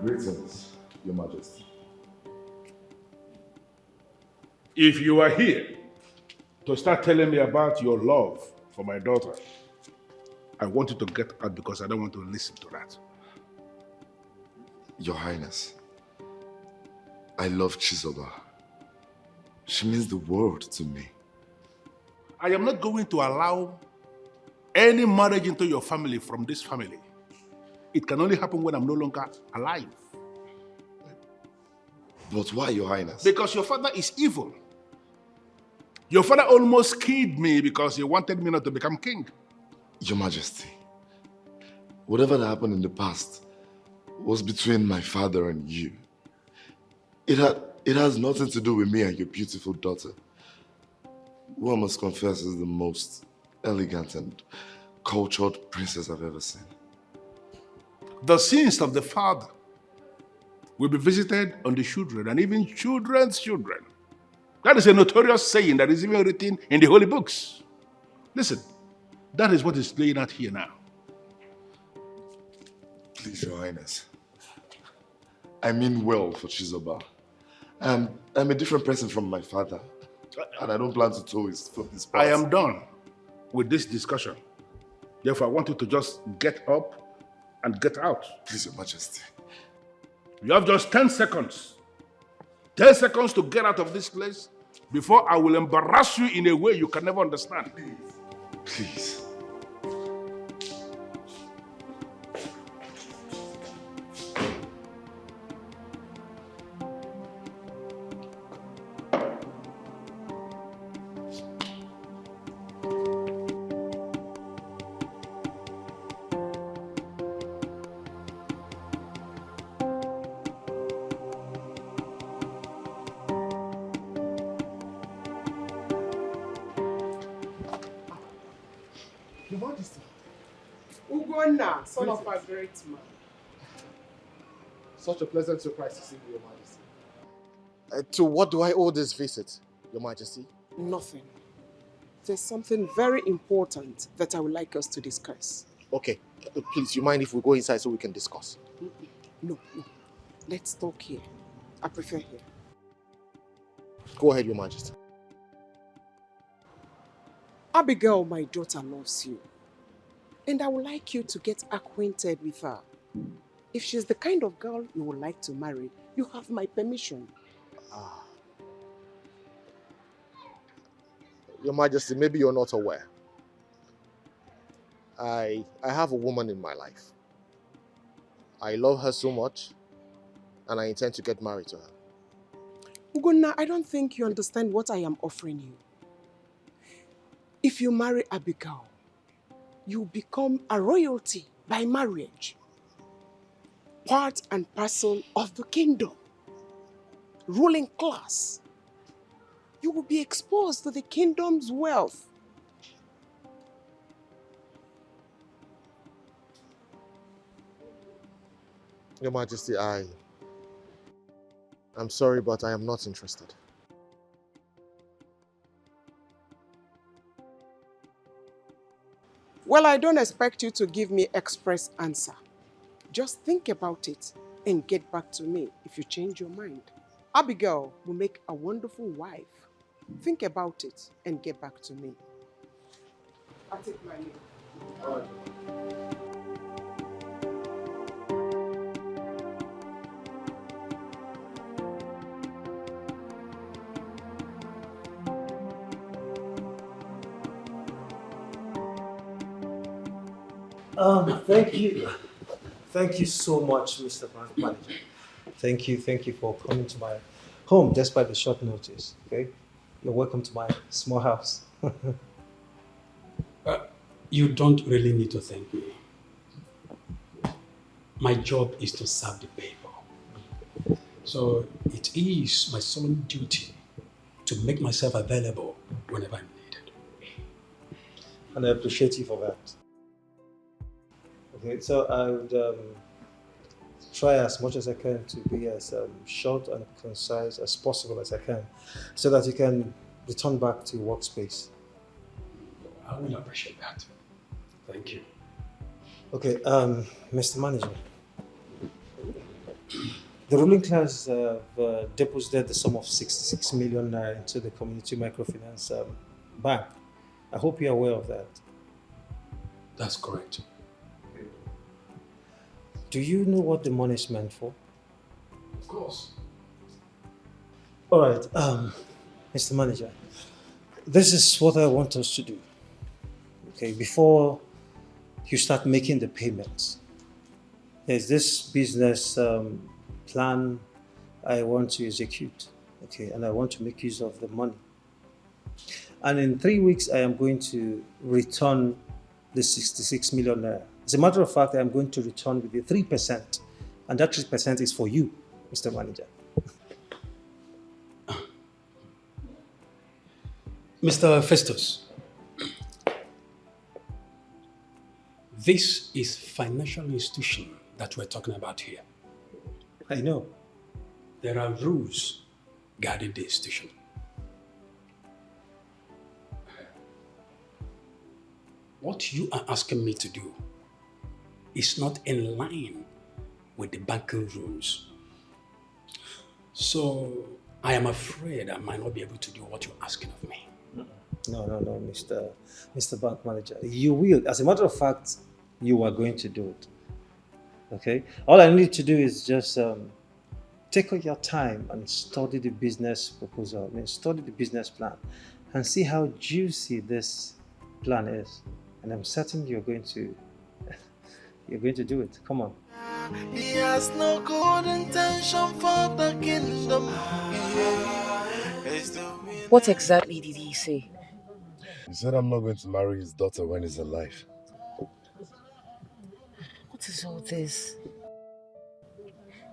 Greetings, Your Majesty. If you are here to start telling me about your love for my daughter, I want you to get out because I don't want to listen to that. Your Highness, I love Chizoba. She means the world to me. I am not going to allow any marriage into your family from this family. It can only happen when I'm no longer alive. But why, Your Highness? Because your father is evil. Your father almost killed me because he wanted me not to become king. Your Majesty, whatever that happened in the past was between my father and you. It has nothing to do with me and your beautiful daughter, who I must confess is the most elegant and cultured princess I've ever seen. The sins of the father will be visited on the children and even children's children. That is a notorious saying that is even written in the holy books. Listen, that is what is playing out here now. Please, Your Highness. I mean well for Chizoba. I'm a different person from my father. And I don't plan to toe his path. I am done with this discussion. Therefore, I want you to just get up and get out. Please, Your Majesty. You have just 10 seconds. 10 seconds to get out of this place before I will embarrass you in a way you can never understand. Please. Your Majesty. Ugonna, son of a great man. Such a pleasant surprise to see you, Your Majesty. To what do I owe this visit, Your Majesty? Nothing. There's something very important that I would like us to discuss. Okay, please, you mind if we go inside so we can discuss? No. Let's talk here. I prefer here. Go ahead, Your Majesty. Abigail, my daughter, loves you. And I would like you to get acquainted with her. If she's the kind of girl you would like to marry, you have my permission. Your Majesty, maybe you're not aware. I have a woman in my life. I love her so much, and I intend to get married to her. Ugonna, I don't think you understand what I am offering you. If you marry Abigail, you become a royalty by marriage. Part and parcel of the kingdom. Ruling class. You will be exposed to the kingdom's wealth. Your Majesty, I'm sorry, but I am not interested. Well, I don't expect you to give me express answer. Just think about it and get back to me if you change your mind. Abigail will make a wonderful wife. Think about it and get back to me. I'll take my leave. All right. Thank you. Thank you so much, Mr. Manager. Thank you for coming to my home despite the short notice. Okay, you're welcome to my small house. You don't really need to thank me. My job is to serve the people. So it is my solemn duty to make myself available whenever I'm needed. And I appreciate you for that. Okay, so I would try as much as I can to be as short and concise as possible as I can, so that you can return back to your workspace. I will appreciate that. Thank you. Okay, Mr. Manager, the ruling class have deposited the sum of 66 million naira into the Community Microfinance Bank. I hope you're aware of that. That's correct. Do you know what the money is meant for? Of course. All right, Mr. Manager, this is what I want us to do. Okay, before you start making the payments, there's this business plan I want to execute. Okay, and I want to make use of the money. And in 3 weeks, I am going to return the 66 million naira. As a matter of fact, I am going to return with the 3%, and that 3% is for you, Mr. Manager. Mr. Festos, this is financial institution that we're talking about here. I know. There are rules guarding the institution. What you are asking me to do is not in line with the banking rules. So I am afraid I might not be able to do what you're asking of me. No, Mr. Bank Manager. You will. As a matter of fact, you are going to do it. Okay? All I need to do is just take all your time and study the business proposal, study the business plan, and see how juicy this plan is. And I'm certain you're going to do it. Come on. He has no good intention for the kingdom. What exactly did he say? He said I'm not going to marry his daughter when he's alive. What is all this?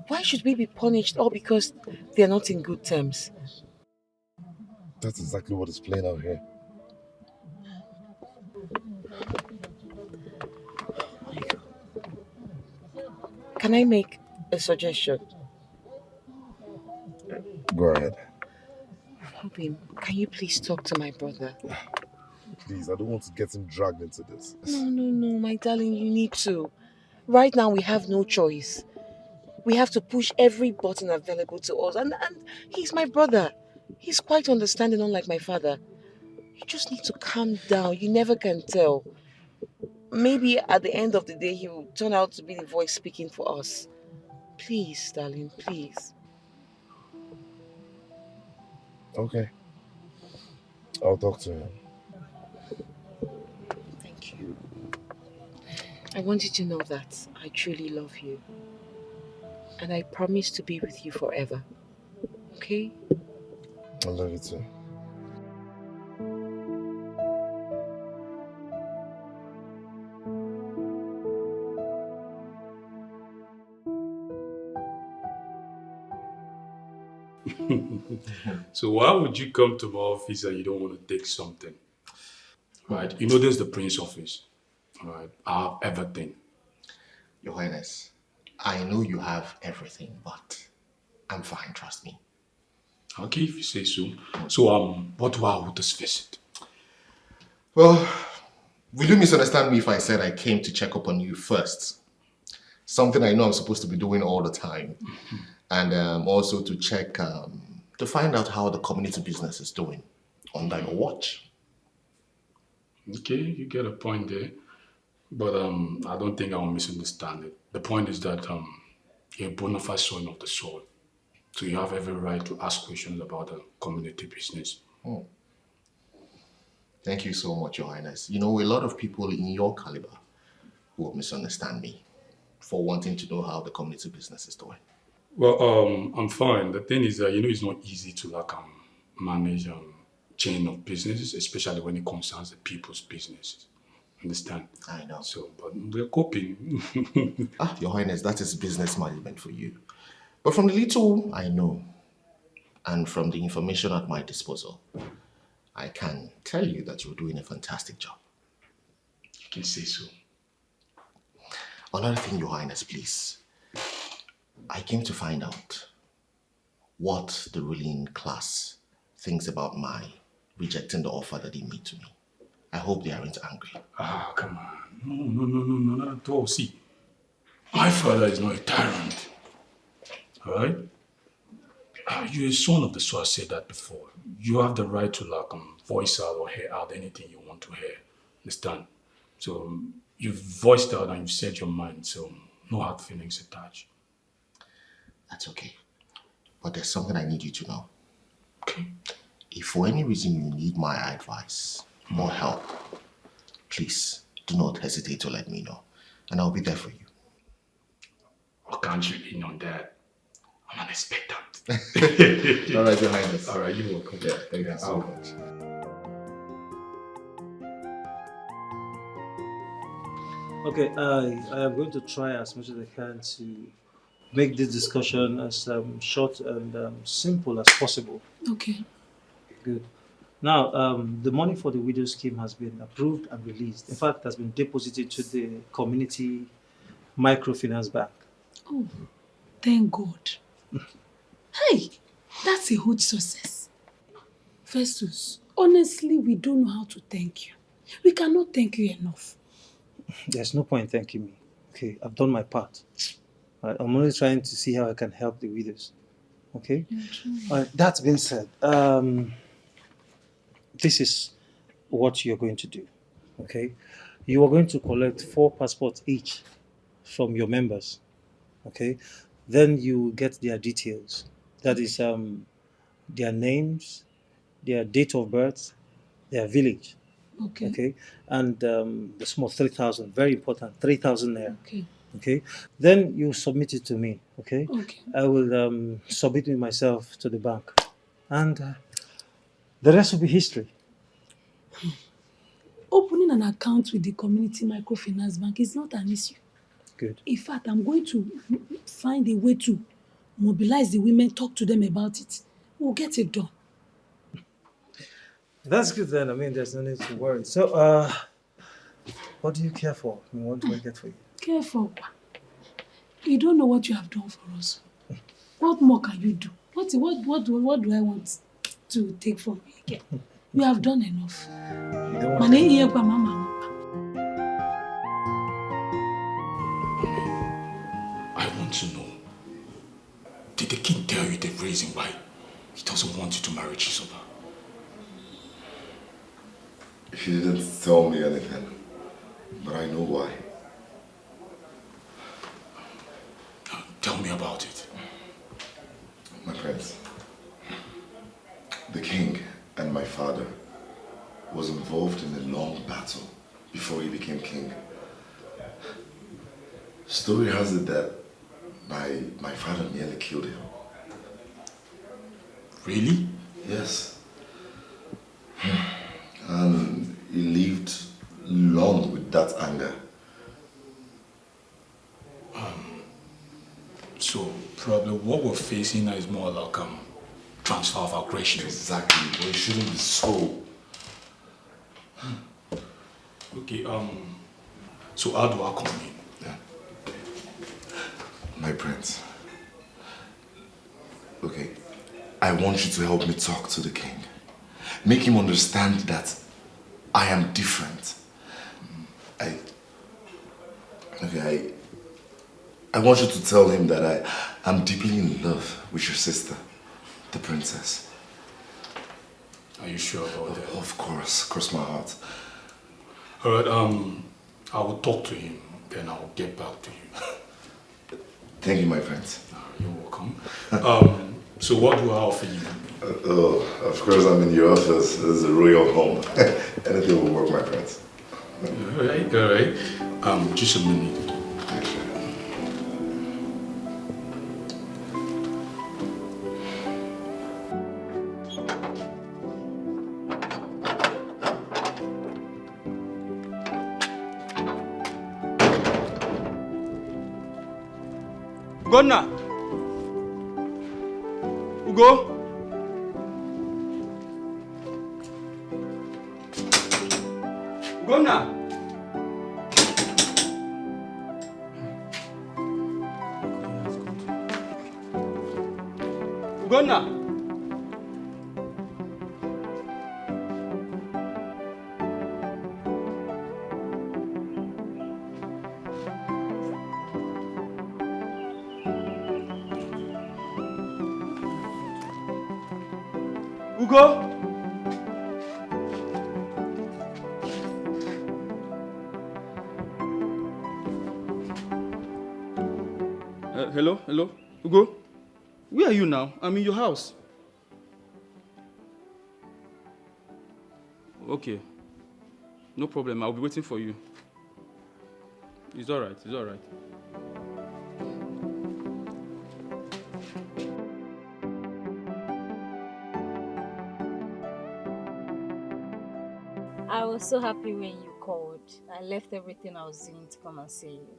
Why should we be punished all because they are not in good terms? That's exactly what is playing out here. Can I make a suggestion? Go ahead. Obim, can you please talk to my brother? Please, I don't want to get him dragged into this. No, my darling, you need to. Right now, we have no choice. We have to push every button available to us. And he's my brother. He's quite understanding, unlike my father. You just need to calm down. You never can tell. Maybe at the end of the day, he will turn out to be the voice speaking for us. Please, darling, please. Okay. I'll talk to him. Thank you. I want you to know that I truly love you. And I promise to be with you forever. Okay? I love you too. So why would you come to my office and you don't want to take something? Right? You know this is the prince office. Right? I have everything. Your Highness, I know you have everything, but I'm fine, trust me. Okay, if you say so. So what do I owe this visit? Well, will you misunderstand me if I said I came to check up on you first? Something I know I'm supposed to be doing all the time. And also to check, to find out how the community business is doing under your watch. Okay, you get a point there. But I don't think I will misunderstand it. The point is that you're a bona fide son of the soil. So you have every right to ask questions about the community business. Oh. Thank you so much, Your Highness. You know, a lot of people in your caliber will misunderstand me for wanting to know how the community business is doing. Well, I'm fine. The thing is that, it's not easy to manage chain of businesses, especially when it concerns the people's businesses. Understand? I know. So, but we're coping. Your Highness, that is business management for you. But from the little I know, and from the information at my disposal, I can tell you that you're doing a fantastic job. You can say so. Another thing, Your Highness, please. I came to find out what the ruling class thinks about my rejecting the offer that they made to me. I hope they aren't angry. Come on. No, not at all. See, my father is not a tyrant. All right? You're a son of the soil. I said that before. You have the right to voice out or hear out anything you want to hear. Understand? So you've voiced out and you said your mind. So no hard feelings attached. That's okay. But there's something I need you to know. Okay. If for any reason you need my advice or help, please do not hesitate to let me know. And I'll be there for you. Or can't you in on that? I'm an expectant. All right, Your Highness. All right, you're welcome. Yeah, thank you so much. Okay, I am going to try as much as I can to make this discussion as short and simple as possible. Okay. Good. Now, the money for the widow scheme has been approved and released. In fact, it has been deposited to the community microfinance bank. Oh, thank God. Hey, that's a huge success. Festos, honestly, we don't know how to thank you. We cannot thank you enough. There's no point thanking me. Okay, I've done my part. I'm only trying to see how I can help the widows. Okay? That being said, this is what you're going to do. Okay? You are going to collect 4 passports each from your members. Okay? Then you get their details. That is their names, their date of birth, their village. Okay? And the small 3,000, very important, 3,000 naira. Okay? Then you submit it to me. Okay? I will submit it myself to the bank. And the rest will be history. Opening an account with the community microfinance bank is not an issue. Good. In fact, I'm going to find a way to mobilize the women, talk to them about it. We'll get it done. That's good then. I mean, there's no need to worry. So, what do you care for? What do I get for you? Care for? You don't know what you have done for us. What more can you do? What do I want to take from you again? You have done enough. You don't want Mane to... iye kwa mama. I want to know, did the king tell you the reason why he doesn't want you to marry Chisoba? He didn't tell me anything, but I know why. Tell me about it. My prince, the king and my father was involved in a long battle before he became king. Story has it that my father nearly killed him. Really? Yes. And he lived long with that anger. So probably what we're facing now is more like transfer of aggression. Exactly, but it shouldn't be so. Okay, so how do I come in? My prince. Okay, I want you to help me talk to the king. Make him understand that I am different. I want you to tell him that I am deeply in love with your sister, the princess. Are you sure about that? Of course, cross my heart. Alright, I will talk to him, then I'll get back to you. Thank you, my prince. You're welcome. So what do I offer you? Of course I'm in your office. This is a royal home. Anything will work, my prince. Alright. Just a minute. Ugonna! Ugo! Ugonna! Ugonna! Ugo! Hello? Ugo? Where are you now? I'm in your house. Okay. No problem. I'll be waiting for you. It's alright. I was so happy when you called. I left everything I was doing to come and see you.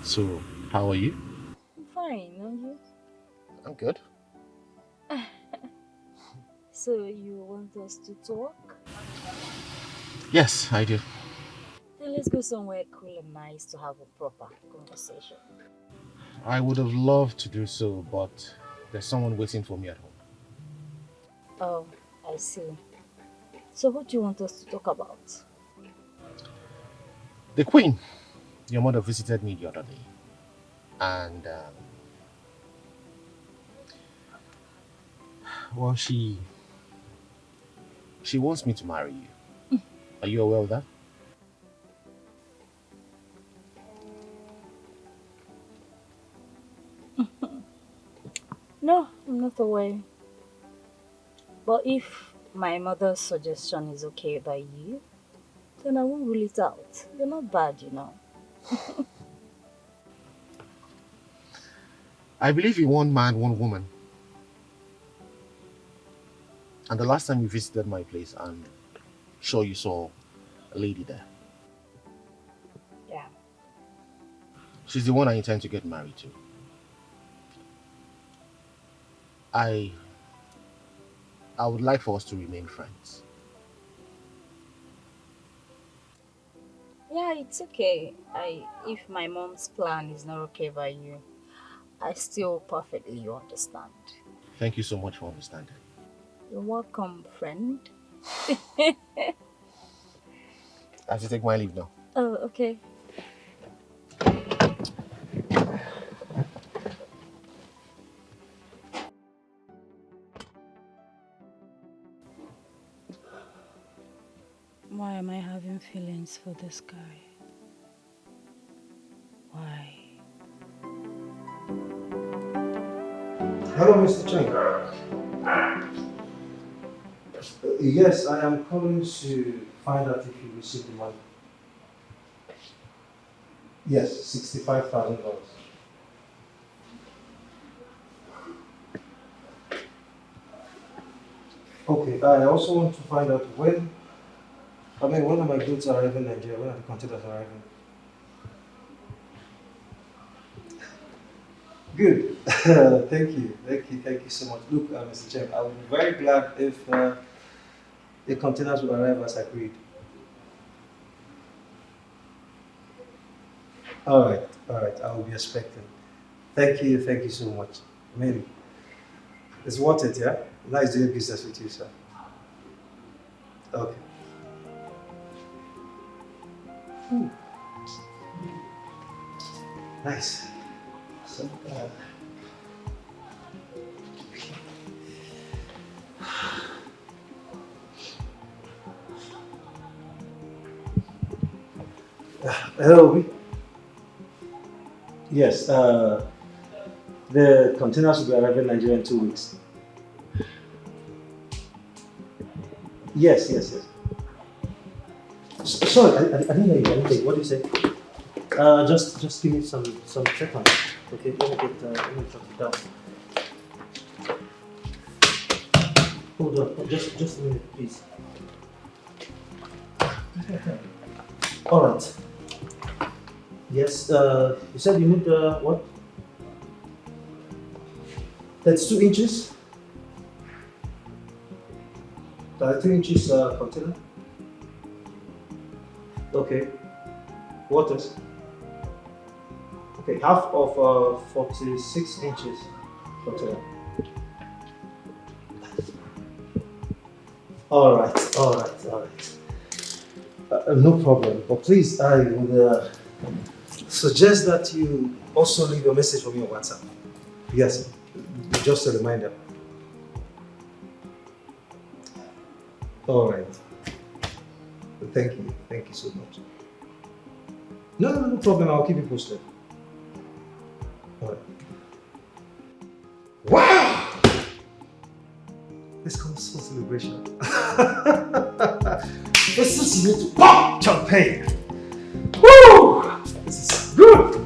So, how are you? I'm fine, are you? I'm good. So you want us to talk? Yes, I do. Then let's go somewhere cool and nice to have a proper conversation. I would have loved to do so, but there's someone waiting for me at home. Oh, I see. So what do you want us to talk about? The Queen, your mother visited me the other day, and well, she wants me to marry you. Are you aware of that? No, I'm not aware. But if my mother's suggestion is okay by you, then I won't rule it out. You're not bad, you know. I believe in one man, one woman. And the last time you visited my place, I'm sure you saw a lady there. Yeah. She's the one I intend to get married to. I would like for us to remain friends. Yeah, it's okay. If my mom's plan is not okay by you, I still perfectly understand. Thank you so much for understanding. You're welcome, friend. I have to take my leave now. Oh, okay. Why am I having feelings for this guy? Why? Hello, Mr. Cheng. Yes, I am calling to find out if you received the money. Yes, $65,000. Okay, I also want to find out when are my goods arriving in Nigeria? When are the containers arriving? Good. Thank you so much. Look, Mr. Chen, I would be very glad if the containers will arrive as agreed. All right, I will be expecting. Thank you so much. Maybe. It's worth it, yeah? Nice doing business with you, sir. Okay. Nice. So, hello. Yes, the containers will be arriving in Nigeria in 2 weeks. Yes. Sorry, I didn't hear you. What did you say? Just give me some seconds. Okay, let me jot it down. Hold on, just a minute, please. All right. Yes, you said you need what? That's 2 inches. 3 inches container. Okay. What else? Okay, half of 46 inches container. All right. No problem. But please, I would suggest that you also leave a message for me on WhatsApp. Yes, just a reminder. All right. Thank you so much. No problem. I'll keep you posted. All right. Wow! This calls for celebration. This is you need to pop champagne. Woo! This is good.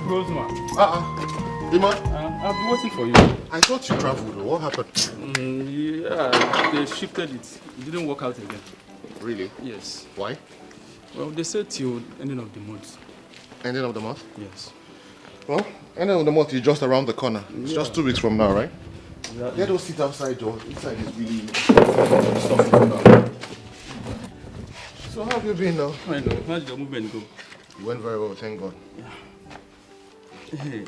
Roseman. Iman? I've been waiting for you. I thought you traveled. What happened? Yeah, they shifted it. It didn't work out again. Really? Yes. Why? Well, they said till ending of the month. Ending of the month? Yes. Well, ending of the month is just around the corner. It's just 2 weeks from now, right? Exactly. Let us sit outside, Joe. Inside is really stuff. So how have you been now? I know. How did your movement go? It went very well, thank God. Hey,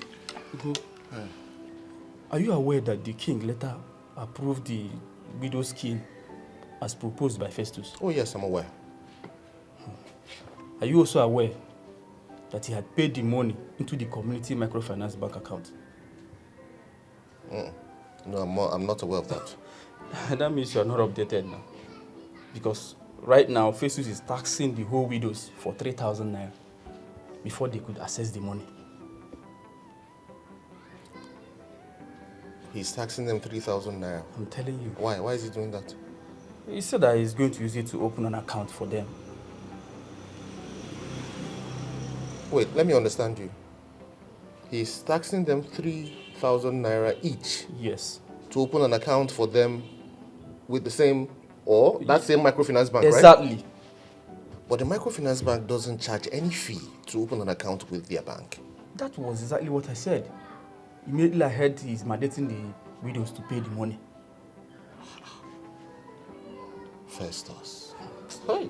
go. Are you aware that the king later approved the widow's scheme as proposed by Festos? Oh yes, I'm aware. Are you also aware that he had paid the money into the community microfinance bank account? No, I'm not aware of that. That means you are not updated now. Because right now, Festos is taxing the whole widows for 3,000 naira before they could access the money. He's taxing them 3,000 naira. I'm telling you. Why? Why is he doing that? He said that he's going to use it to open an account for them. Wait, let me understand you. He's taxing them 3,000 naira each. Yes. To open an account for them with the same, or that same microfinance bank, exactly. Right? But the microfinance bank doesn't charge any fee to open an account with their bank. That was exactly what I said. Immediately I heard he's mandating the widows to pay the money. Festos. Hey.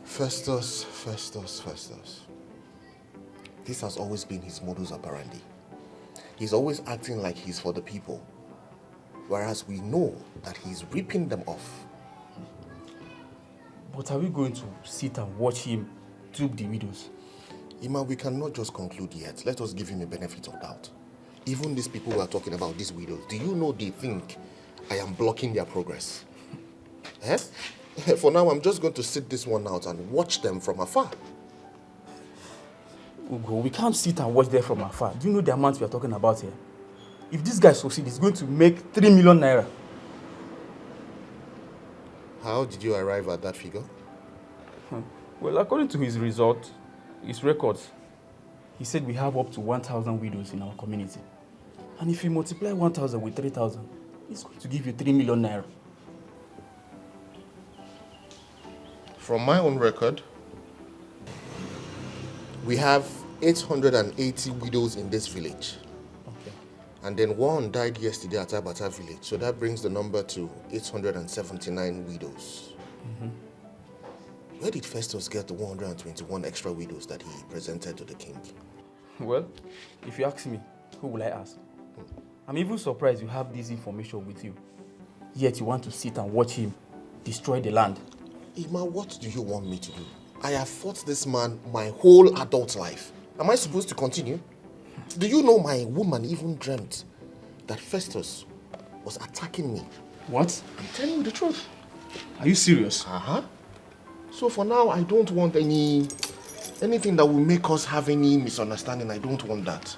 Festos. This has always been his modus operandi. He's always acting like he's for the people, whereas we know that he's ripping them off. But are we going to sit and watch him dupe the widows? Ima, we cannot just conclude yet. Let us give him a benefit of doubt. Even these people who are talking about these widows, do you know they think I am blocking their progress? Eh? For now, I'm just going to sit this one out and watch them from afar. Ugo, we can't sit and watch them from afar. Do you know the amount we are talking about here? If this guy succeeds, he's going to make 3 million naira. How did you arrive at that figure? Well, according to his result, his records, he said we have up to 1,000 widows in our community. And if you multiply 1,000 with 3,000, it's going to give you 3 million naira. From my own record, we have 880 widows in this village. Okay. And then one died yesterday at Abata village. So that brings the number to 879 widows. Mm-hmm. Where did Festos get the 121 extra widows that he presented to the king? Well, if you ask me, who will I ask? I'm even surprised you have this information with you. Yet you want to sit and watch him destroy the land. Ima, what do you want me to do? I have fought this man my whole adult life. Am I supposed to continue? Do you know my woman even dreamt that Festos was attacking me? What? I'm telling you the truth. Are you serious? Uh-huh. So for now, I don't want anything that will make us have any misunderstanding. I don't want that.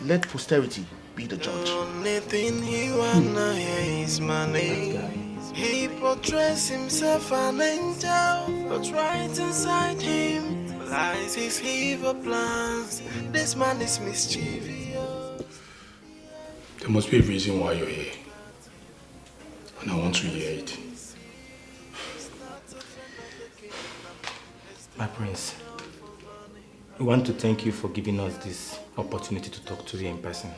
Let posterity be the judge. Only thing he wanna hear is my name. He portrays himself an angel, but right inside him lies his evil plans. This man is mischievous. There must be a reason why you're here, and I want to hear it. My prince, we want to thank you for giving us this opportunity to talk to you in person.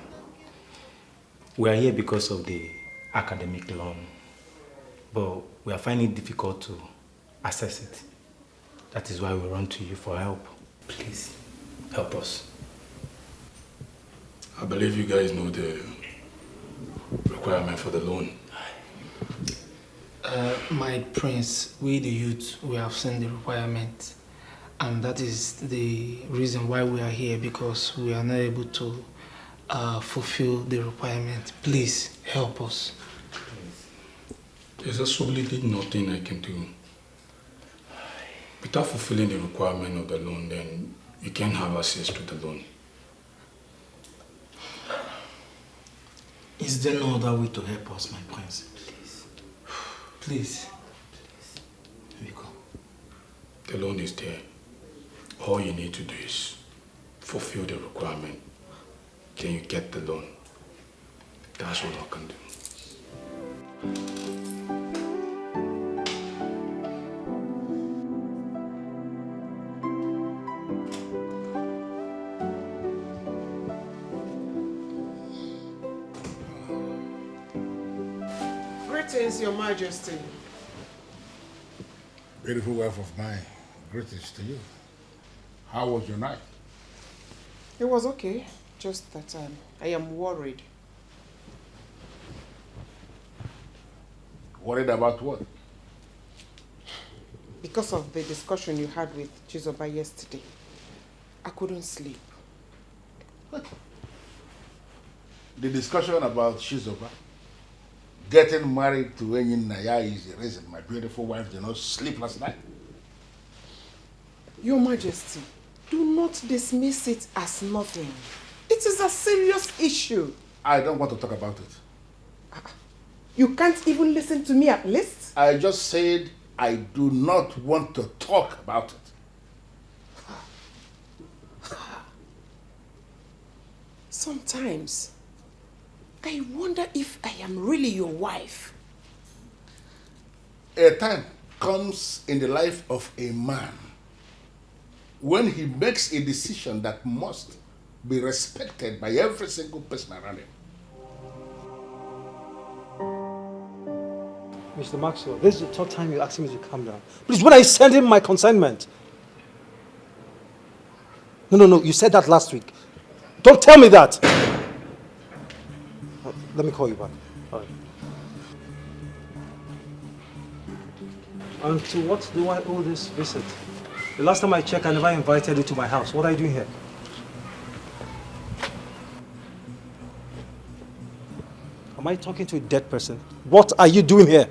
We are here because of the academic loan, but we are finding it difficult to access it. That is why we run to you for help. Please, help us. I believe you guys know the requirement for the loan. My prince, we the youth, we have seen the requirement. And that is the reason why we are here, because we are not able to fulfill the requirement. Please help us. There's absolutely nothing I can do. Without fulfilling the requirement of the loan, then you can't have access to the loan. Is there no other way to help us, my prince? Please. Please. Here we go. The loan is there. All you need to do is fulfill the requirement. Then you get the loan. That's all I can do. Greetings, Your Majesty. Beautiful wife of mine, greetings to you. How was your night? It was okay, just that I am worried. Worried about what? because of the discussion you had with Chizoba yesterday. I couldn't sleep. The discussion about Shizoba getting married to Enyin Naya is the reason my beautiful wife did not sleep last night. Your Majesty, do not dismiss it as nothing. It is a serious issue. I don't want to talk about it. You can't even listen to me at least? I just said I do not want to talk about it. Sometimes, I wonder if I am really your wife. A time comes in the life of a man when he makes a decision that must be respected by every single person around him. Mr. Maxwell, this is the third time you're asking me to calm down. Please, when I send him my consignment. No, you said that last week. Don't tell me that. Let me call you back. All right. And to what do I owe this visit? The last time I checked, I never invited you to my house. What are you doing here? Am I talking to a dead person? What are you doing here?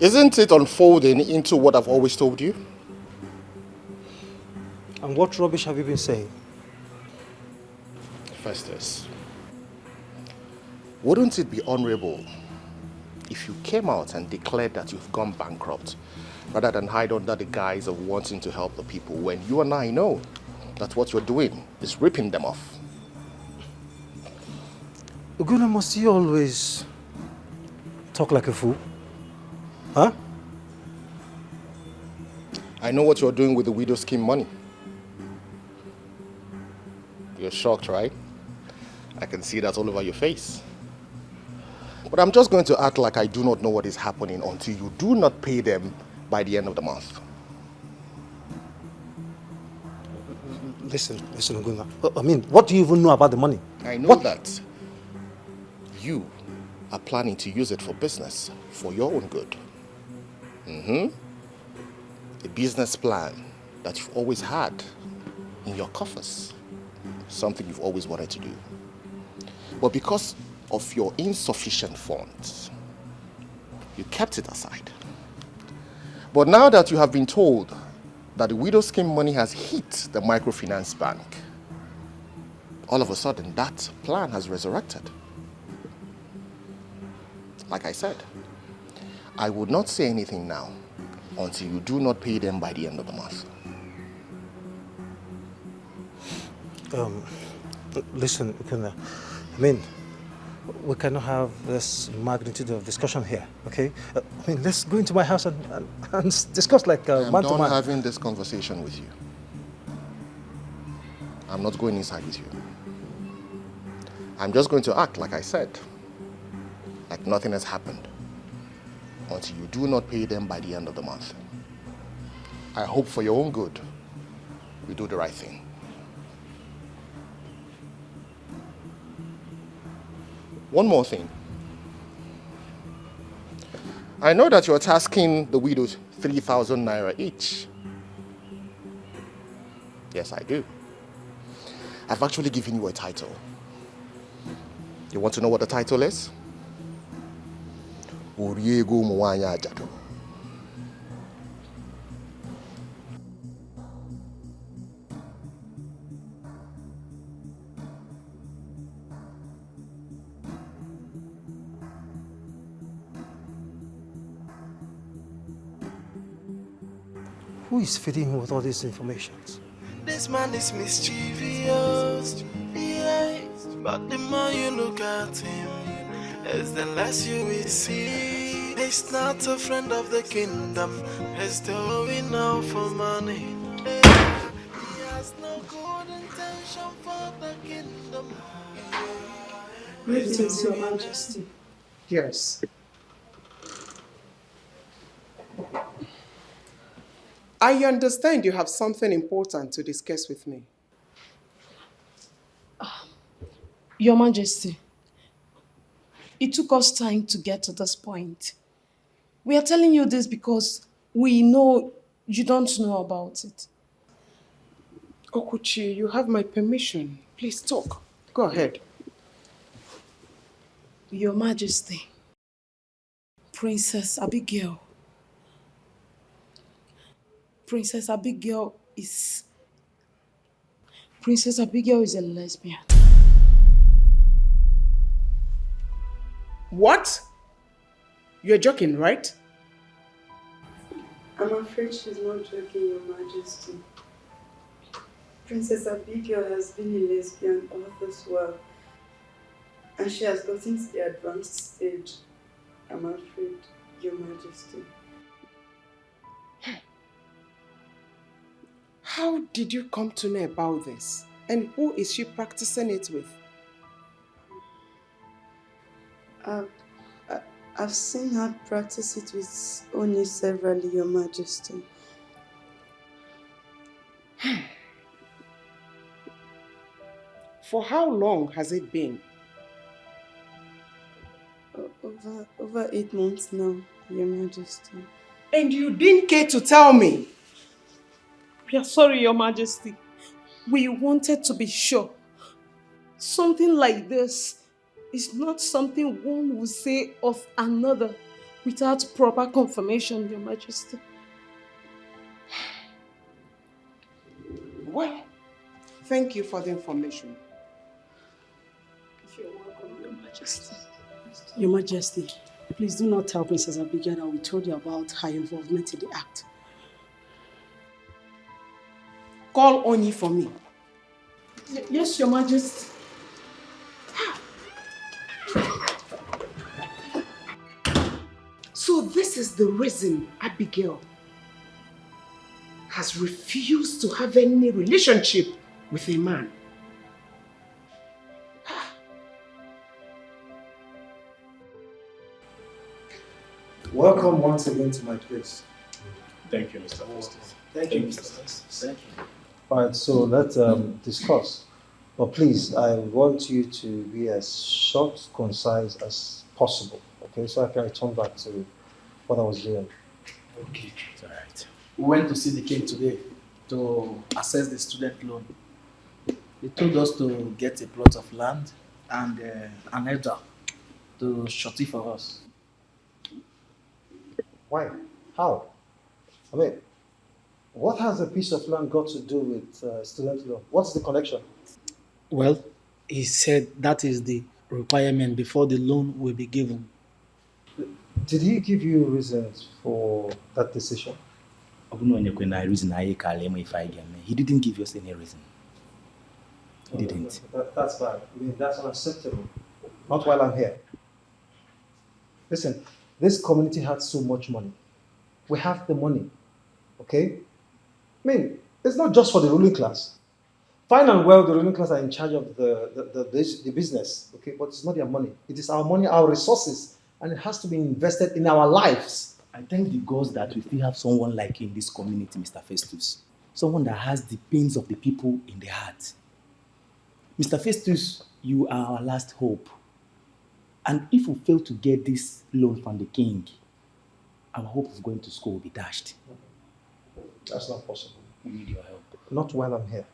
Isn't it unfolding into what I've always told you? And what rubbish have you been saying? Festus, wouldn't it be honorable if you came out and declared that you've gone bankrupt rather than hide under the guise of wanting to help the people when you and I know that what you're doing is ripping them off? Uguna, must you always talk like a fool? Huh? I know what you're doing with the widow scheme money. You're shocked, right? I can see that all over your face. But I'm just going to act like I do not know what is happening until you do not pay them by the end of the month. Listen, Uguna. I mean, what do you even know about the money? I know that you are planning to use it for business, for your own good. A business plan that you've always had in your coffers. Something you've always wanted to do. But because of your insufficient funds, you kept it aside. But now that you have been told that the widow scheme money has hit the microfinance bank, all of a sudden that plan has resurrected. Like I said, I would not say anything now until you do not pay them by the end of the month. Listen, Ukuna, I mean, we cannot have this magnitude of discussion here, okay? I mean, let's go into my house and discuss like man to man. I'm done having this conversation with you. I'm not going inside with you. I'm just going to act like I said, like nothing has happened, until you do not pay them by the end of the month. I hope for your own good, you do the right thing. One more thing. I know that you're tasking the widows 3,000 naira each. Yes, I do. I've actually given you a title. You want to know what the title is? Oriego Mwanya Ajado. Who is feeding him with all these informations? This man is mischievous, yeah. But the more you look at him, is the less you will see. He's not a friend of the kingdom, he's doing now for money. He has no good intention for the kingdom. Greetings, Your Majesty. Yes. I understand you have something important to discuss with me. Your Majesty, It took us time to get to this point. We are telling you this because we know you don't know about it. Okuchi, you have my permission. Please talk. Go ahead. Your Majesty, Princess Abigail. Princess Abigail is a lesbian. What? You're joking, right? I'm afraid she's not joking, Your Majesty. Princess Abigail has been a lesbian all this while, and she has gotten to the advanced stage. I'm afraid, Your Majesty. How did you come to know about this? And who is she practicing it with? I've seen her practice it with Oni severally, Your Majesty. For how long has it been? Over 8 months now, Your Majesty. And you didn't care to tell me? We are sorry, Your Majesty. We wanted to be sure. Something like this is not something one would say of another without proper confirmation, Your Majesty. Well, thank you for the information. You're welcome, Your Majesty. Your Majesty, please do not tell Princess Abigail that we told you about her involvement in the act. Call Oni for me. Yes, Your Majesty. So this is the reason Abigail has refused to have any relationship with a man. Welcome once again to my place. Thank you, Mr. Festos. Thank you, Mr. Festos. Thank you. All right, so let's discuss. But please, I want you to be as short, concise as possible, okay? So I can return back to what I was doing. Okay, it's all right. We went to see the king today to assess the student loan. He told us to get a plot of land and an elder to shorty for us. Why? How? I mean, what has a piece of land got to do with student loan? What's the connection? Well, he said that is the requirement before the loan will be given. Did he give you reasons for that decision? He didn't give us any reason. He didn't. That's bad. I mean, that's unacceptable. Not while I'm here. Listen, this community had so much money. We have the money, okay? I mean, it's not just for the ruling class. Fine and well, the ruling class are in charge of the business, okay? But it's not their money. It is our money, our resources, and it has to be invested in our lives. I thank the gods that we still have someone like you in this community, Mr. Festus. Someone that has the pains of the people in the heart. Mr. Festus, you are our last hope. And if we fail to get this loan from the king, our hope of going to school will be dashed. That's not possible. We need your help. Not while I'm here.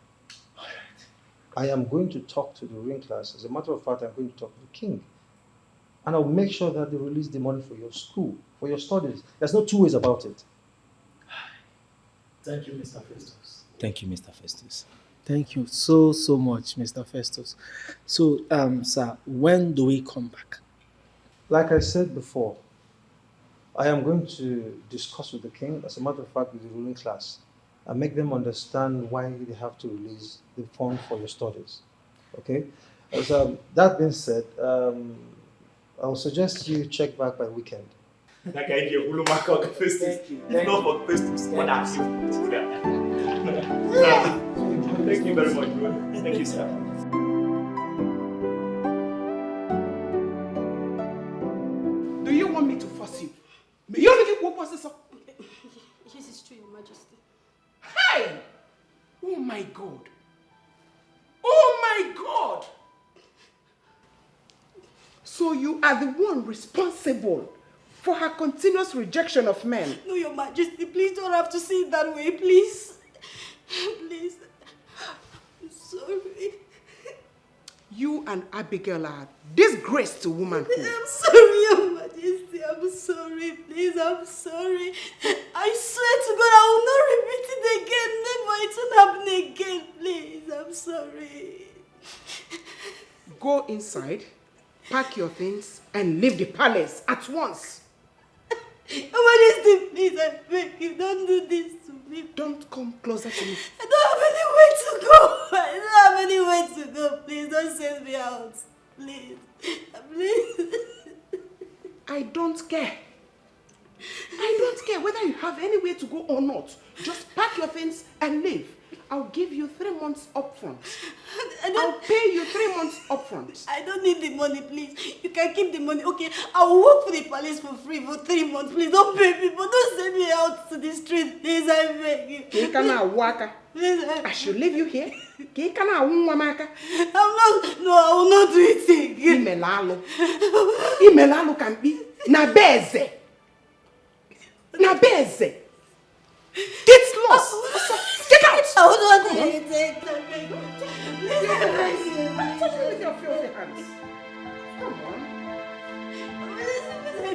I am going to talk to the ruling class. As a matter of fact, I'm going to talk to the king. And I'll make sure that they release the money for your school, for your studies. There's no two ways about it. Thank you, Mr. Festus. Thank you, Mr. Festus. Thank you so much, Mr. Festus. So, sir, when do we come back? Like I said before, I am going to discuss with the king, as a matter of fact, with the ruling class, and make them understand why they have to release the fund for your studies. Okay? As that being said, I will suggest you check back by weekend. Thank you. Thank you very much, bro. Thank you, sir. Do you want me to force you? May you make it what was this? Yes, it's true, Your Majesty. Hey! Oh my God! Oh my God! So you are the one responsible for her continuous rejection of men. No, Your Majesty, please don't have to see it that way, please. Please. I'm sorry. You and Abigail are disgrace to womanhood. I'm sorry, Your Majesty. I'm sorry. Please, I'm sorry. I swear to God, I will not repeat it again. Never. It won't happen again. Please, I'm sorry. Go inside, pack your things, and leave the palace at once. Your Majesty, please, I beg you, don't do this to me. Don't come closer to me. I don't have anywhere to go. I don't have anywhere to go. Please, don't send me out. Please. Please. I don't care. I don't care whether you have anywhere to go or not. Just pack your things and leave. I'll give you 3 months upfront. I'll pay you 3 months upfront. I don't need the money, please. You can keep the money. Okay, I will work for the palace for free for 3 months. Please don't pay me, but don't send me out to the street. Please, I beg you. I should leave you here. I'm not. No, I will not do it again. Imelalo can be Nabeze. Nabeze. Get lost. Get out. I will not do anything. Touch me with your filthy hands. Come on.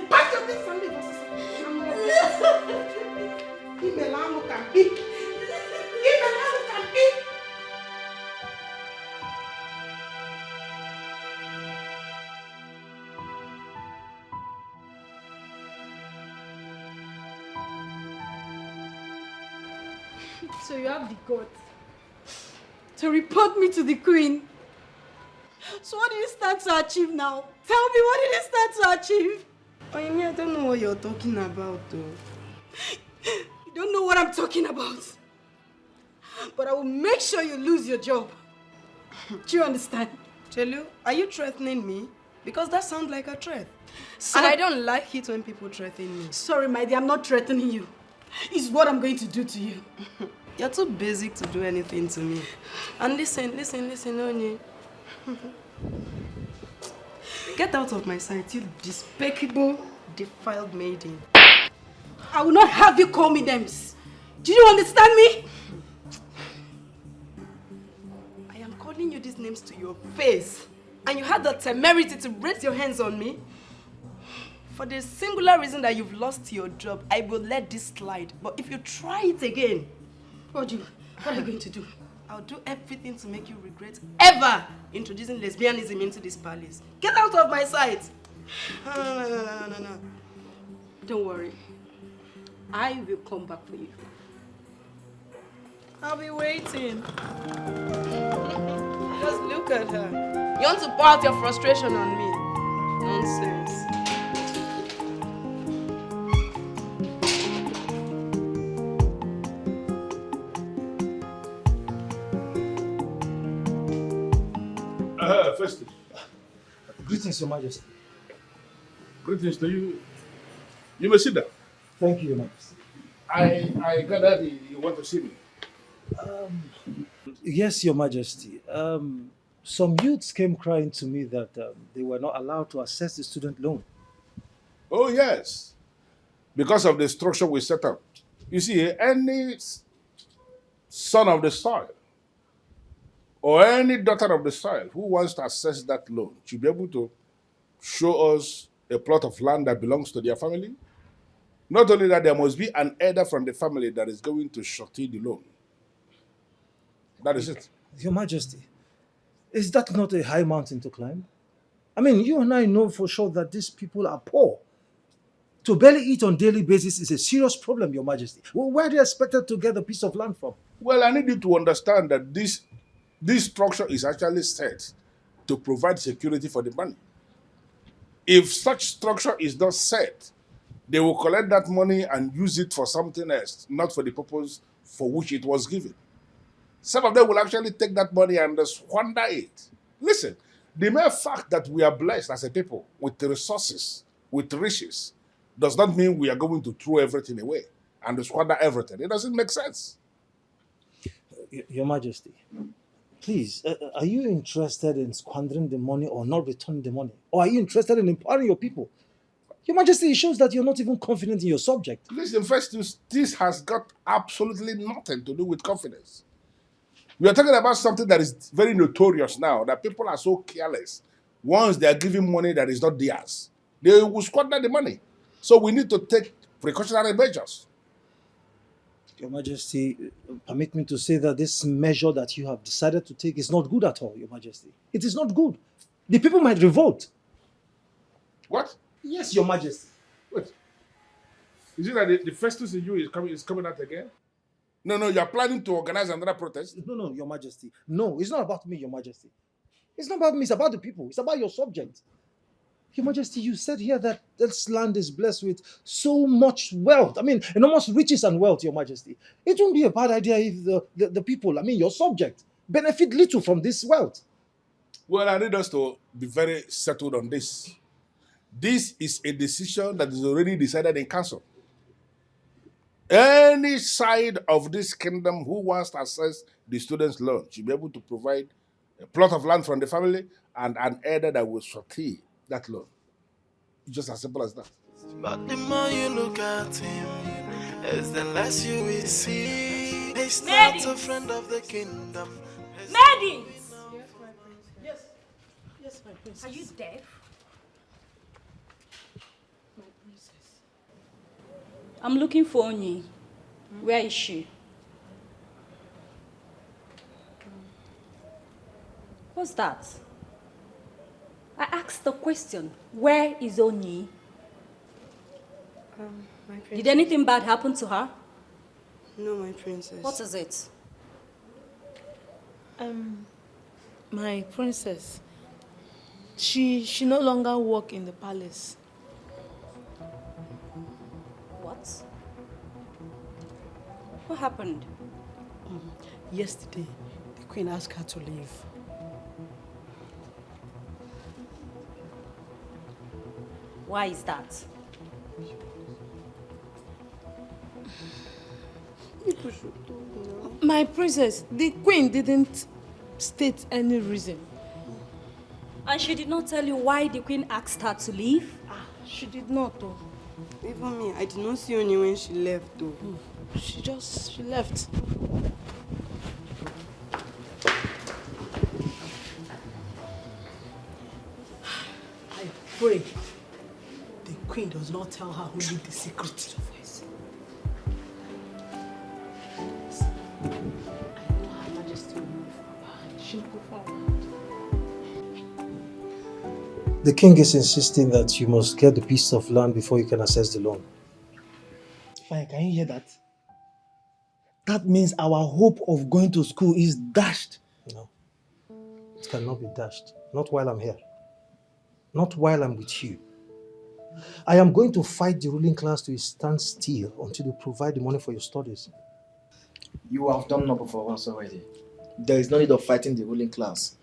Pack your things and leave us. Imelalo can be. Imelalo can be. So you have the guts to report me to the queen. So what did you start to achieve now? Tell me, what did you start to achieve? I don't know what you're talking about, though. You don't know what I'm talking about. But I will make sure you lose your job. Do you understand? Chelu, are you threatening me? Because that sounds like a threat. So And I don't like it when people threaten me. Sorry, my dear, I'm not threatening you. It's what I'm going to do to you. You're too basic to do anything to me. And listen, Onye. Get out of my sight, you despicable, defiled maiden. I will not have you call me names. Do you understand me? I am calling you these names to your face. And you had the temerity to raise your hands on me? For the singular reason that you've lost your job, I will let this slide. But if you try it again... What are you going to do? I'll do everything to make you regret ever introducing lesbianism into this palace. Get out of my sight! No. Don't worry. I will come back for you. I'll be waiting. Just look at her. You want to pour out your frustration on me? Nonsense. Festos. Greetings, Your Majesty. Greetings to you. You may sit down. Thank you, Your Majesty. I gather you want to see me. Yes, Your Majesty. Some youths came crying to me that they were not allowed to access the student loan. Oh, yes. Because of the structure we set up. You see, any son of the soil or any daughter of the soil who wants to access that loan should be able to show us a plot of land that belongs to their family. Not only that, there must be an elder from the family that is going to surety the loan. That is it. Your Majesty, is that not a high mountain to climb? I mean, you and I know for sure that these people are poor. To barely eat on a daily basis is a serious problem, Your Majesty. Well, where are they expected to get a piece of land from? Well, I need you to understand that this structure is actually set to provide security for the money. If such structure is not set, they will collect that money and use it for something else, not for the purpose for which it was given. Some of them will actually take that money and squander it. Listen, the mere fact that we are blessed as a people with the resources, with riches, does not mean we are going to throw everything away and squander everything. It doesn't make sense. Your Majesty, Please, are you interested in squandering the money or not returning the money? Or are you interested in empowering your people? Your Majesty, it shows that you're not even confident in your subject. Listen, Festus, this has got absolutely nothing to do with confidence. We are talking about something that is very notorious now, that people are so careless. Once they are giving money that is not theirs, they will squander the money. So we need to take precautionary measures. Your Majesty, permit me to say that this measure that you have decided to take is not good at all, Your Majesty. It is not good. The people might revolt. What? Yes, Your Majesty. Wait. Is it that the Festus in you is coming out again? No, you are planning to organize another protest? No, Your Majesty. No, it's not about me, Your Majesty. It's not about me, it's about the people. It's about your subject. Your Majesty, you said here that this land is blessed with so much wealth. I mean, enormous riches and wealth, Your Majesty. It wouldn't be a bad idea if the people, I mean, your subject, benefit little from this wealth. Well, I need us to be very settled on this. This is a decision that is already decided in council. Any side of this kingdom who wants to access the student's loan should be able to provide a plot of land from the family and an elder that will surety that loan. It's just as simple as that. But the more you look at him, is the less you will see. He's not a friend of the kingdom. Maiden! Yes, my princess. Are you deaf? My princess. I'm looking for Onyi. Where is she? What's that? I asked the question. Where is Onyi? My princess. Did anything bad happen to her? No, my princess. What is it? My princess. She no longer work in the palace. What? What happened? Yesterday, the queen asked her to leave. Why is that? My princess, the queen didn't state any reason. And she did not tell you why the queen asked her to leave? She did not, though. Even me, I did not see Oni when she left, though. She left. I pray the queen does not tell her only the secret. I know Her Majesty will move forward. She'll go forward. The king is insisting that you must get the piece of land before you can access the loan. Fine, can you hear that? That means our hope of going to school is dashed. No. It cannot be dashed. Not while I'm here. Not while I'm with you. I am going to fight the ruling class to a standstill until you provide the money for your studies. You have done noble for once already. There is no need of fighting the ruling class.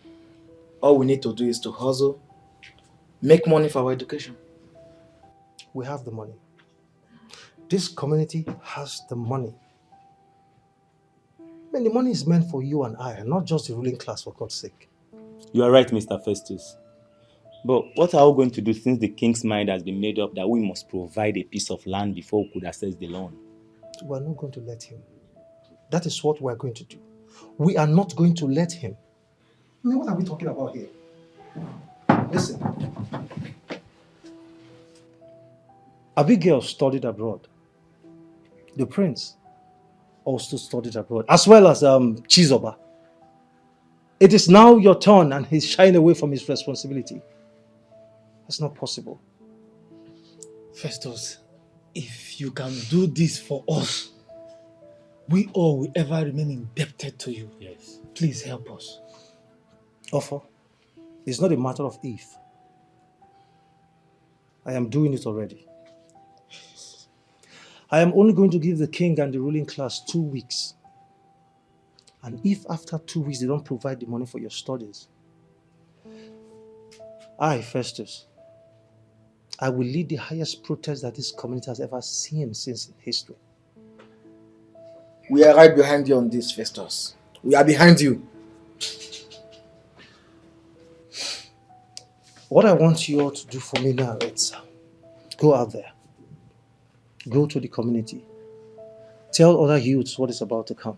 All we need to do is to hustle, make money for our education. We have the money. This community has the money. I mean, the money is meant for you and I, and not just the ruling class, for God's sake. You are right, Mr. Festus. But what are we going to do since the king's mind has been made up that we must provide a piece of land before we could access the loan? We are not going to let him. That is what we are going to do. We are not going to let him. I mean, what are we talking about here? Listen. Abigail studied abroad. The prince also studied abroad, as well as Chizoba. It is now your turn and he's shying away from his responsibility. That's not possible. Festos, if you can do this for us, we all will ever remain indebted to you. Yes. Please help us. Offer, it's not a matter of if. I am doing it already. I am only going to give the king and the ruling class 2 weeks. And if after 2 weeks they don't provide the money for your studies, I, Festus, I will lead the highest protest that this community has ever seen since history. We are right behind you on this, Festus. We are behind you. What I want you all to do for me now is go out there, go to the community, tell other youths what is about to come.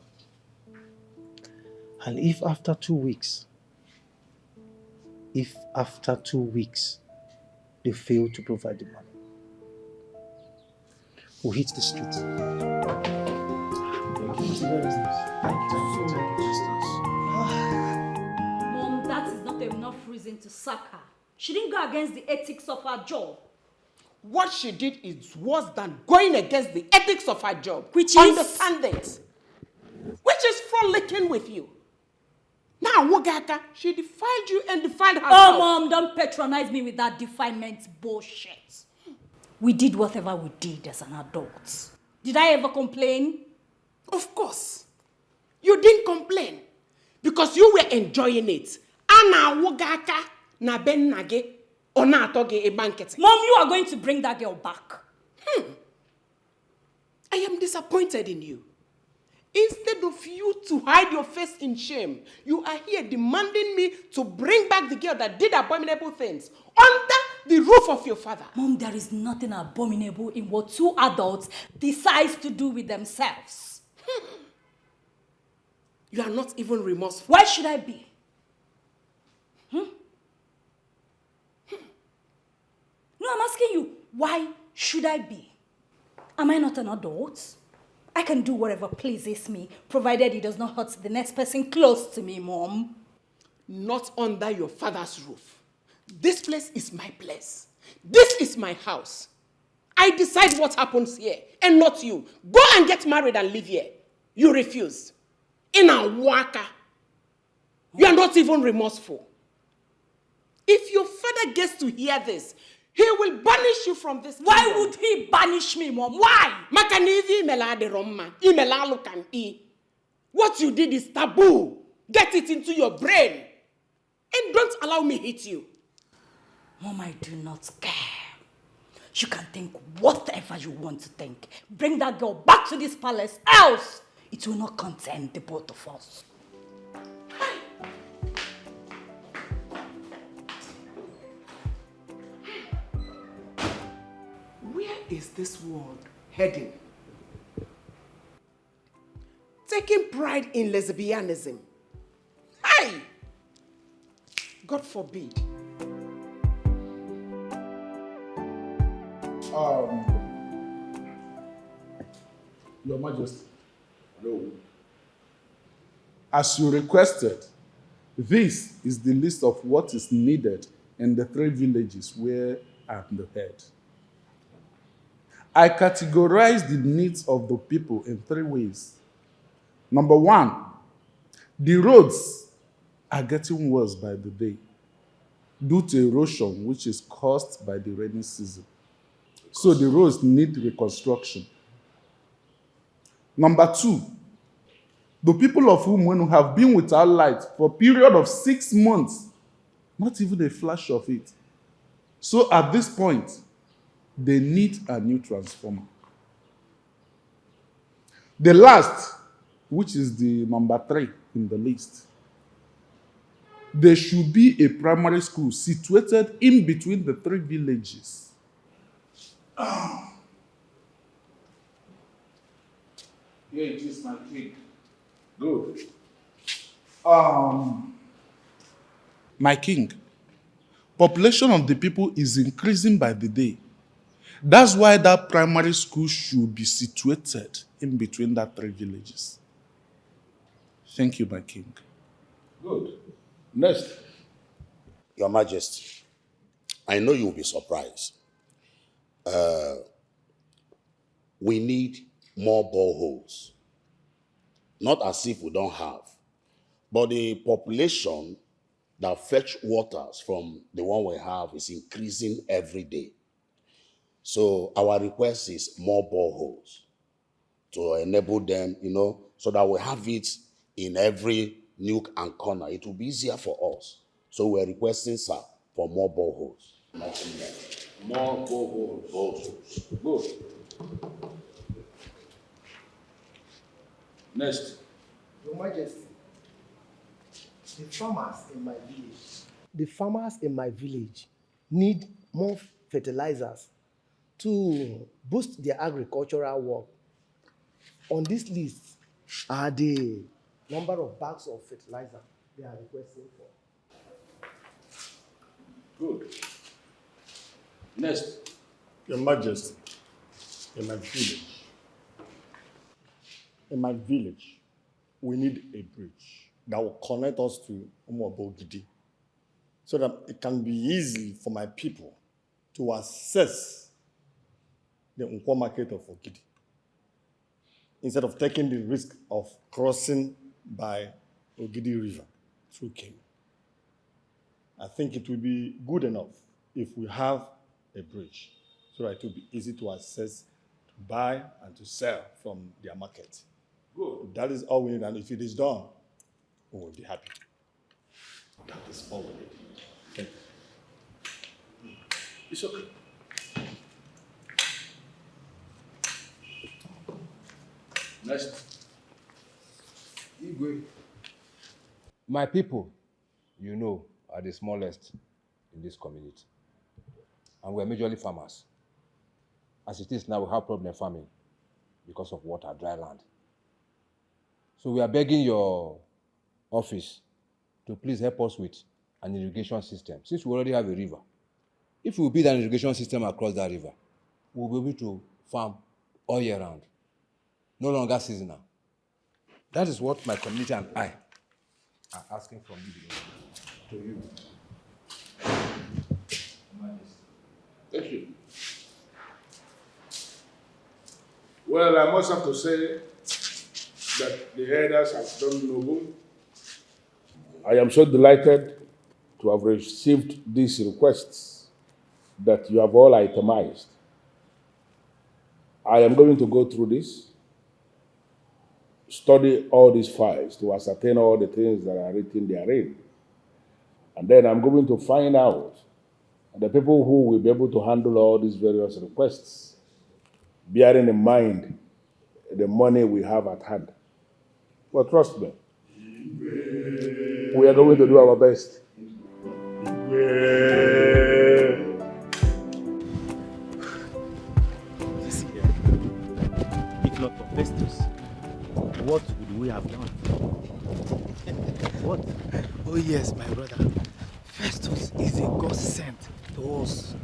And if after 2 weeks, they fail to provide the money, we'll hit the street. Mom, that is not enough reason to sack her. She didn't go against the ethics of her job. What she did is worse than going against the ethics of her job. Which is? Understand it. Which is frolicking with you. Now, Wogaka, she defied you and defied herself. Oh, Mom, don't patronize me with that defilement bullshit. We did whatever we did as an adult. Did I ever complain? Of course. You didn't complain. Because you were enjoying it. Ana Wogaka na ben nage ona atoge e bankete. Mom, you are going to bring that girl back. I am disappointed in you. Instead of you to hide your face in shame, you are here demanding me to bring back the girl that did abominable things under the roof of your father. Mom, there is nothing abominable in what two adults decide to do with themselves. You are not even remorseful. Why should I be? No, I'm asking you, why should I be? Am I not an adult? I can do whatever pleases me, provided it does not hurt the next person close to me, Mom. Not under your father's roof. This place is my place. This is my house. I decide what happens here, and not you. Go and get married and live here. You refuse. In a waka. You are not even remorseful. If your father gets to hear this, he will banish you from this kingdom. Why would he banish me, Mom? Why? What you did is taboo. Get it into your brain. And don't allow me hit you. Mom, I do not care. You can think whatever you want to think. Bring that girl back to this palace, else it will not contain the both of us. Where is this world heading? Taking pride in lesbianism. Hey! God forbid. Your Majesty. No. As you requested, this is the list of what is needed in the 3 villages where I'm the head. I categorize the needs of the people in 3 ways. Number 1, the roads are getting worse by the day due to erosion, which is caused by the rainy season. So the roads need reconstruction. Number 2, the people of Umwenu have been without light for a period of 6 months, not even a flash of it. So at this point, they need a new transformer. The last, which is the number 3 in the list, there should be a primary school situated in between the 3 villages. Here it is, my king. Good. My king, population of the people is increasing by the day. That's why that primary school should be situated in between that 3 villages. Thank you, my king. Good. Next. Your Majesty, I know you'll be surprised. We need more boreholes. Not as if we don't have, but the population that fetch waters from the one we have is increasing every day. So our request is more boreholes to enable them, so that we have it in every nook and corner. It will be easier for us. So we're requesting, sir, for more boreholes. More boreholes. Good. Next. Your Majesty, the farmers in my village need more fertilizers to boost their agricultural work. On this list are the number of bags of fertilizer they are requesting for. Good. Next. Your Majesty, in my village, we need a bridge that will connect us to Umobogidi so that it can be easy for my people to access the Nkwo market of Ogidi instead of taking the risk of crossing by Ogidi River through Kenya. I think it will be good enough if we have a bridge so that it will be easy to access, to buy, and to sell from their market. Good. That is all we need, and if it is done, we will be happy. That is all we need. Thank you. It's okay. Next. Igwe. My people, you know, are the smallest in this community. And we're majorly farmers. As it is now, we have problem farming because of water, dry land. So we are begging your office to please help us with an irrigation system, since we already have a river. If we build an irrigation system across that river, we'll be able to farm all year round, no longer seasonal. That is what my community and I are asking from you to you. Thank you. Well, I must have to say that the elders have done no good. I am so delighted to have received these requests that you have all itemized. I am going to go through this, study all these files to ascertain all the things that are written therein. And then I'm going to find out the people who will be able to handle all these various requests, bearing in mind the money we have at hand. But trust me, we are going to do our best. This year, if not for Festos, what would we have done? What? Oh yes, my brother. Festos is a God sent to us,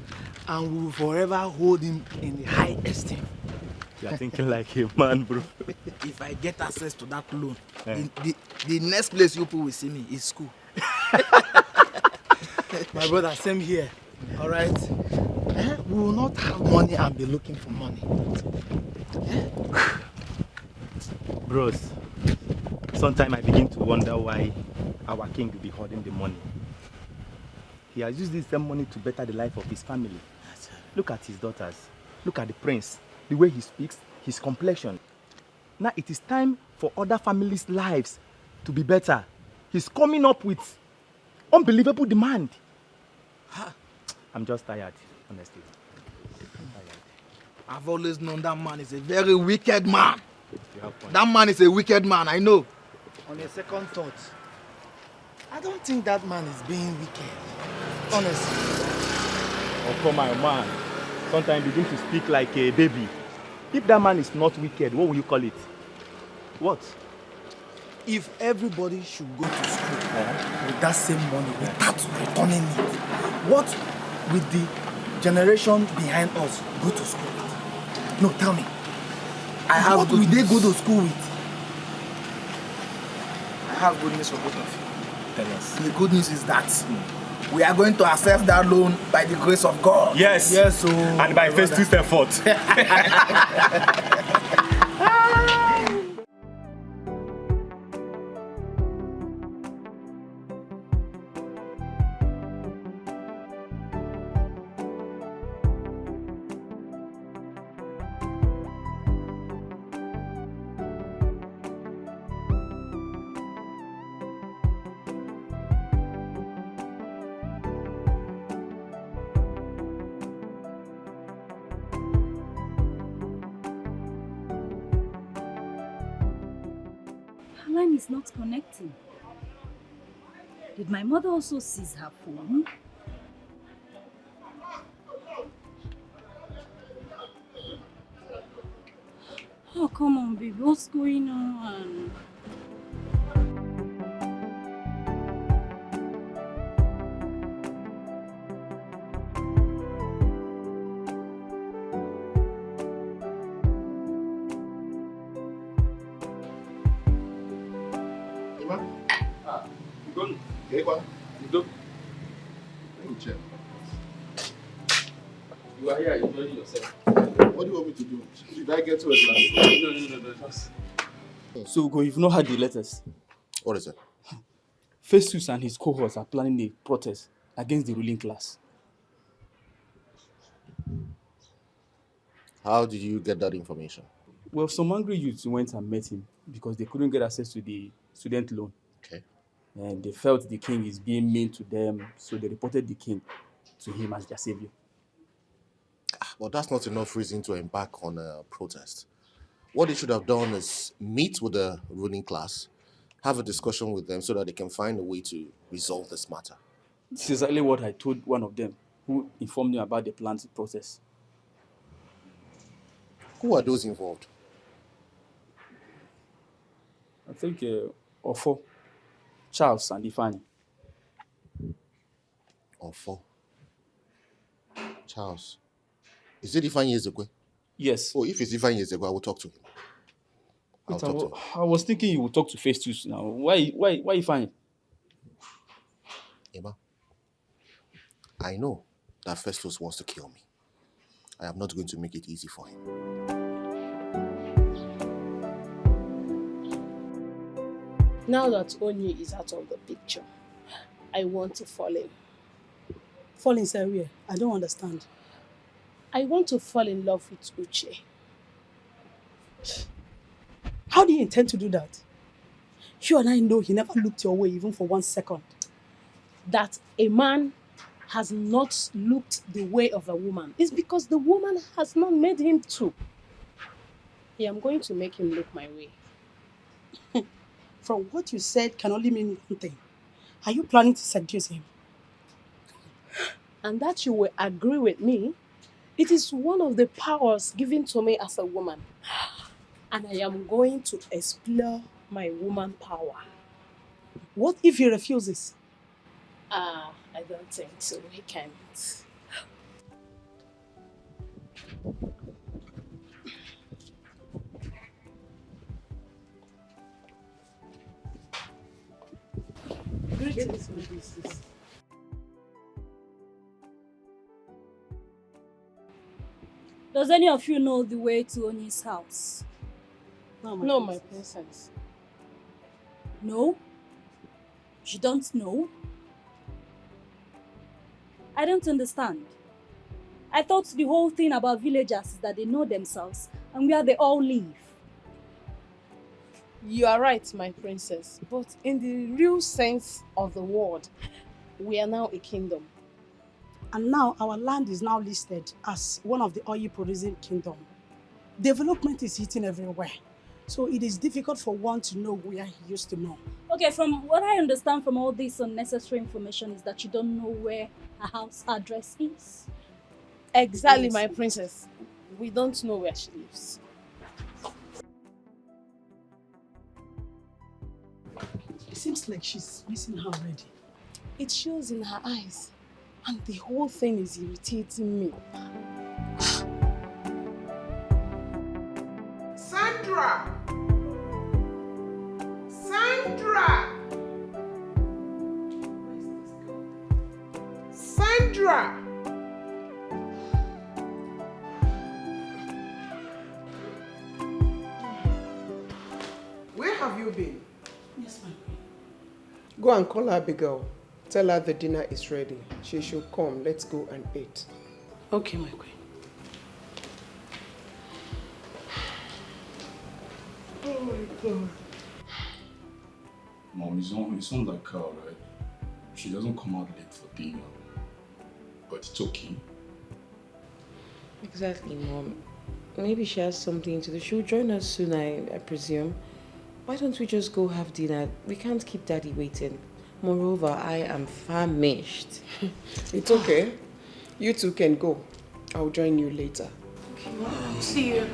and we will forever hold him in the high esteem. You are thinking like a man, bro. If I get access to that loan, the next place you people will see me is school. My brother, same here. All right? We will not have money and be looking for money. Bros, sometimes I begin to wonder why our king will be hoarding the money. He has used this same money to better the life of his family. Look at his daughters. Look at the prince. The way he speaks, his complexion. Now it is time for other families' lives to be better. He's coming up with unbelievable demand. I'm just tired, honestly. I've always known that man is a very wicked man. That man is a wicked man, I know. On a second thought, I don't think that man is being wicked. Honestly. Oh, come on, man. Sometimes begin to speak like a baby. If that man is not wicked, what will you call it? What? If everybody should go to school with that same money without returning it, what will the generation behind us go to school with? No, tell me. What will they go to school with? I have good news for both of you. Tell us. The good news is that we are going to access that loan by the grace of God. Yes. Yes, so. And by Festos' effort. Line is not connecting. Did my mother also seize her phone? Oh, come on, baby. What's going on? You are here enjoying yourself. What do you want me to do? Did I get to a class? No. So, Ugo, you've not had the letters. What is it? Festos and his cohorts are planning a protest against the ruling class. How did you get that information? Well, some angry youths went and met him because they couldn't get access to the student loan. Okay. And they felt the king is being mean to them, so they reported the king to him as their savior. But that's not enough reason to embark on a protest. What they should have done is meet with the ruling class, have a discussion with them so that they can find a way to resolve this matter. This is exactly what I told one of them, who informed me about the planned process. Who are those involved? I think Ofo, Charles, and Ifani. Ofo. Charles. Is it Ifani Ezekwe? Yes. Oh, if it's Ifani Ezekwe, I will talk to him. I'll talk to him. I was thinking you would talk to Festus now. Why Ifani? Emma, I know that Festus wants to kill me. I am not going to make it easy for him. Now that Onyi is out of the picture, I want to fall in. Fall in Syria? I don't understand. I want to fall in love with Uche. How do you intend to do that? You and I know he never looked your way even for 1 second. That a man has not looked the way of a woman is because the woman has not made him to. I am going to make him look my way. From what you said can only mean one thing. Are you planning to seduce him? And that you will agree with me, it is one of the powers given to me as a woman. And I am going to explore my woman power. What if he refuses? I don't think so. He can't. Greetings, my princess. Does any of you know the way to Oni's house? No, my princess. No? You don't know? I don't understand. I thought the whole thing about villagers is that they know themselves and where they all live. You are right, my princess. But in the real sense of the word, we are now a kingdom. And now our land is now listed as one of the oil-producing kingdom. Development is hitting everywhere. So it is difficult for one to know where he used to know. Okay, from what I understand from all this unnecessary information is that you don't know where her house address is. Exactly, my princess. We don't know where she lives. It seems like she's missing her already. It shows in her eyes. And the whole thing is irritating me. Sandra! Sandra! Sandra! Where have you been? Yes, my queen. Go and call Abigail. Tell her the dinner is ready. She should come. Let's go and eat. Okay, my queen. Oh my God. Mom, it's not like her, right? She doesn't come out late for dinner. But it's okay. Exactly, Mom. Maybe she has something to do. She'll join us soon, I presume. Why don't we just go have dinner? We can't keep Daddy waiting. Moreover, I am famished. It's okay. You two can go. I'll join you later. Okay, see you.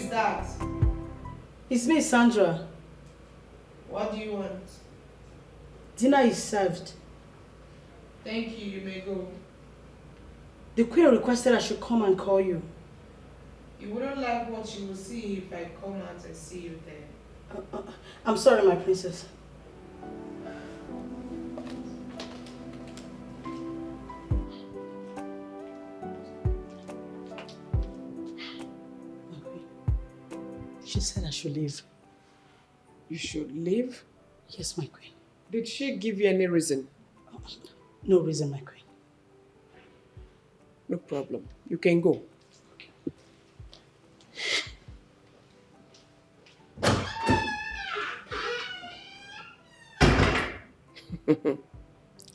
is that? It's me, Sandra. What do you want? Dinner is served. Thank you, you may go. The queen requested I should come and call you. You wouldn't like what you will see if I come out and see you there. I'm sorry, my princess. She said I should leave. You should leave? Yes, my queen. Did she give you any reason? No reason, my queen. No problem. You can go.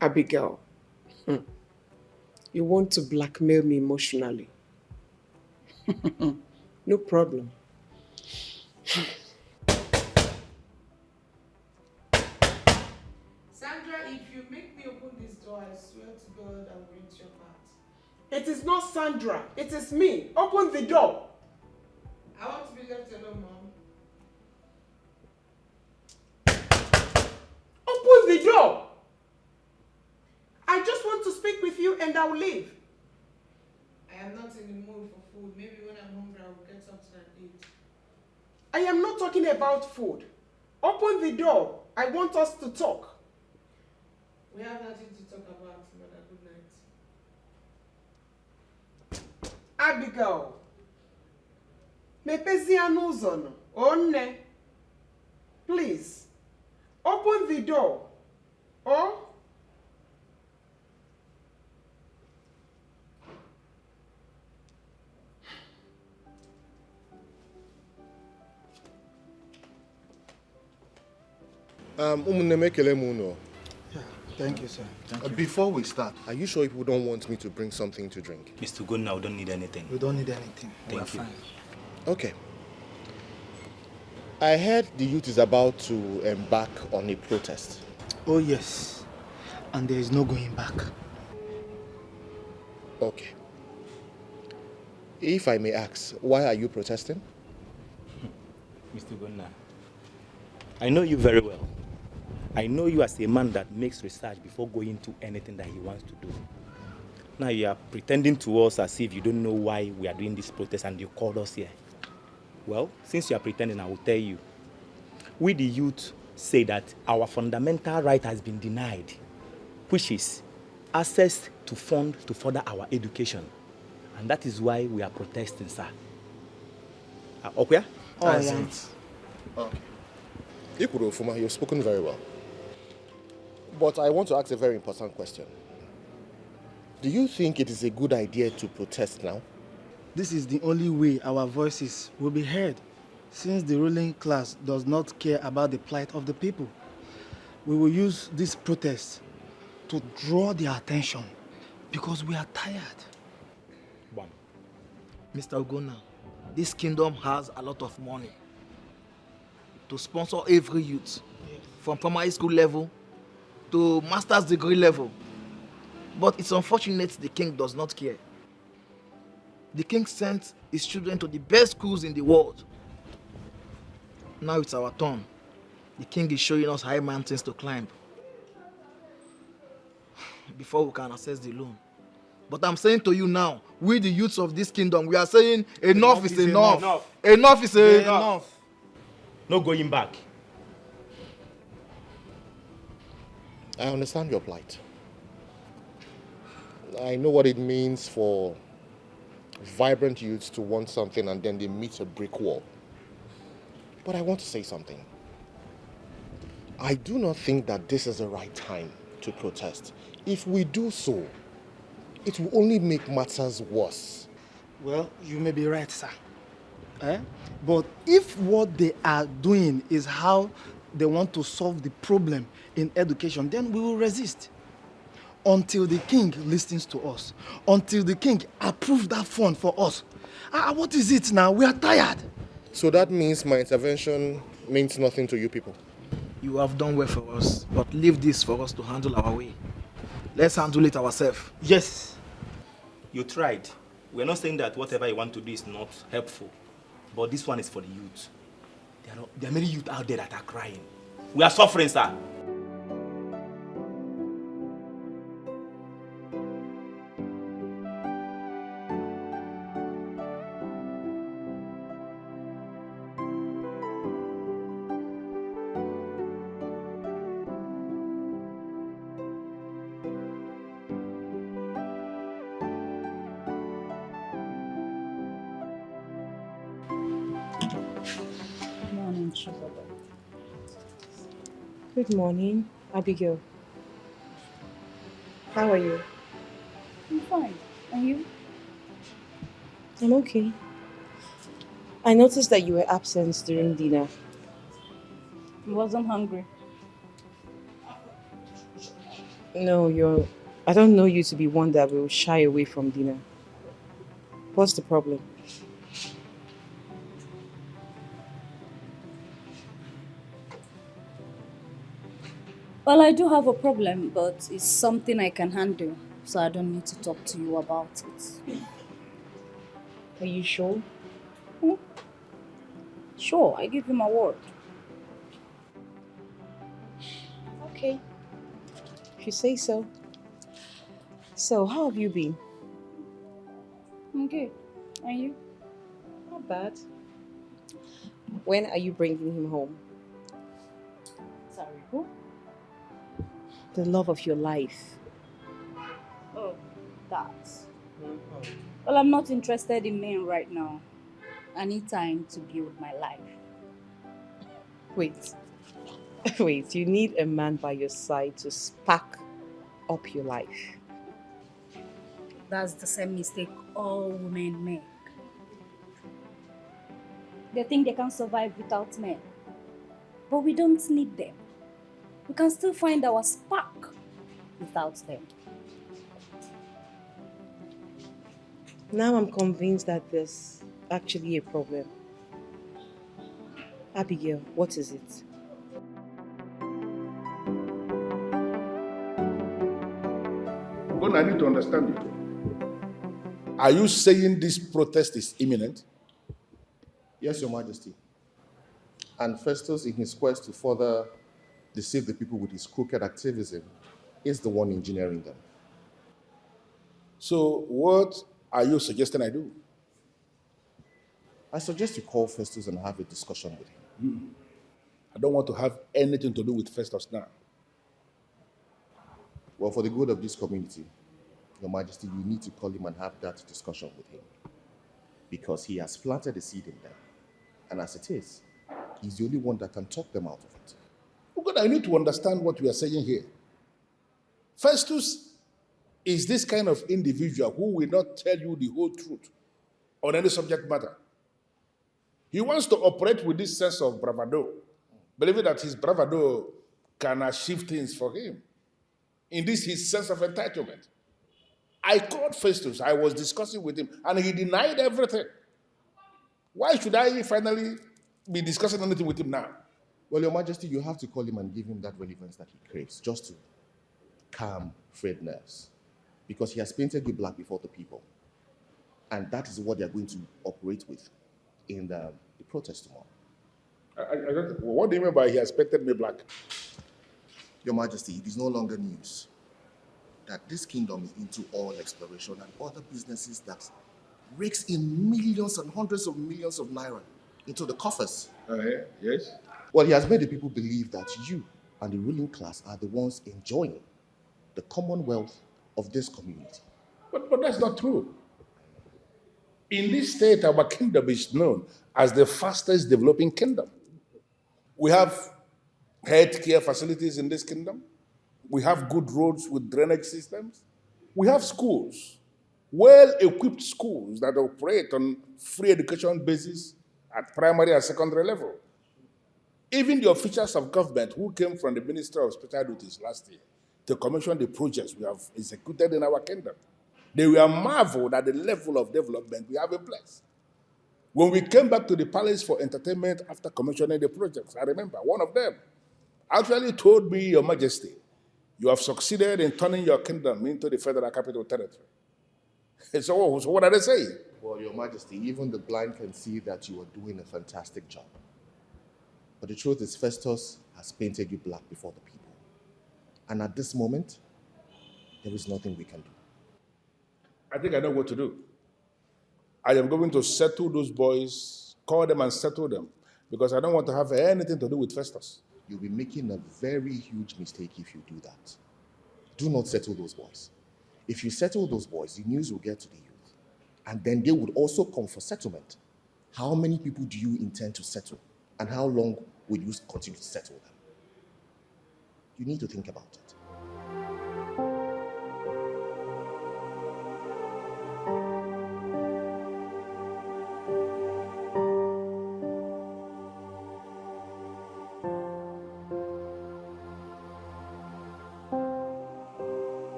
Abigail, you want to blackmail me emotionally? No problem. Sandra, if you make me open this door, I swear to God I'll rent your part. It is not Sandra, it is me. Open the door. I want to be left alone, Mom. Open the door. I just want to speak with you and I will leave. I am not in the mood for food. Maybe when I'm hungry, I will get something and eat. I am not talking about food. Open the door. I want us to talk. We have nothing to talk about, Mother. Good night. Abigail. Mepeziano uzono. Onne. Please. Open the door. Oh? Thank you, sir. Before we start, are you sure people don't want me to bring something to drink? Mr. Gonna, we don't need anything. We don't need anything. Thank you. Okay. I heard the youth is about to embark on a protest. Oh, yes. And there is no going back. Okay. If I may ask, why are you protesting? Mr. Gonna, I know you very well. I know you as a man that makes research before going to anything that he wants to do. Now you are pretending to us as if you don't know why we are doing this protest and you called us here. Well, since you are pretending, I will tell you. We the youth say that our fundamental right has been denied, which is access to fund to further our education. And that is why we are protesting, sir. Okay? Oh, yeah. Okay. Ikurofuma, you've spoken very well. But I want to ask a very important question. Do you think it is a good idea to protest now? This is the only way our voices will be heard, since the ruling class does not care about the plight of the people. We will use this protest to draw their attention because we are tired. One. Mr. Ogona, this kingdom has a lot of money to sponsor every youth, from primary school level to master's degree level. But it's unfortunate the king does not care. The king sent his children to the best schools in the world. Now it's our turn. The king is showing us high mountains to climb before we can access the loan. But I'm saying to you now, we the youths of this kingdom, we are saying enough is enough. Enough is enough. No going back. I understand your plight. I know what it means for vibrant youths to want something and then they meet a brick wall. But I want to say something. I do not think that this is the right time to protest. If we do so, it will only make matters worse. Well, you may be right, sir. But if what they are doing is how they want to solve the problem in education, then we will resist until the king listens to us, until the king approves that fund for us. What is it now? We are tired. So that means my intervention means nothing to you people. You have done well for us, but leave this for us to handle our way. Let's handle it ourselves. Yes. You tried. We're not saying that whatever you want to do is not helpful. But this one is for the youth. There are many youth out there that are crying. We are suffering, sir. Morning, Chizoba. Good morning, Abigail. How are you? I'm fine. And you? I'm okay. I noticed that you were absent during dinner. I wasn't hungry. No, I don't know you to be one that will shy away from dinner. What's the problem? Well, I do have a problem, but it's something I can handle, so I don't need to talk to you about it. Are you sure? Sure, I give you my word. Okay. If you say so. So, how have you been? I'm good. And you? Not bad. When are you bringing him home? Sorry, who? The love of your life. Oh, that. Well, I'm not interested in men right now. I need time to build my life. Wait. Wait, you need a man by your side to spark up your life. That's the same mistake all women make. They think they can survive without men. But we don't need them. We can still find our spark without them. Now I'm convinced that there's actually a problem. Abigail, what is it? But I need to understand you. Are you saying this protest is imminent? Yes, Your Majesty. And Festos, in his quest to further deceive the people with his crooked activism, is the one engineering them. So what are you suggesting I do? I suggest you call Festus and have a discussion with him. I don't want to have anything to do with Festus now. Well, for the good of this community, Your Majesty, you need to call him and have that discussion with him. Because he has planted a seed in them. And as it is, he's the only one that can talk them out of it. Oh God, I need to understand what we are saying here. Festus is this kind of individual who will not tell you the whole truth on any subject matter. He wants to operate with this sense of bravado, believing that his bravado can achieve things for him. In this, his sense of entitlement. I called Festus, I was discussing with him, and he denied everything. Why should I finally be discussing anything with him now? Well, Your Majesty, you have to call him and give him that relevance that he craves, just to calm frayed nerves. Because he has painted you black before the people. And that is what they are going to operate with in the protest tomorrow. What do you mean by he has painted me black? Your Majesty, it is no longer news that this kingdom is into oil exploration and other businesses that rakes in millions and hundreds of millions of naira into the coffers. Yes? Well, he has made the people believe that you and the ruling class are the ones enjoying the commonwealth of this community. But that's not true. In this state, our kingdom is known as the fastest developing kingdom. We have healthcare facilities in this kingdom. We have good roads with drainage systems. We have schools, well-equipped schools that operate on free education basis at primary and secondary level. Even the officials of government who came from the Ministry of Special Duties last year to commission the projects we have executed in our kingdom, they were marveled at the level of development we have in place. When we came back to the palace for entertainment after commissioning the projects, I remember one of them actually told me, Your Majesty, you have succeeded in turning your kingdom into the Federal Capital Territory. So what are they saying? Well, Your Majesty, even the blind can see that you are doing a fantastic job. But the truth is, Festos has painted you black before the people. And at this moment, there is nothing we can do. I think I know what to do. I am going to settle those boys, call them and settle them, because I don't want to have anything to do with Festos. You'll be making a very huge mistake if you do that. Do not settle those boys. If you settle those boys, the news will get to the youth. And then they would also come for settlement. How many people do you intend to settle? And how long will you continue to settle them? You need to think about it.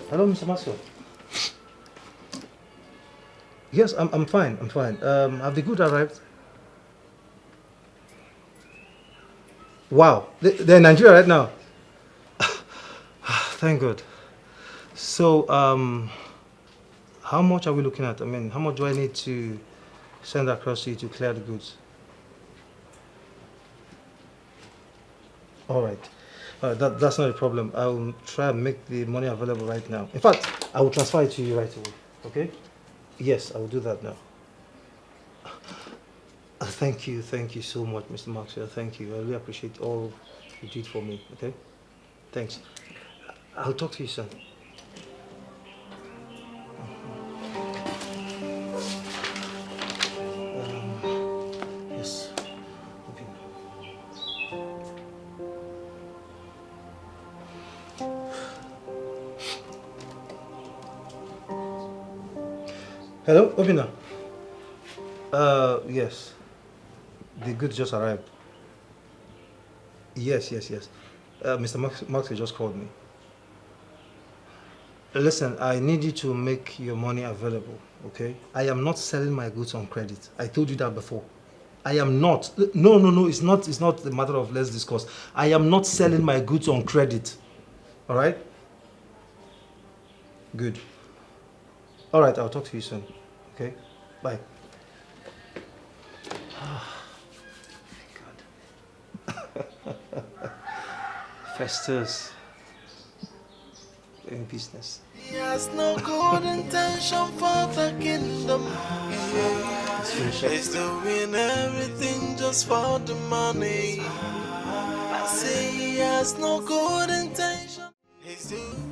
Hello, Mr. Maxwell. Yes, I'm fine. I'm fine. Have the goods arrived? Wow, they're in Nigeria right now. Thank God. So, how much are we looking at? I mean, how much do I need to send across to you to clear the goods? All right. That's not a problem. I will try and make the money available right now. In fact, I will transfer it to you right away. Okay? Yes, I will do that now. Thank you so much, Mr. Maxwell. Thank you. I really appreciate all you did for me. Okay? Thanks. I'll talk to you soon. Yes. Okay. Hello, Obina. Yes. The goods just arrived. Yes. Mr. Maxwell just called me. Listen, I need you to make your money available, okay? I am not selling my goods on credit. I told you that before. I am not. No, it's not a matter of let's discuss. I am not selling my goods on credit. All right? Good. All right, I'll talk to you soon. Okay? Bye. Festus. In business. He has no good intention for the kingdom. He's doing everything just for the money. I say he has no good intention. He's doing.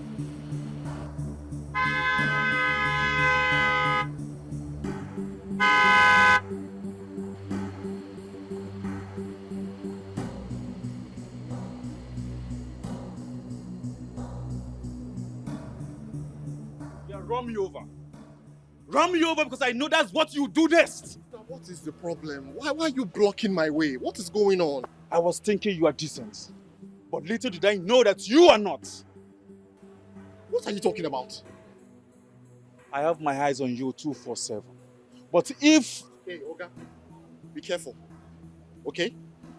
Run me over. Run me over because I know that's what you do next. Now, what is the problem? Why are you blocking my way? What is going on? I was thinking you are decent. But little did I know that you are not. What are you talking about? I have my eyes on you 247. But if... Hey, Oga, be careful. Okay?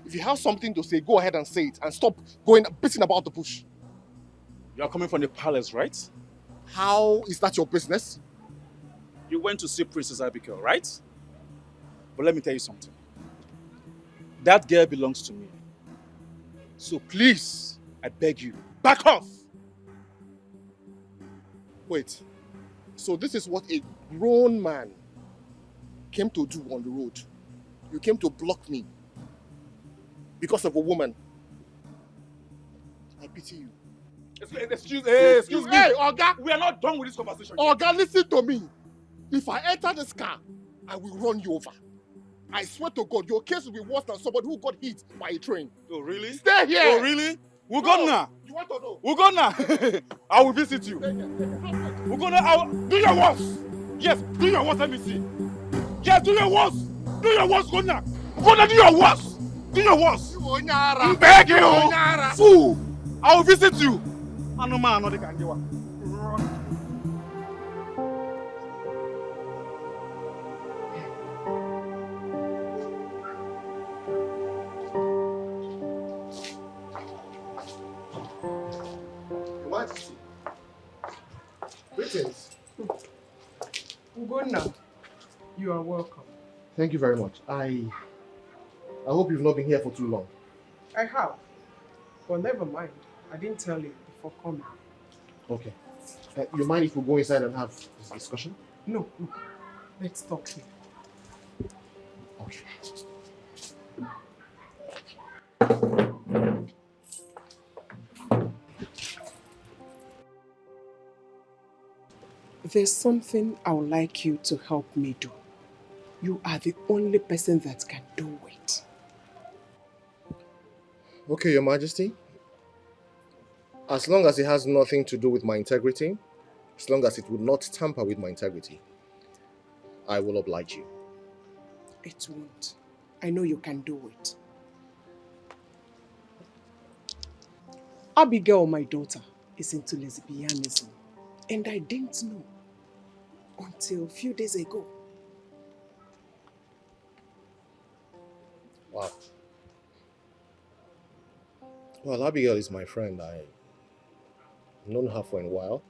If you have something to say, go ahead and say it. And stop going beating about the bush. You are coming from the palace, right? How is that your business? You went to see Princess Abigail, right? But let me tell you something. That girl belongs to me. So please, I beg you, back off! Wait. So this is what a grown man came to do on the road. You came to block me because of a woman. I pity you. Excuse me. Hey, Oga! We are not done with this conversation. Oga, listen to me. If I enter this car, I will run you over. I swear to God, your case will be worse than somebody who got hit by a train. Oh, really? Stay here! Oh, really? We're gone now. You want to know? We're gone now. I will visit you. We're gonna... Do your worst! Yes, do your worst, let me see. Yes, do your worst! Do your worst, Gona! Gona, do your worst! Do your worst! I'm begging you! Fool! I will visit you! I know man, I know they can do it. Go now. You are welcome. Thank you very much. I hope you've not been here for too long. I have. But never mind. I didn't tell you before coming. Okay. You mind if we go inside and have this discussion? No, no. Let's talk here. Okay. There's something I would like you to help me do. You are the only person that can do it. Okay, Your Majesty. As long as it has nothing to do with my integrity, as long as it would not tamper with my integrity, I will oblige you. It won't. I know you can do it. Abigail, my daughter, is into lesbianism. And I didn't know until a few days ago. Wow. Well, Abigail is my friend. I've known her for a while.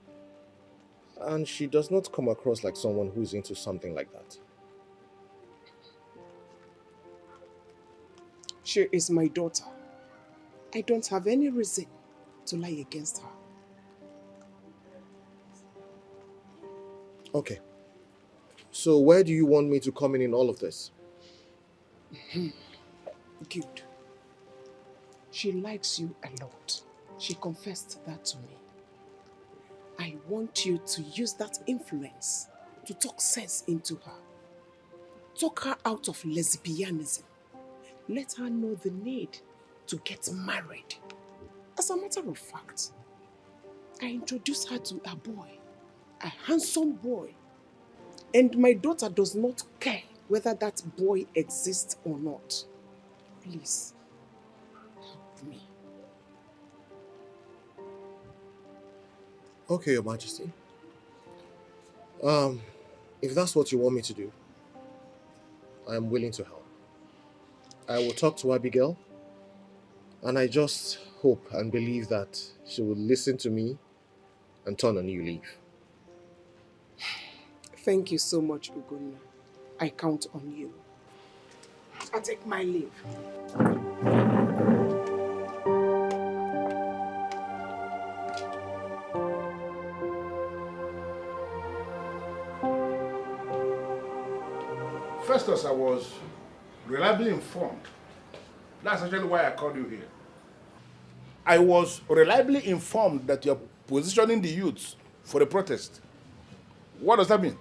And she does not come across like someone who is into something like that. She is my daughter. I don't have any reason to lie against her. Okay. So where do you want me to come in all of this? Good. She likes you a lot. She confessed that to me. I want you to use that influence to talk sense into her. Talk her out of lesbianism. Let her know the need to get married. As a matter of fact, I introduced her to a boy, a handsome boy. And my daughter does not care whether that boy exists or not. Please, help me. Okay, Your Majesty. If that's what you want me to do, I am willing to help. I will talk to Abigail, and I just hope and believe that she will listen to me and turn a new leaf. Thank you so much, Ugonna. I count on you. I take my leave. Festos, I was reliably informed. That's actually why I called you here. I was reliably informed that you're positioning the youths for a protest. What does that mean?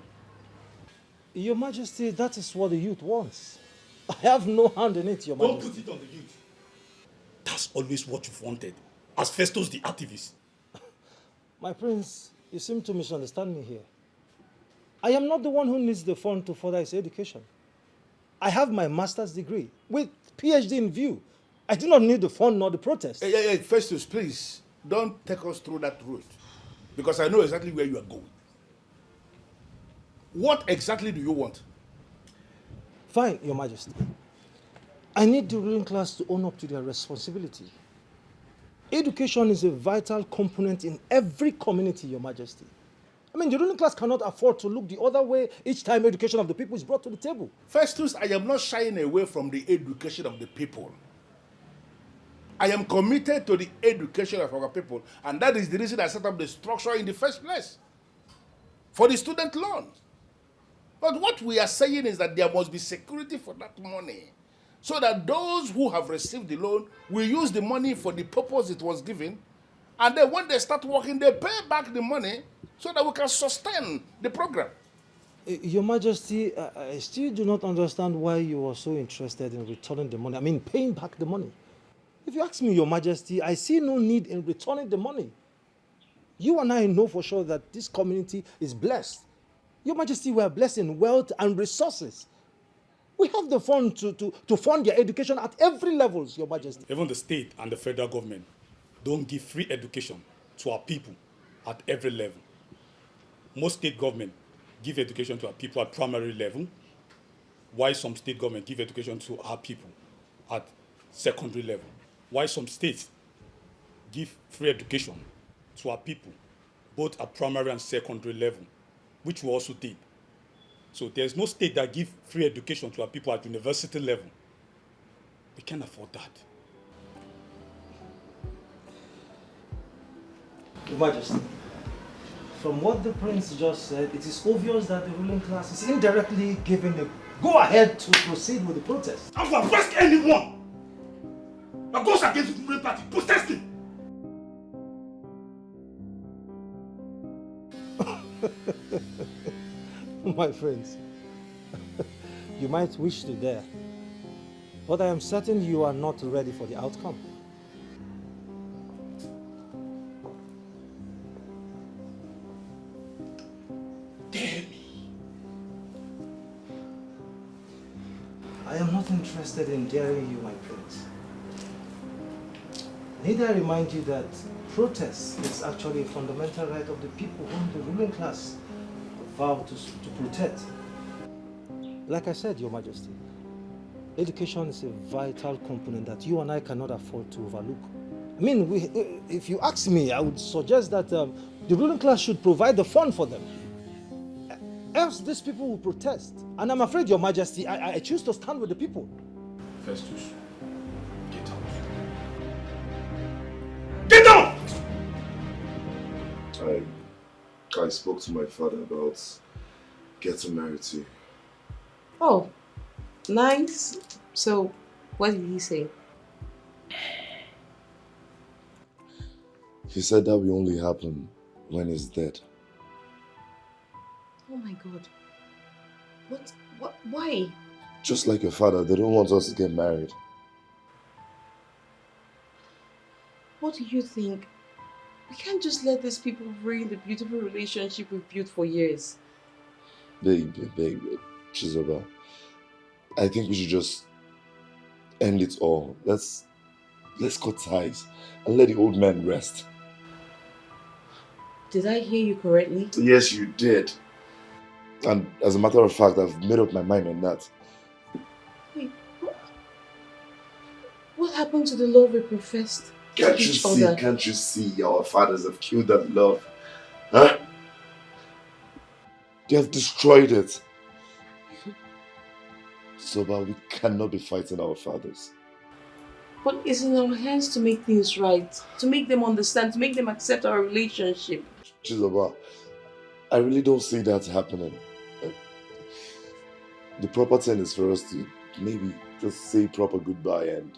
Your Majesty, that is what the youth wants. I have no hand in it, Your Don't Majesty. put it on the youth. That's always what you've wanted, as Festos the activist. My prince, you seem to misunderstand me here. I am not the one who needs the fund to further his education. I have my master's degree with PhD in view. I do not need the fund nor the protest. Hey, Festus, please, don't take us through that route, because I know exactly where you are going. What exactly do you want? Fine, Your Majesty. I need the ruling class to own up to their responsibility. Education is a vital component in every community, Your Majesty. I mean, the ruling class cannot afford to look the other way each time education of the people is brought to the table. Festus, I am not shying away from the education of the people. I am committed to the education of our people, and that is the reason I set up the structure in the first place, for the student loan. But what we are saying is that there must be security for that money, so that those who have received the loan will use the money for the purpose it was given, and then when they start working, they pay back the money so that we can sustain the program. Your Majesty, I still do not understand why you are so interested in returning the money. I mean, paying back the money. If you ask me, Your Majesty, I see no need in returning the money. You and I know for sure that this community is blessed. Your Majesty, we are blessed in wealth and resources. We have the fund to fund their education at every level, Your Majesty. Even the state and the federal government don't give free education to our people at every level. Most state government give education to our people at primary level, while some state government give education to our people at secondary level. While some states give free education to our people, both at primary and secondary level. which we also did. So there's no state that gives free education to our people at university level. We can't afford that. Your Majesty, from what the prince just said, it is obvious that the ruling class is indirectly giving the go-ahead to proceed with the protest. I'm going to arrest anyone that goes against the ruling party protesting. My friends, you might wish to dare, but I am certain you are not ready for the outcome. I am not interested in daring you, my prince. Need I remind you that protest is actually a fundamental right of the people whom the ruling class vow to protect. Like I said, Your Majesty, education is a vital component that you and I cannot afford to overlook. I mean, if you ask me, I would suggest that the ruling class should provide the fund for them. Else these people will protest. And I'm afraid, Your Majesty, I choose to stand with the people. Festus, get out. Get out! I spoke to my father about getting married to you. Oh, nice. So, what did he say? He said that will only happen when he's dead. Oh my God. Why? Just like your father, they don't want us to get married. What do you think? We can't just let these people ruin the beautiful relationship we've built for years. Babe, Chizoba, I think we should just end it all. Let's cut ties and let the old man rest. Did I hear you correctly? Yes, you did. And as a matter of fact, I've made up my mind on that. Wait, what happened to the love we professed Can't to you each see? other? Can't you see? Our fathers have killed that love. Huh? They have destroyed it. Soba, we cannot be fighting our fathers. But it's in our hands to make things right, to make them understand, to make them accept our relationship. Chizoba, I really don't see that happening. The proper thing is for us to maybe just say proper goodbye and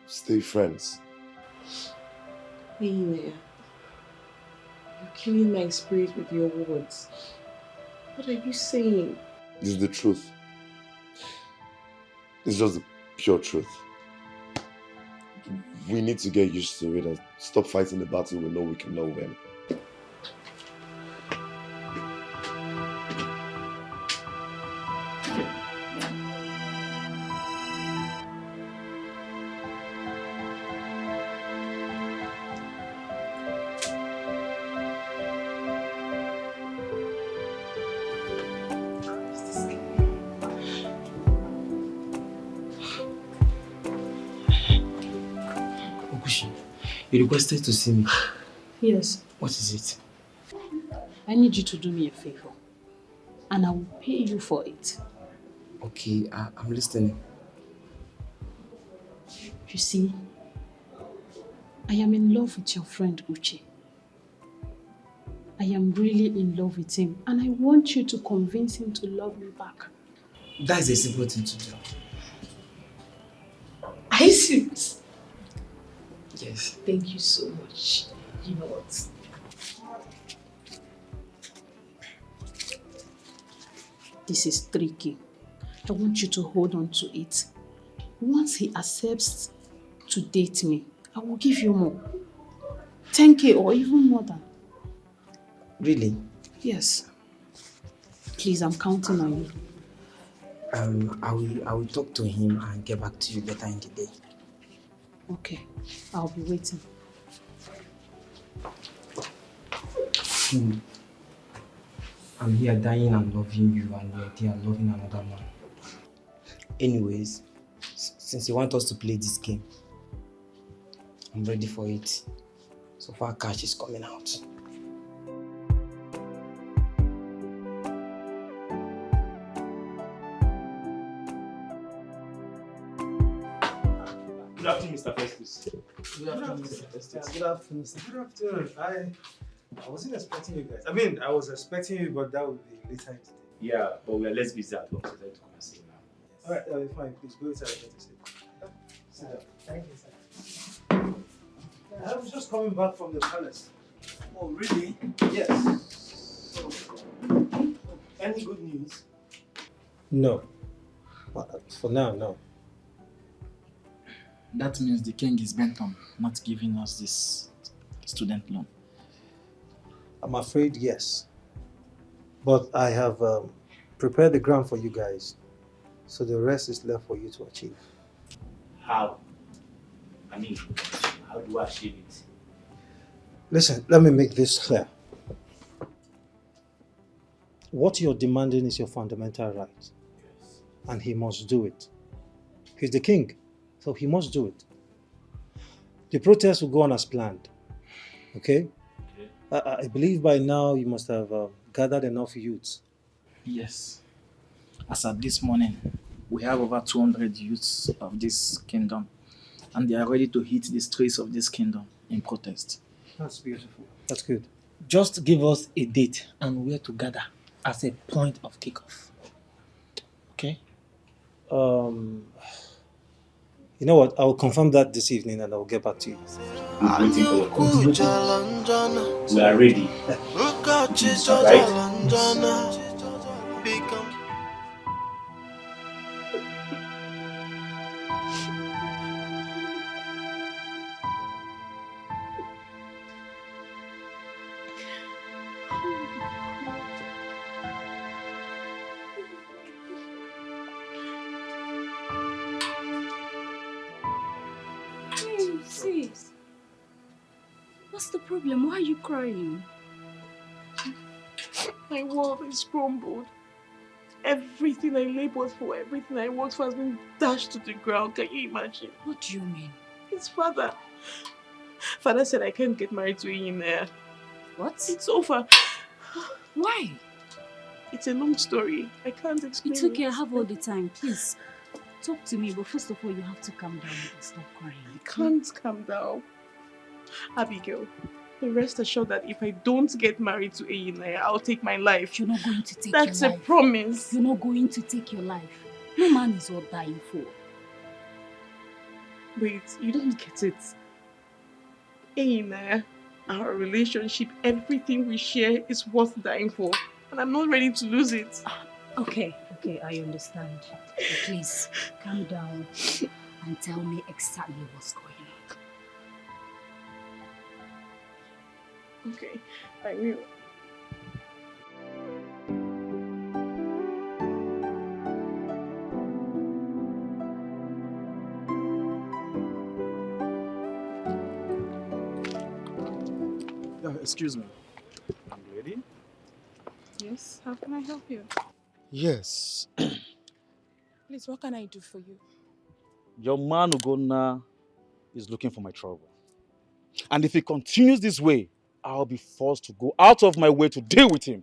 stay friends. Hey, Naya. You're killing my spirit with your words. What are you saying? It's the truth. It's just the pure truth. We need to get used to it and stop fighting the battle we know we cannot win. You requested to see me. Yes. What is it? I need you to do me a favor. And I will pay you for it. Okay, I'm listening. You see, I am in love with your friend Uche. I am really in love with him. And I want you to convince him to love me back. That is a simple thing to do. Are you serious? Yes. Thank you so much. You know what? This is tricky. I want you to hold on to it. Once he accepts to date me, I will give you more. 10K or even more than. Really? Yes. Please, I'm counting on you. I will talk to him and get back to you later in the day. Okay, I'll be waiting. I'm here dying and loving you, and you're there loving another man. Anyways, since you want us to play this game, I'm ready for it. So far, cash is coming out. Good afternoon, Mr. Festos. Good afternoon, Mr. Festos. Good afternoon, sir. Good afternoon. I wasn't expecting you guys. I mean, I was expecting you, but that would be later in the day. Yeah, but we are less busy at work, so I to come and see you now. Alright, fine. Please go inside and get a seat. Sit down. Thank you, sir. I was just coming back from the palace. Oh, really? Yes. So, any good news? No. For now, no. That means the king is bent on not giving us this student loan. I'm afraid yes. But I have prepared the ground for you guys. So the rest is left for you to achieve. How? I mean, how do I achieve it? Listen, let me make this clear. What you're demanding is your fundamental right. Yes. And he must do it. He's the king, so he must do it. The protest will go on as planned. Okay? I believe by now you must have gathered enough youths. Yes. As at this morning, we have over 200 youths of this kingdom, and they are ready to hit the streets of this kingdom in protest. That's beautiful. That's good. Just give us a date and where to gather as a point of kickoff. Okay? You know what? I will confirm that this evening and I will get back to you. I'm waiting for your call. We are ready. Right? Sis, what's the problem? Why are you crying? My world is crumbled. Everything I labored for, everything I worked for has been dashed to the ground. Can you imagine? What do you mean? His father. Father said I can't get married to him there. What? It's over. Why? It's a long story. I can't explain It's okay, I have all the time. Please, talk to me. But first of all, you have to calm down and stop crying. I can't calm down. Abigail, rest assured that if I don't get married to Eyinaya, I'll take my life. You're not going to take your life. That's a promise. You're not going to take your life. No man is worth dying for. Wait, you don't get it. Eyinaya, our relationship, everything we share is worth dying for. And I'm not ready to lose it. Okay, I understand. But please, calm down and tell me exactly what's going on. Okay, I will. Excuse me. Are you ready? Yes, how can I help you? Yes. Please, what can I do for you? Your man Ugonna is looking for my trouble. And if he continues this way, I'll be forced to go out of my way to deal with him.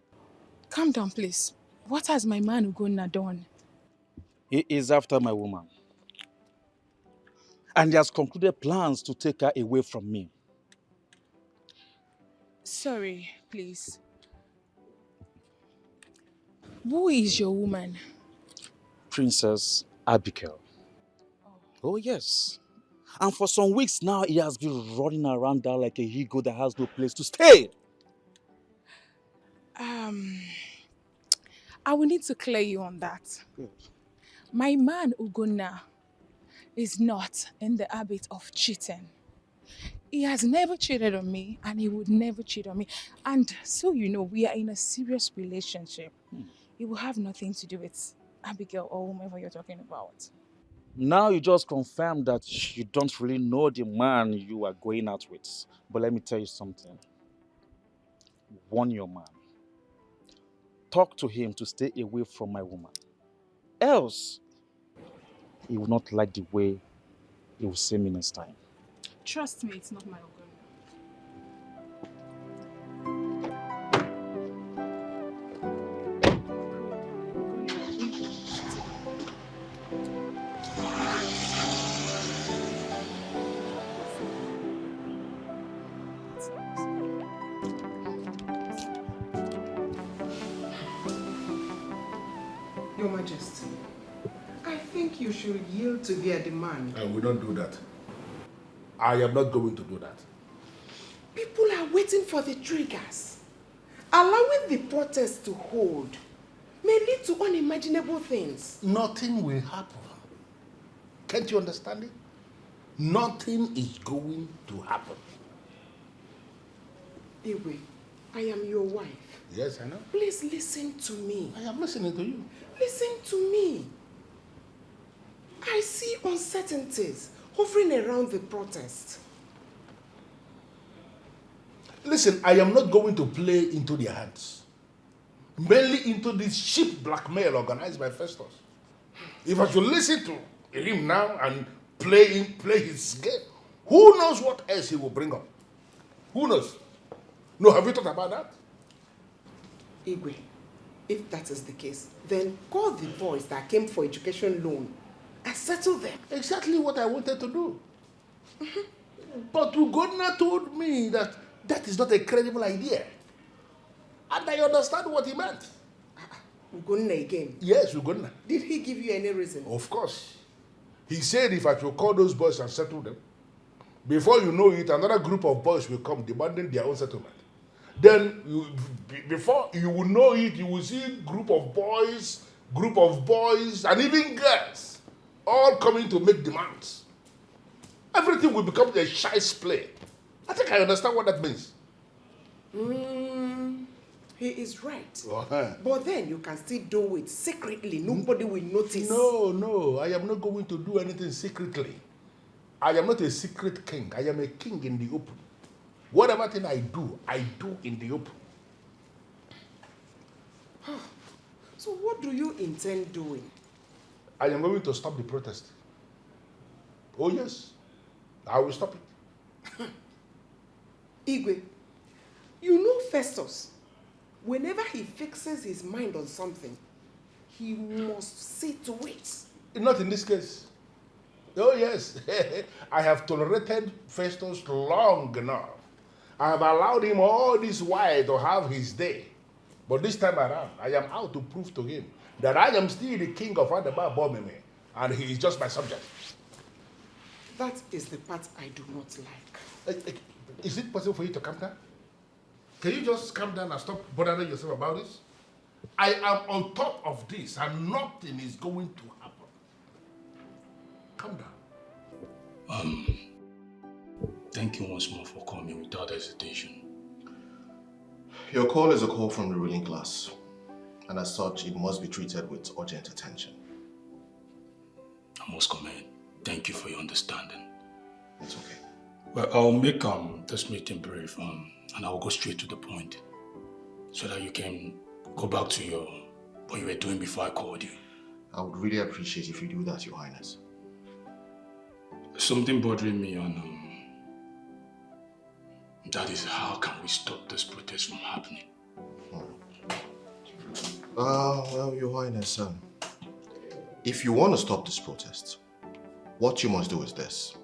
Calm down, please. What has my man Ugonna done? He is after my woman. And he has concluded plans to take her away from me. Sorry, please. Who is your woman? Princess Abigail. Oh, yes. And for some weeks now, he has been running around there like a ego that has no place to stay. I will need to clear you on that. Good. My man Ugonna is not in the habit of cheating. He has never cheated on me and he would never cheat on me. And so you know, we are in a serious relationship. It will have nothing to do with Abigail or whomever you're talking about. Now you just confirmed that you don't really know the man you are going out with. But let me tell you something. Warn your man. Talk to him to stay away from my woman. Else, he will not like the way he will see me next time. Trust me, it's not my Ugonna. Your Majesty, I think you should yield to their demand. And we don't do that. I am not going to do that. People are waiting for the triggers. Allowing the protest to hold may lead to unimaginable things. Nothing will happen. Can't you understand it? Nothing is going to happen. Iwe, I am your wife. Yes, I know. Please listen to me. I am listening to you. Listen to me. I see uncertainties hovering around the protest. Listen, I am not going to play into their hands. Mainly into this cheap blackmail organized by Festos. If I should listen to him now and play his game, who knows what else he will bring up? Who knows? No, have you thought about that? Igwe, if that is the case, then call the boys that came for education loan and settle them. Exactly what I wanted to do. But Ugonna told me that that is not a credible idea. And I understand what he meant. Ugonna again? Yes, Ugonna. Did he give you any reason? Of course. He said if I should call those boys and settle them, before you know it, another group of boys will come demanding their own settlement. Then, before you will know it, you will see group of boys, and even girls, all coming to make demands. Everything will become a shice play. I think I understand what that means. He is right. Uh-huh. But then you can still do it secretly. Nobody will notice. No, I am not going to do anything secretly. I am not a secret king. I am a king in the open. Whatever thing I do in the open. So what do you intend doing? I am going to stop the protest. Oh yes, I will stop it. Igwe, you know Festos. Whenever he fixes his mind on something, he must see to it. Not in this case. Oh yes, I have tolerated Festos long enough. I have allowed him all this while to have his day. But this time around, I am out to prove to him that I am still the king of Adaba Bomeme, and he is just my subject. That is the part I do not like. Is it possible for you to calm down? Can you just calm down and stop bothering yourself about this? I am on top of this, and nothing is going to happen. Calm down. Thank you once more for coming without hesitation. Your call is a call from the ruling class, and as such, it must be treated with urgent attention. I must comment. Thank you for your understanding. It's okay. Well, I'll make this meeting brief, and I'll go straight to the point, so that you can go back to what you were doing before I called you. I would really appreciate if you do that, Your Highness. Something bothering me, and that is how can we stop this protest from happening? Well, Your Highness, if you want to stop this protest, what you must do is this.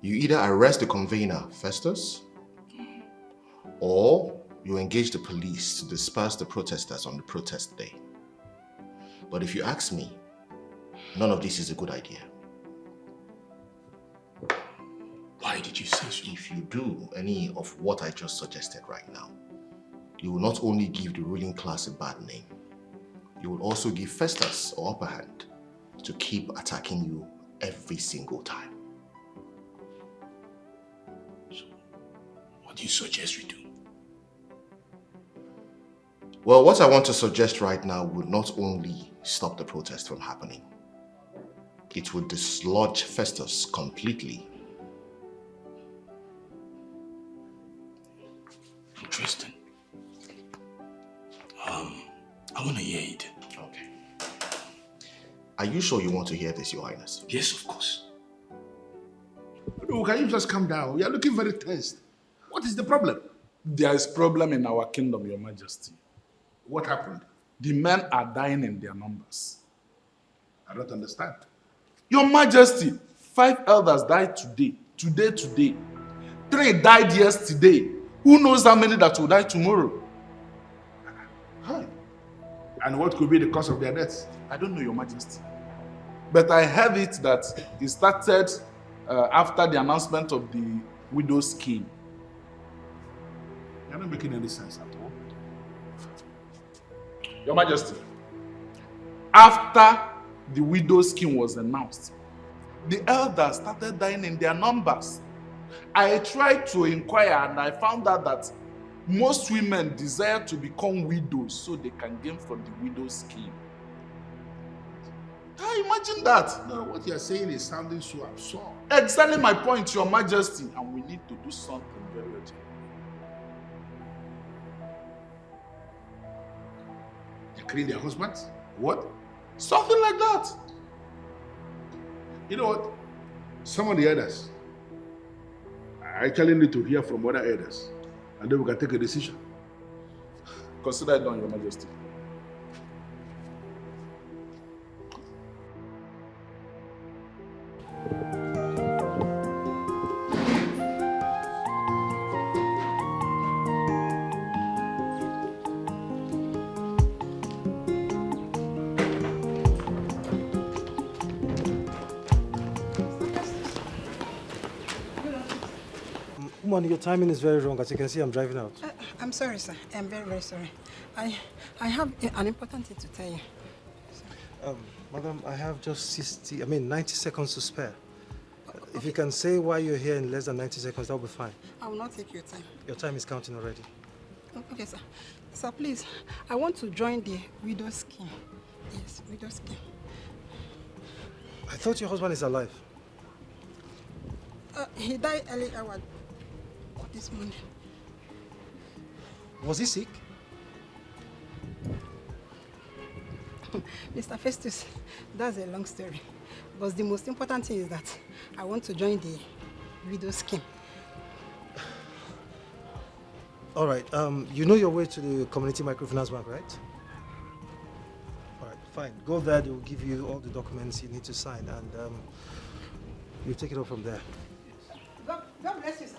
You either arrest the convener, Festos, or you engage the police to disperse the protesters on the protest day. But if you ask me, none of this is a good idea. Why did you say so? If you do any of what I just suggested right now, you will not only give the ruling class a bad name, you will also give Festus an upper hand to keep attacking you every single time. So, what do you suggest we do? Well, what I want to suggest right now would not only stop the protest from happening, it would dislodge Festus completely. Interesting. I want to hear it. Okay. Are you sure you want to hear this, Your Highness? Yes, of course. No, can you just calm down? We are looking very tense. What is the problem? There is problem in our kingdom, Your Majesty. What happened? The men are dying in their numbers. I don't understand. Your Majesty, 5 elders died today. Today. 3 died yesterday. Who knows how many that will die tomorrow? Hi. And what could be the cause of their deaths? I don't know, Your Majesty. But I heard it that it started after the announcement of the widow's scheme. You're not making any sense at all. Your Majesty, after the widow's scheme was announced, the elders started dying in their numbers. I tried to inquire and I found out that most women desire to become widows so they can gain from the widow's scheme. Imagine that. No, what you're saying is sounding so absurd. Exactly my point, Your Majesty, and we need to do something very urgent. They're killing their husbands? What? Something like that. You know what? Some of the elders, I actually need to hear from other elders, and then we can take a decision. Consider it done, Your Majesty. Woman, your timing is very wrong. As you can see, I'm driving out. I'm sorry, sir. I'm very, very sorry. I have an important thing to tell you. Madam, I have just 90 seconds to spare. If you can say why you're here in less than 90 seconds, that'll be fine. I will not take your time. Your time is counting already. Okay, sir. Sir, please, I want to join the widow scheme. Yes, widow scheme. I thought your husband is alive. He died early hour this morning. Was he sick? Mr. Festos, that's a long story. But the most important thing is that I want to join the widow scheme. All right. You know your way to the Community Microfinance Bank, right? All right, fine. Go there. They'll give you all the documents you need to sign, and you take it up from there. God bless you, sir.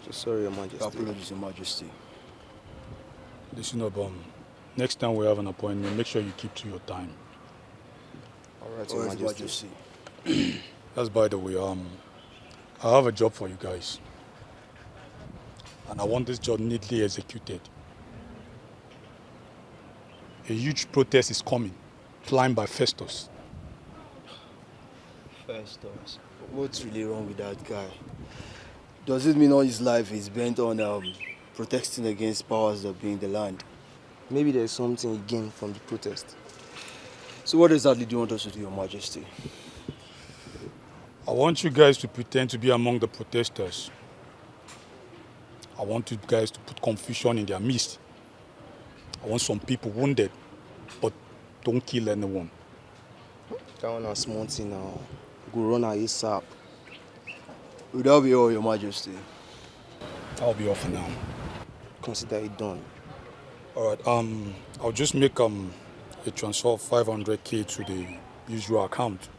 Sorry, Your Majesty. Apologies, Your Majesty. Listen up, next time we have an appointment, make sure you keep to your time. All right, Your Majesty. That's by the way, I have a job for you guys. And I want this job neatly executed. A huge protest is coming, planned by Festos. Festos? What's really wrong with that guy? Does it mean all his life is bent on protesting against powers that be in the land? Maybe there's something he gained from the protest. So what exactly do you want us to do, Your Majesty? I want you guys to pretend to be among the protesters. I want you guys to put confusion in their midst. I want some people wounded, but don't kill anyone. That one is small thing now. Go run ASAP. Will that be all, Your Majesty? I'll be off for now. Consider it done. All right. I'll just make a transfer of 500K to the usual account.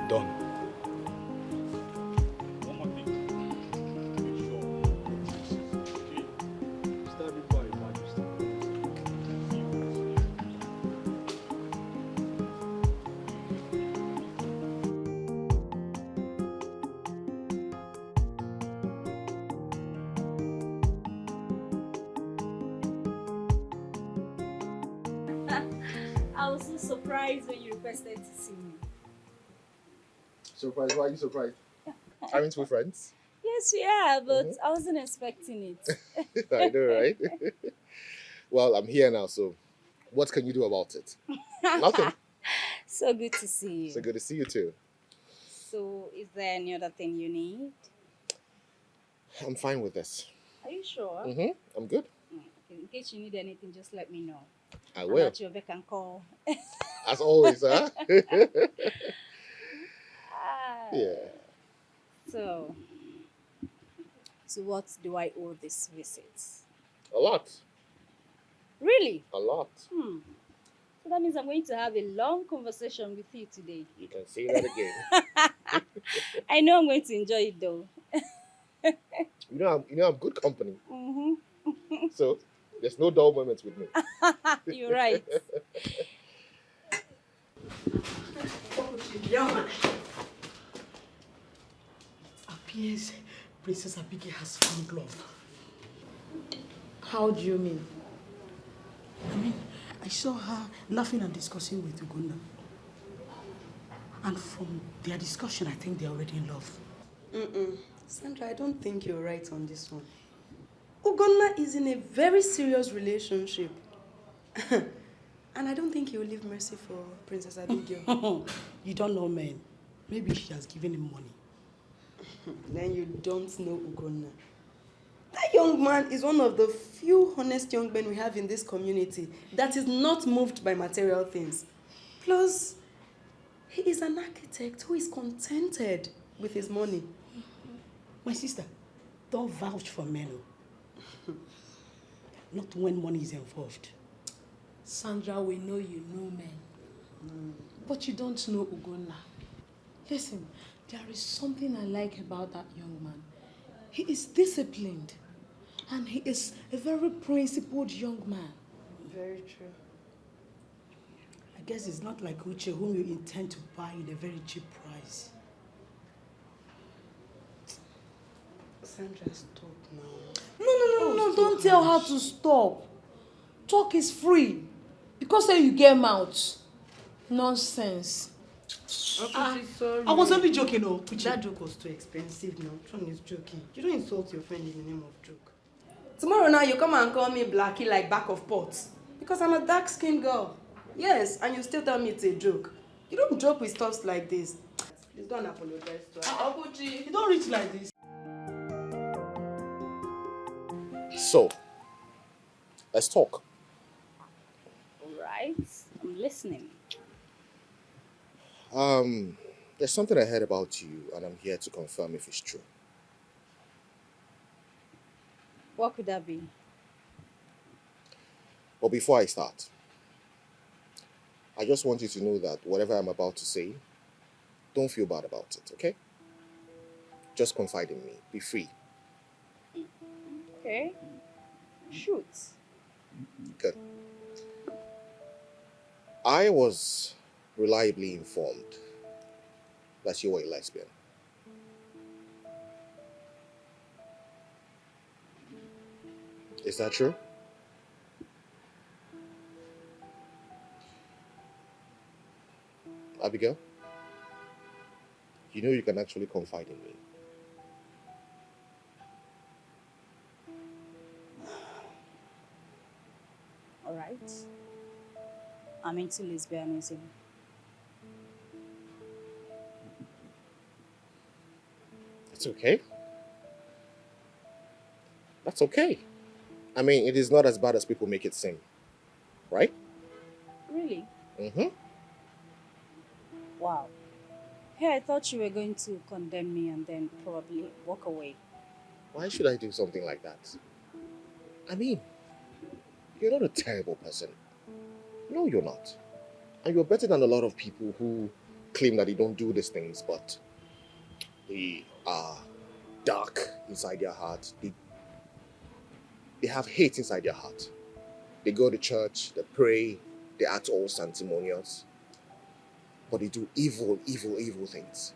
Done. I was so surprised when you requested to see me. Surprised? Why are you surprised? Aren't we friends? Yes, we are, but I wasn't expecting it. I know, right? Well, I'm here now, so what can you do about it? Nothing. So good to see you. So good to see you too. So, is there any other thing you need? I'm fine with this. Are you sure? I'm good. Okay, in case you need anything, just let me know. I I'm will. at your beck and call. As always, huh? Yeah. So, what do I owe this visit? A lot. Really? A lot. So that means I'm going to have a long conversation with you today. You can say that again. I know I'm going to enjoy it though. You know I'm good company. Mm-hmm. So there's no dull moments with me. You're right. Appears Princess Abigail has found love. How do you mean? I mean, I saw her laughing and discussing with Ugonna. And from their discussion, I think they're already in love. Sandra, I don't think you're right on this one. Ugonna is in a very serious relationship. And I don't think he will leave mercy for Princess Abigail. You don't know men. Maybe she has given him money. Then you don't know Ugonna. That young man is one of the few honest young men we have in this community that is not moved by material things. Plus, he is an architect who is contented with his money. My sister, don't vouch for men. Not when money is involved. Sandra, we know you know men. But you don't know Ugonna. Listen, there is something I like about that young man. He is disciplined. And he is a very principled young man. Very true. I guess it's not like Uche, whom you intend to buy in a very cheap price. Sandra, stop now. No, don't tell her to stop. Talk is free. Because say you get mouth. Nonsense. Sorry. I was only joking, oh. That joke was too expensive now. Tron is joking. You don't insult your friend in the name of joke. Tomorrow now you come and call me Blackie like back of pot. Because I'm a dark-skinned girl. Yes, and you still tell me it's a joke. You don't joke with stuff like this. Please don't apologize to her. You don't reach like this. So, let's talk. Alright, I'm listening. There's something I heard about you, and I'm here to confirm if it's true. What could that be? But before I start, I just want you to know that whatever I'm about to say, don't feel bad about it, okay? Just confide in me. Be free. Okay. Shoot. Good. I was reliably informed that you were a lesbian. Is that true? Abigail? You know you can actually confide in me. Alright. I'm into lesbianism. It's okay. That's okay. I mean, it is not as bad as people make it seem. Right? Really? Mm-hmm. Wow. Hey, I thought you were going to condemn me and then probably walk away. Why should I do something like that? I mean, you're not a terrible person. No, you're not. And you're better than a lot of people who claim that they don't do these things, but they are dark inside their heart. They have hate inside their heart. They go to church, they pray, they act all sanctimonious, but they do evil things.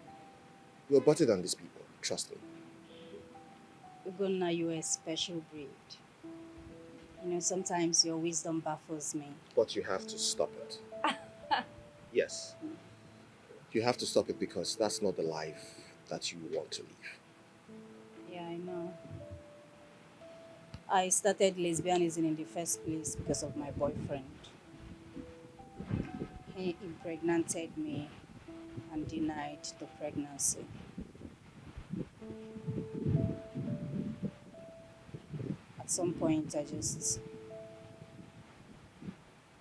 You're better than these people, trust me. Ugonna, you're a special breed. You know, sometimes your wisdom baffles me. But you have to stop it. Yes. You have to stop it because that's not the life that you want to leave. Yeah, I know. I started lesbianism in the first place because of my boyfriend. He impregnated me and denied the pregnancy. At some point, I just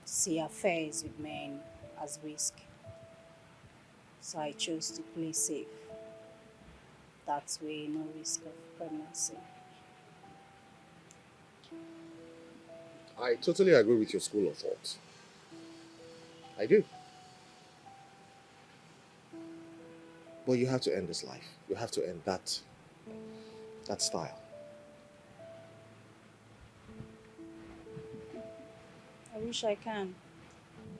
see affairs with men as risk. So I chose to play safe. That way, no risk of pregnancy. I totally agree with your school of thought. I do. But you have to end this life. You have to end that style. I wish I can,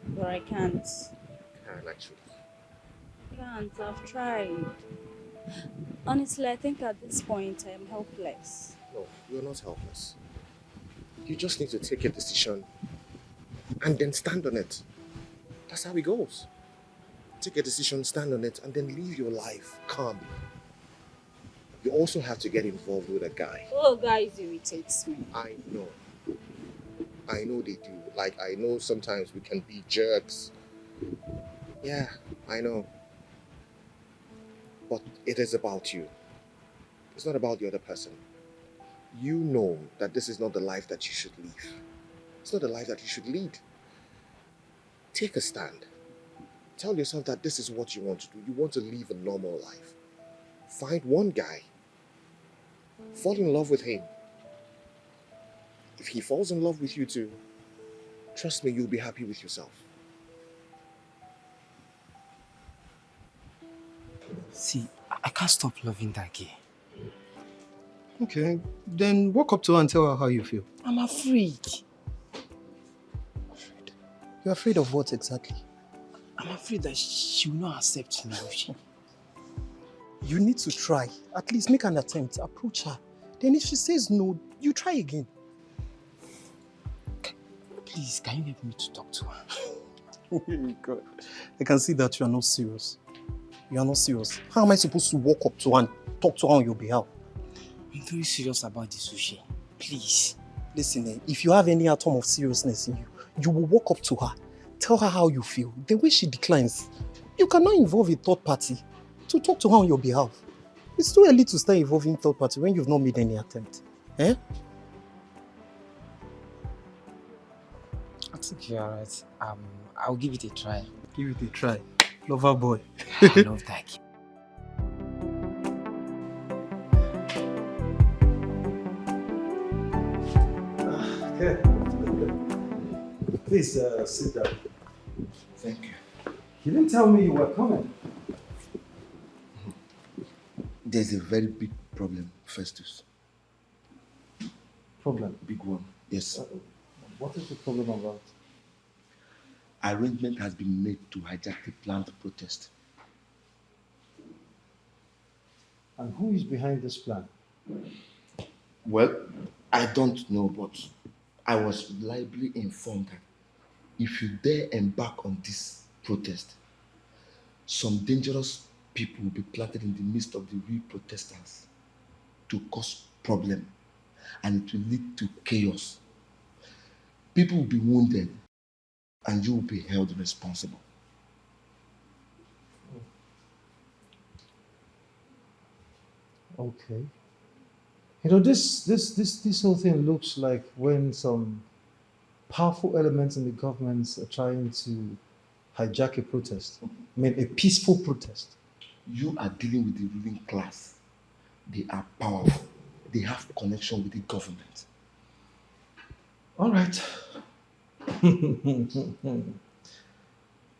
but I can't. Can actually. Can't. I've tried. Honestly, I think at this point I am helpless. No, you're not helpless. You just need to take a decision and then stand on it. That's how it goes. Take a decision, stand on it, and then live your life calmly. You also have to get involved with a guy. Oh, guys irritates me. I know. I know they do. Like, I know sometimes we can be jerks. Yeah, I know. But it is about you. It's not about the other person. You know that this is not the life that you should live. It's not the life that you should lead. Take a stand. Tell yourself that this is what you want to do. You want to live a normal life. Find one guy. Fall in love with him. If he falls in love with you too, trust me, you'll be happy with yourself. See, I can't stop loving that girl. Okay, then walk up to her and tell her how you feel. I'm afraid. You're afraid of what exactly? I'm afraid that she will not accept me. You need to try. At least make an attempt. Approach her. Then if she says no, you try again. Please, can you help me to talk to her? Oh God. I can see that you are not serious. You are not serious. How am I supposed to walk up to her and talk to her on your behalf? I'm very serious about this, sushi. Please. Listen, if you have any atom of seriousness in you, you will walk up to her, tell her how you feel. The way she declines, you cannot involve a third party to talk to her on your behalf. It's too early to start involving third party when you've not made any attempt. Eh? I think you're right. I'll give it a try. Give it a try. Lover boy. I love that kid. Okay. Please sit down. Thank you. You didn't tell me you were coming. There's a very big problem, Festus. Problem? Big one, yes. What is the problem about? Arrangement has been made to hijack the planned protest. And who is behind this plan? Well, I don't know, but I was reliably informed that if you dare embark on this protest, some dangerous people will be planted in the midst of the real protesters to cause problem, and it will lead to chaos. People will be wounded, and you will be held responsible. Okay. You know, this whole thing looks like when some powerful elements in the government are trying to hijack a protest. I mean, a peaceful protest. You are dealing with the ruling class. They are powerful. They have connection with the government. All right.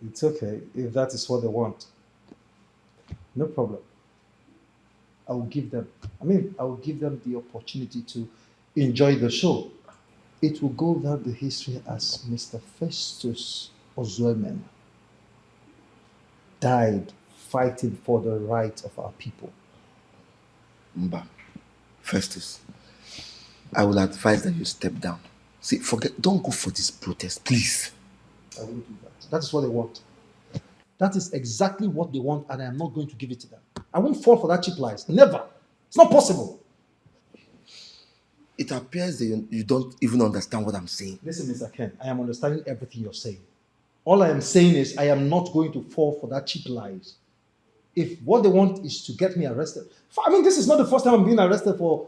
It's okay if that is what they want. No problem. I will give them the opportunity to enjoy the show. It will go down the history as Mr. Festus Ozuemen died fighting for the rights of our people. Mba, Festus, I will advise that you step down. See, don't go for this protest, please. I won't do that. That is what they want. That is exactly what they want, and I am not going to give it to them. I won't fall for that cheap lies. Never. It's not possible. It appears that you don't even understand what I'm saying. Listen, Mr. Ken, I am understanding everything you're saying. All I am saying is I am not going to fall for that cheap lies. If what they want is to get me arrested, I mean, this is not the first time I'm being arrested for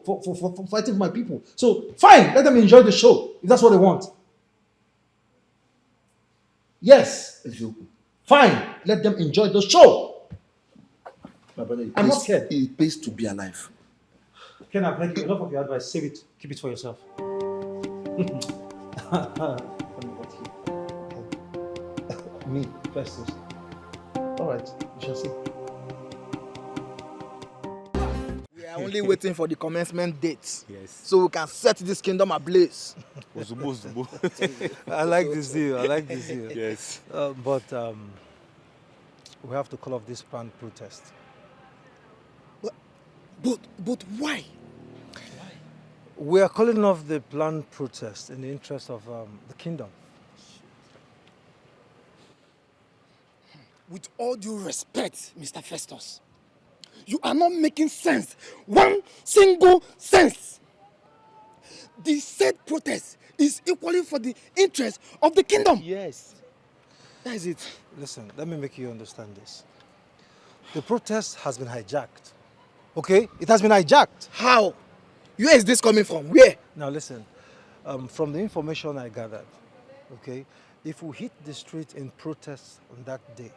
fighting for my people. So, fine, let them enjoy the show if that's what they want. Yes. Fine, let them enjoy the show. My brother, I'm not scared. It pays to be alive. Ken, I've heard you. Enough of your advice. Save it. Keep it for yourself. Me, Festos. All right, we shall see. We are only waiting for the commencement date. Yes. So we can set this kingdom ablaze. I like this deal. I like this deal. Yes. But we have to call off this planned protest. But why? We are calling off the planned protest in the interest of the kingdom. With all due respect, Mr. Festos, you are not making sense. One single sense. The said protest is equally for the interest of the kingdom. Yes. That is it. Listen, let me make you understand this. The protest has been hijacked. Okay? It has been hijacked. How? Where is this coming from? Where? Now listen, from the information I gathered, okay, if we hit the street in protest on that day,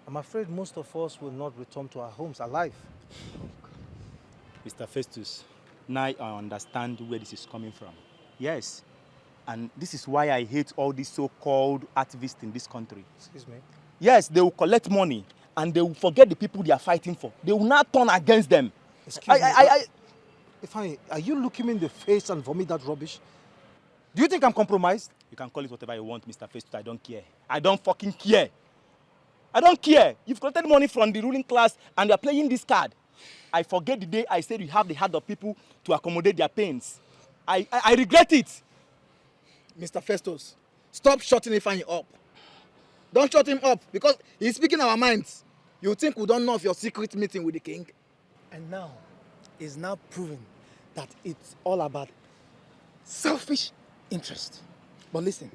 I'm afraid most of us will not return to our homes alive. Mr. Festus, now I understand where this is coming from. Yes. And this is why I hate all these so-called activists in this country. Excuse me? Yes, they will collect money and they will forget the people they are fighting for. They will not turn against them. Excuse me. Ifeanyi, are you looking me in the face and vomit that rubbish? Do you think I'm compromised? You can call it whatever you want, Mr. Festus. I don't care. I don't fucking care. I don't care. You've collected money from the ruling class and you're playing this card. I forget the day I said you have the heart of people to accommodate their pains. I regret it. Mr. Festos, stop shutting Ifeanyi up. Don't shut him up because he's speaking our minds. You think we don't know of your secret meeting with the king? And now, it's now proven that it's all about selfish interest. But listen,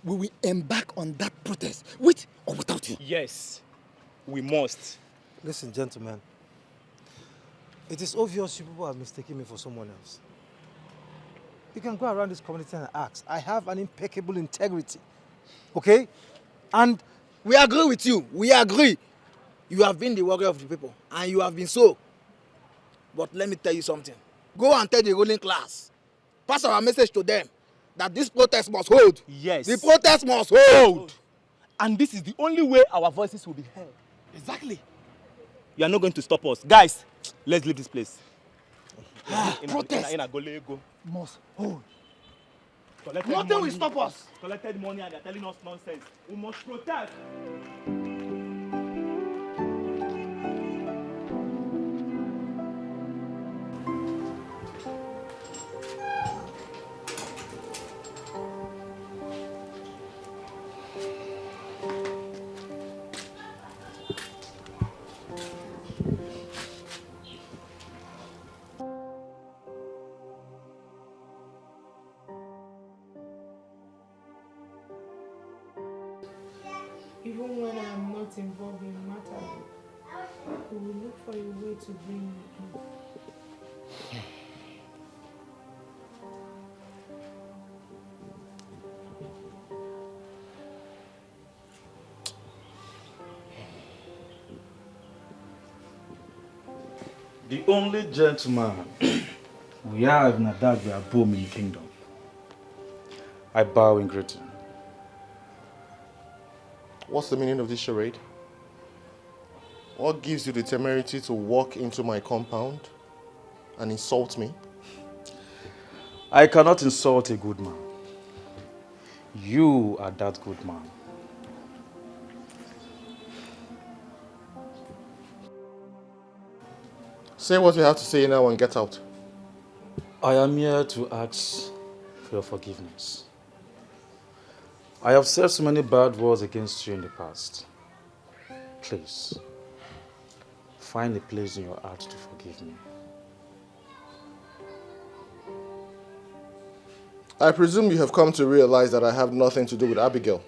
we will embark on that protest with or without you. Yes, we must. Listen, gentlemen, it is obvious you people are mistaking me for someone else. You can go around this community and ask. I have an impeccable integrity, okay? And we agree with you. We agree. You have been the warrior of the people, and you have been so. But let me tell you something. Go and tell the ruling class. Pass our message to them that this protest must hold. Yes. The protest must hold. And this is the only way our voices will be heard. Exactly. You are not going to stop us. Guys, let's leave this place. Protest must hold. Nothing will stop us. Collected money and they're telling us nonsense. We must protest. Even when I am not involved in the matter, we will look for a way to bring you in. The only gentleman we have in that we are boom in the kingdom. I bow in greeting. What's the meaning of this charade? What gives you the temerity to walk into my compound and insult me? I cannot insult a good man. You are that good man. Say what you have to say now and get out. I am here to ask for your forgiveness. I have said so many bad words against you in the past. Please, find a place in your heart to forgive me. I presume you have come to realize that I have nothing to do with Abigail,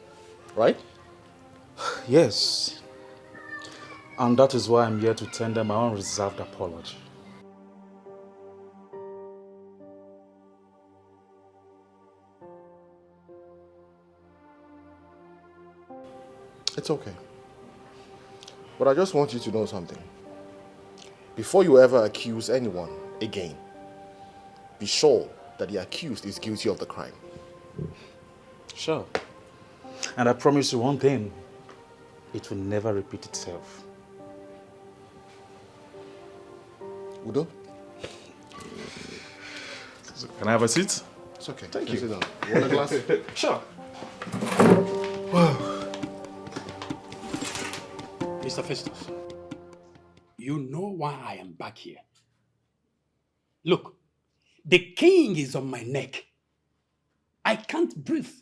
right? Yes. And that is why I'm here to tender my unreserved apology. It's okay. But I just want you to know something. Before you ever accuse anyone again, be sure that the accused is guilty of the crime. Sure. And I promise you one thing, it will never repeat itself. Udo? Can I have a seat? It's okay. Thank you. Sit down. You want a glass? Sure. Mr. Festos, you know why I am back here. Look, the king is on my neck. I can't breathe.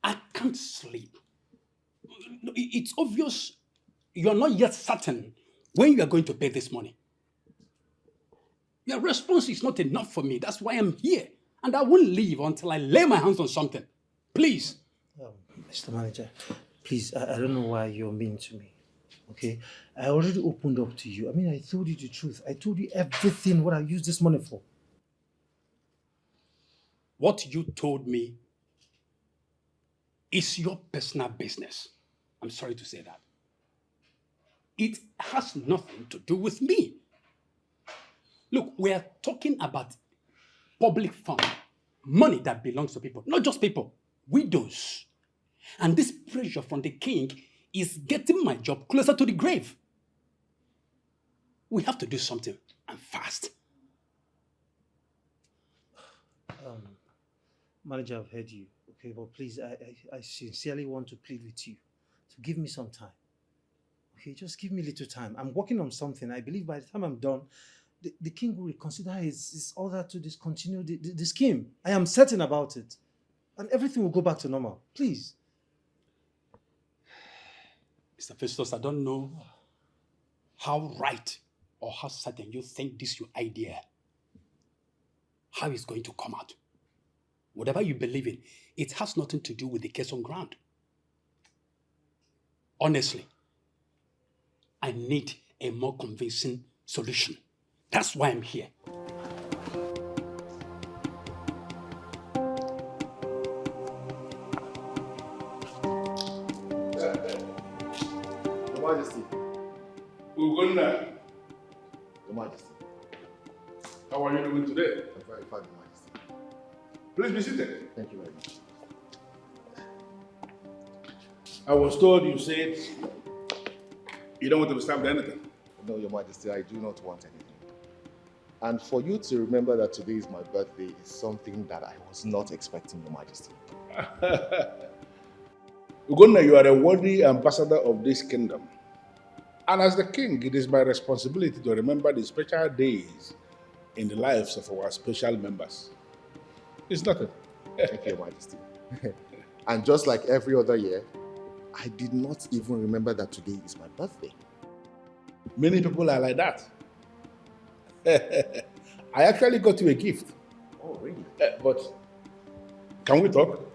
I can't sleep. It's obvious you're not yet certain when you are going to pay this money. Your response is not enough for me. That's why I'm here. And I won't leave until I lay my hands on something. Please. Mr. Manager, please, I don't know why you're mean to me. Okay? I already opened up to you. I mean, I told you the truth. I told you everything what I used this money for. What you told me is your personal business. I'm sorry to say that. It has nothing to do with me. Look, we are talking about public fund, money that belongs to people, not just people, widows. And this pressure from the king is getting my job closer to the grave. We have to do something, and fast. Manager, I've heard you. Okay, but please, I sincerely want to plead with you to give me some time. Okay, just give me a little time. I'm working on something. I believe by the time I'm done, the king will reconsider his order to discontinue the scheme. I am certain about it. And everything will go back to normal. Please. Mr. Festos, I don't know how right or how certain you think this your idea, how it's going to come out. Whatever you believe in, it has nothing to do with the case on ground. Honestly, I need a more convincing solution. That's why I'm here. Your Majesty. Ugonna, Your Majesty. how are you doing today? I'm very fine, Your Majesty. Please be seated. Thank you very much. I was told you said you don't want to be stabbed anything. No, Your Majesty, I do not want anything. And for you to remember that today is my birthday is something that I was not expecting, Your Majesty. Ugonna, you are a worthy ambassador of this kingdom. And as the king, it is my responsibility to remember the special days in the lives of our special members. It's nothing. Thank you, Your Majesty. And just like every other year, I did not even remember that today is my birthday. Many people are like that. I actually got you a gift. Oh, really? But can we talk?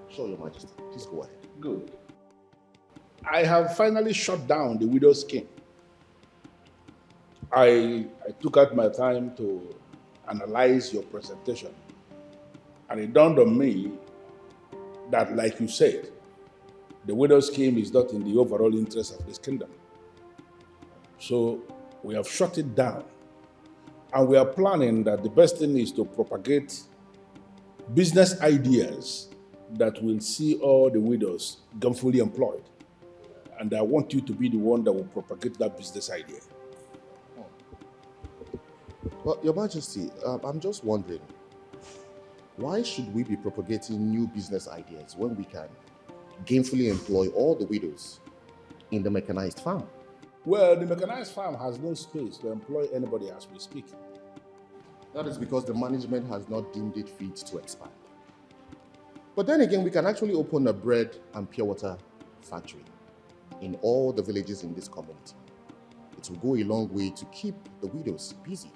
Sure, Your Majesty. Please go ahead. Good. I have finally shut down the widow's scheme. I took out my time to analyze your presentation. And it dawned on me that, like you said, the widow's scheme is not in the overall interest of this kingdom. So we have shut it down. And we are planning that the best thing is to propagate business ideas that will see all the widows gainfully employed. And I want you to be the one that will propagate that business idea. Well, Your Majesty, I'm just wondering, why should we be propagating new business ideas when we can gainfully employ all the widows in the mechanized farm? Well, the mechanized farm has no space to employ anybody as we speak. That is because the management has not deemed it fit to expand. But then again, we can actually open a bread and pure water factory. in all the villages in this community. It will go a long way to keep the widows busy.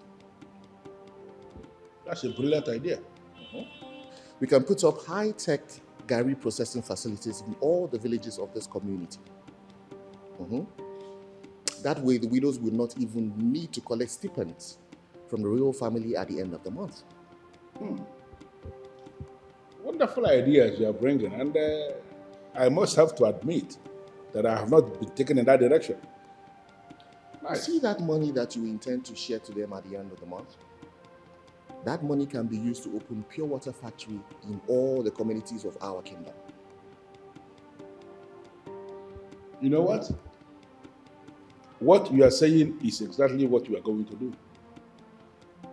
That's a brilliant idea. We can put up high-tech gari processing facilities in all the villages of this community. That way, the widows will not even need to collect stipends from the royal family at the end of the month. Wonderful ideas you are bringing, and I must have to admit that I have not been taken in that direction. Nice. See that money that you intend to share to them at the end of the month? That money can be used to open pure water factory in all the communities of our kingdom. You know what? What you are saying is exactly what we are going to do.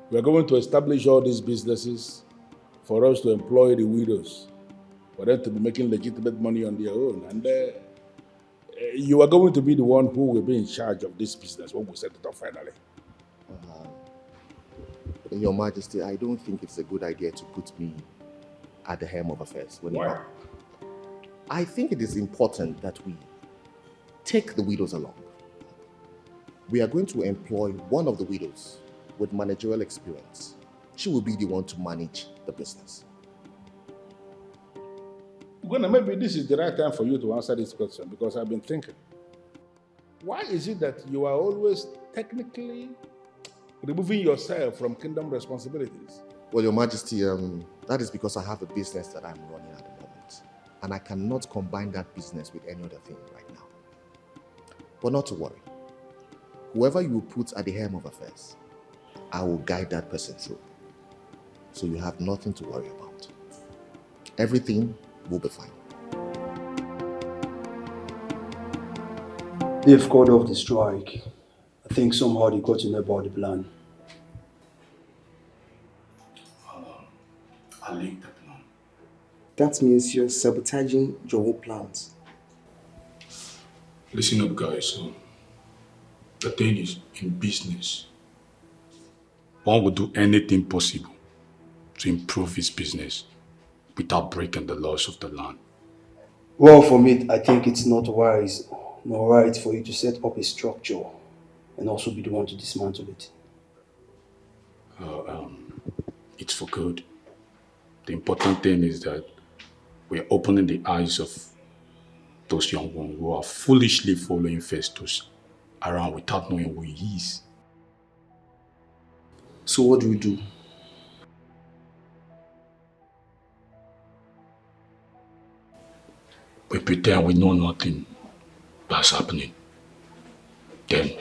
We are going to establish all these businesses for us to employ the widows, for them to be making legitimate money on their own. And you are going to be the one who will be in charge of this business when we set it up finally. Your Majesty, I don't think it's a good idea to put me at the helm of affairs. Why? I think it is important that we take the widows along. We are going to employ one of the widows with managerial experience. She will be the one to manage the business. Ugonna, maybe this is the right time for you to answer this question, because I've been thinking. Why is it that you are always technically removing yourself from kingdom responsibilities? Well, Your Majesty, that is because I have a business that I'm running at the moment, and I cannot combine that business with any other thing right now. But not to worry. Whoever you put at the helm of affairs, I will guide that person through. So you have nothing to worry about. Everything will be fine. They've called off the strike. I think somehow they got to know about the plan. I leaked the plan. That means you're sabotaging your whole plans. Listen up, guys. The thing is, in business, one would do anything possible to improve his business without breaking the laws of the land. Well, for me, I think it's not wise nor right for you to set up a structure and also be the one to dismantle it. It's for good. The important thing is that we're opening the eyes of those young ones who are foolishly following Festos around without knowing who he is. So what do we do? We pretend we know nothing that's happening. Then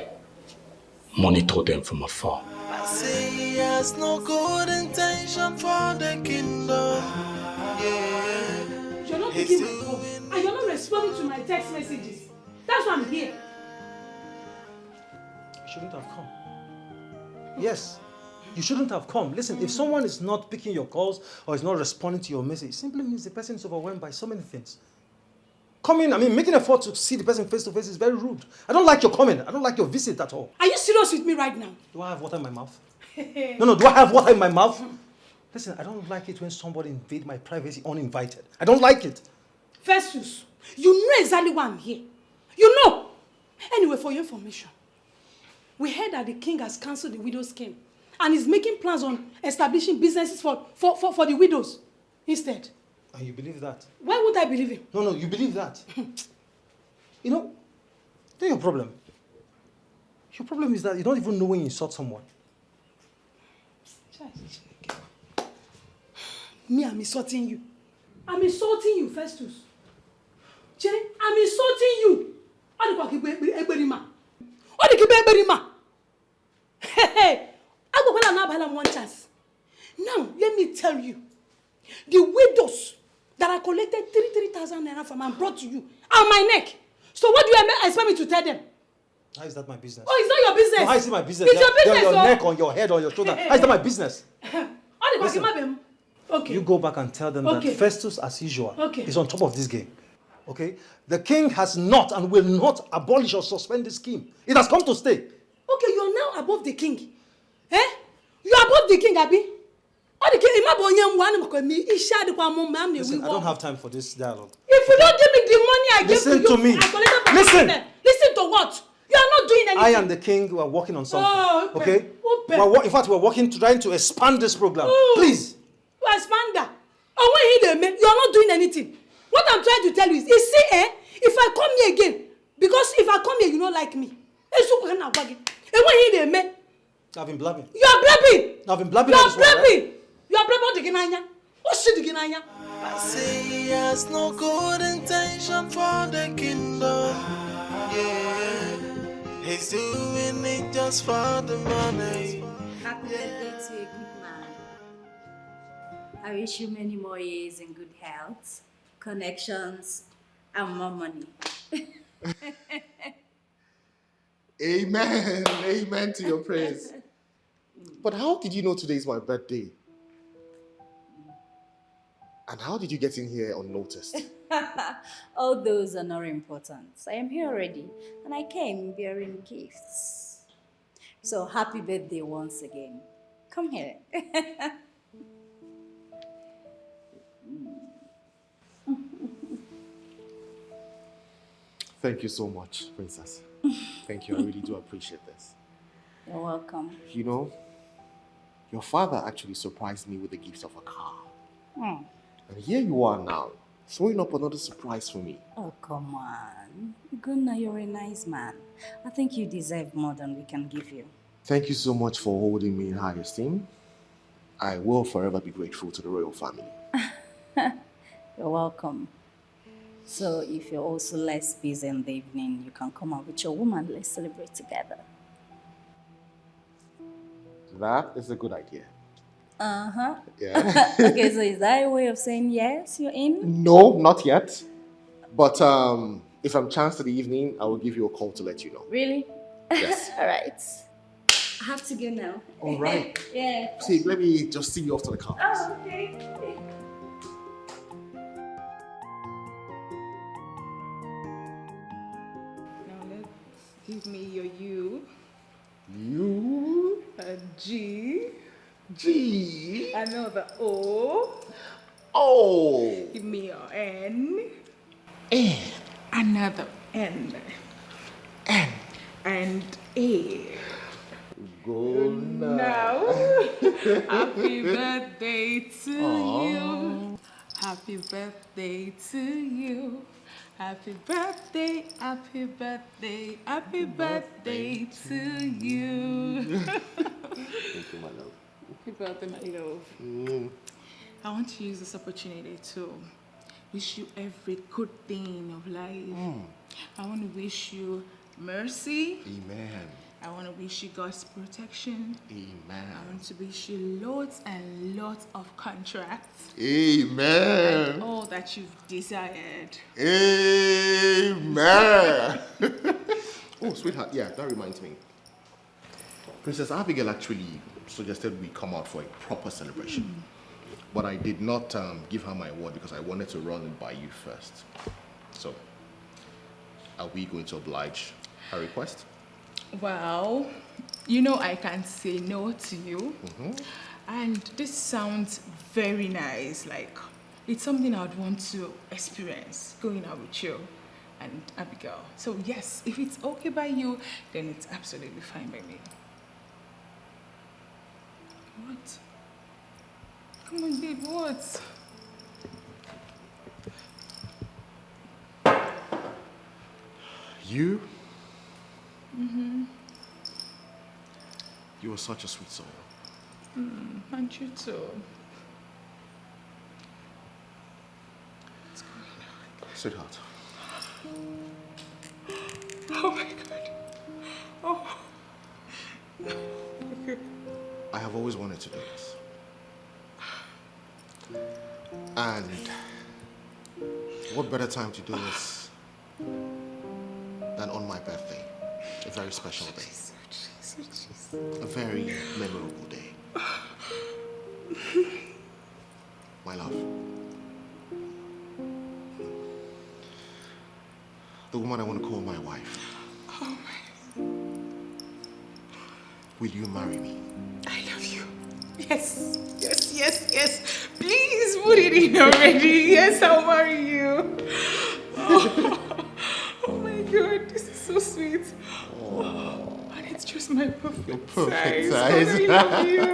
monitor them from afar. I say he has no good intention for the kingdom. Yeah. You're not picking my call, and you're not responding to my text messages. That's why I'm here. You shouldn't have come. Yes, you shouldn't have come. Listen, if someone is not picking your calls or is not responding to your message, it simply means the person is overwhelmed by so many things. Coming, making an effort to see the person face to face is very rude. I don't like your comment. I don't like your visit at all. Are you serious with me right now? Do I have water in my mouth? No, do I have water in my mouth? Listen, I don't like it when somebody invades my privacy uninvited. I don't like it. Festos, you know exactly why I'm here. You know. Anyway, for your information, we heard that the king has cancelled the widow's scheme and is making plans on establishing businesses for the widows instead. And you believe that? Why would I believe him? No, you believe that. You know, that's your problem. Your problem is that you don't even know when you insult someone. Me, I'm insulting you. I'm insulting you, Festos. Jenny, I'm insulting you. Hey, I will one chance. Now, let me tell you, the widows that I collected 3,000 naira from and brought to you are my neck. So what do you expect me to tell them? How is that my business? Oh, it's not your business. No, how is it my business? It's your business. Your neck, on your head, on your shoulder. How is that my business? Listen, okay. You go back and tell them that Festos, as usual, is on top of this game. Okay? The king has not and will not abolish or suspend this scheme. It has come to stay. Okay, you're now above the king. Eh? You're above the king, Abi. Listen, I don't have time for this dialogue. If you don't give me the money I gave to you, Listen to me. I collected from Listen. the listen to what? You are not doing anything. I and the king were working on something. Oh, okay? In fact, we're working trying to expand this program. Please. You expander. Oh, when you are not doing anything. What I'm trying to tell you is, if I come here again, because if I come here, you don't like me. I've been blabbing. You are blabbing. I've been blabbing. You are blabbing. You are blabbing. What's shit again? I say he has no good intention for the kingdom. Yeah, he's doing it just for the money. Happy birthday to a good man. I wish you many more years in good health, connections, and more money. Amen. Amen to your praise. But how did you know today is my birthday? And how did you get in here unnoticed? All those are not important. I am here already, and I came bearing gifts. So happy birthday once again. Come here. Thank you so much, Princess. Thank you. I really do appreciate this. You're welcome. You know, your father actually surprised me with the gift of a car. And here you are now, throwing up another surprise for me. Oh, come on. Gunnar, you're a nice man. I think you deserve more than we can give you. Thank you so much for holding me in high esteem. I will forever be grateful to the royal family. You're welcome. So if you're also less busy in the evening, you can come out with your woman. Let's celebrate together. That is a good idea. Uh-huh. Yeah. Okay, so is that a way of saying yes, you're in? No, not yet. But if I'm chance to the evening, I will give you a call to let you know. Really? Yes. All right. I have to go now. All right. Yeah. See, let me just see you off to the car. Oh, okay. Now let's give me your U. U. A G. G. Another O. O. Give me your N. N. Another N. N. And A. Go now. Happy birthday to you. Happy birthday to you. Happy birthday, happy birthday, happy birthday to you. Thank you, my love. Happy birthday, my love. I want to use this opportunity to wish you every good thing of life. I want to wish you mercy. Amen. I want to wish you God's protection. Amen. I want to wish you loads and lots of contracts. Amen. And all that you've desired. Amen. Oh, sweetheart, yeah, that reminds me. Princess Abigail actually suggested we come out for a proper celebration. But I did not give her my word because I wanted to run it by you first. So, are we going to oblige her request? Well, you know I can't say no to you. And this sounds very nice. Like, it's something I would want to experience, going out with you and Abigail. So yes, if it's okay by you, then it's absolutely fine by me. What? Come on, babe, what? You? You are such a sweet soul. And you too. Sweetheart. Oh my God. Oh. I have always wanted to do this. And what better time to do this than on my birthday? A very special day. A very memorable day. My love. The woman I want to call my wife. Oh my. Will you marry me? I love you. Yes, yes, yes, yes. Please put it in already. Yes, I'll marry you. Oh, oh my God, this is so sweet. Oh, and it's just my perfect Perfect size. God, size. I love you. I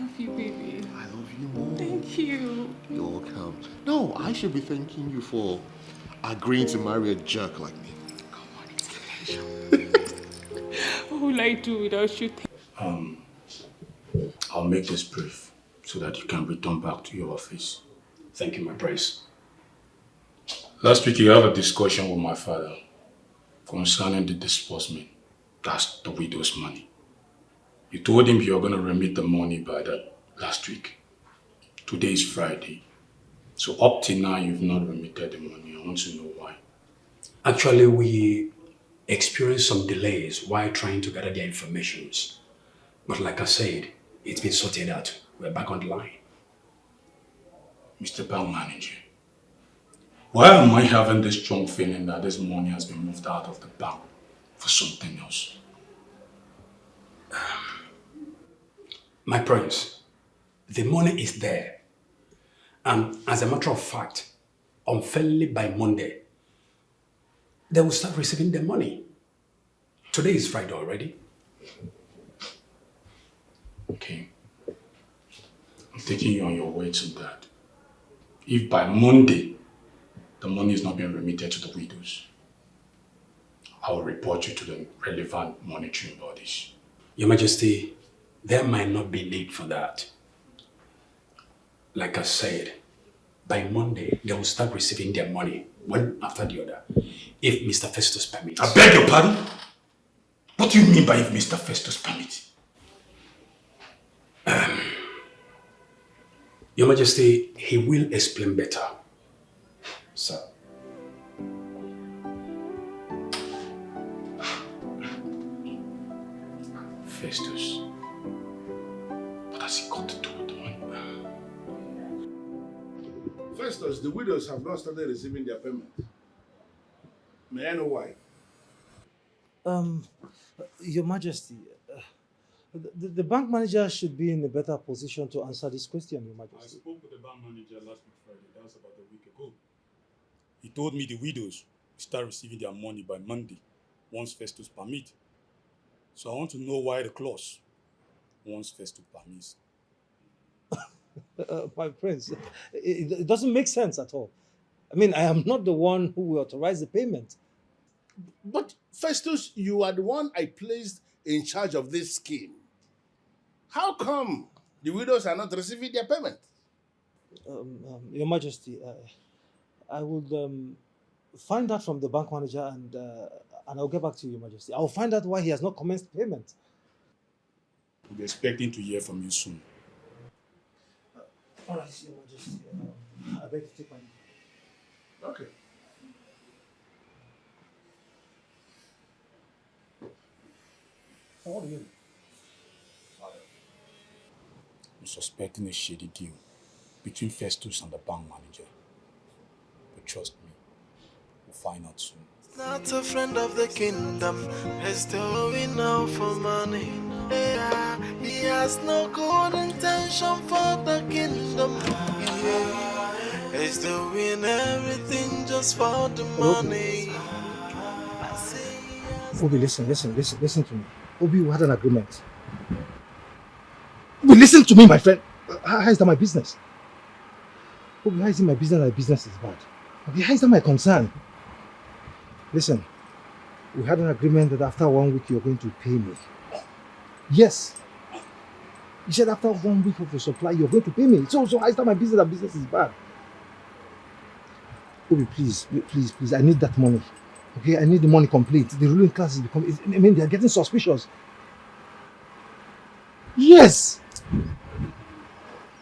love you, baby. I love you more. Thank you. You're welcome. No, I should be thanking you for agreeing to marry a jerk like me. What will I do without you? I'll make this brief so that you can return back to your office. Thank you, my prince. Last week you had a discussion with my father concerning the disbursement. That's the widow's money. You told him you were going to remit the money by that last week. Today is Friday. So up till now you've not remitted the money. I want to know why. Actually, we experienced some delays while trying to gather their informations. But like I said, it's been sorted out. We're back on the line. Mr. Bank Manager, why am I having this strong feeling that this money has been moved out of the bank for something else? My prince, the money is there. And as a matter of fact, unfairly by Monday, they will start receiving their money. Today is Friday already. Okay. I'm taking you on your way to that. If by Monday the money is not being remitted to the widows, I will report you to the relevant monitoring bodies. Your Majesty, there might not be need for that. Like I said, by Monday, they will start receiving their money, one after the other, if Mr. Festos permits. I beg your pardon? What do you mean by if Mr. Festos permits? Your Majesty, he will explain better, sir. Festus, what has he got to do with the money? Festus, the widows have not started receiving their payment. May I know why? Your Majesty, the bank manager should be in a better position to answer this question, Your I Majesty. spoke with the bank manager last week Friday. That was about a week ago. He told me the widows will start receiving their money by Monday, once Festus permits. So I want to know why the clause, once Festus permits. My prince, it doesn't make sense at all. I mean, I am not the one who will authorize the payment. But Festus, you are the one I placed in charge of this scheme. How come the widows are not receiving their payment? Your Majesty, I would find out from the bank manager and I'll get back to you, Your Majesty. I'll find out why he has not commenced payment. We'll be expecting to hear from you soon. All right, Your Majesty. I beg to take my leave. Okay. What do you mean? I'm suspecting a shady deal between Festus and the bank manager. But trust me, we'll find out soon. Not a friend of the kingdom, he's doing now for money. Yeah, he has no good intention for the kingdom. Yeah, he's doing everything just for the money. Obi, listen to me. Obi, we had an agreement. Obi, listen to me, my friend. How is that my business? Obi, how is it my business that the business is bad? Obi, how is that my concern? Listen, we had an agreement that after 1 week you're going to pay me. Yes. You said after 1 week of your supply you're going to pay me. So how is that my business that business is bad? Obi, please, I need that money. Okay, I need the money complete. The ruling class is becoming, I mean, they're getting suspicious. Yes!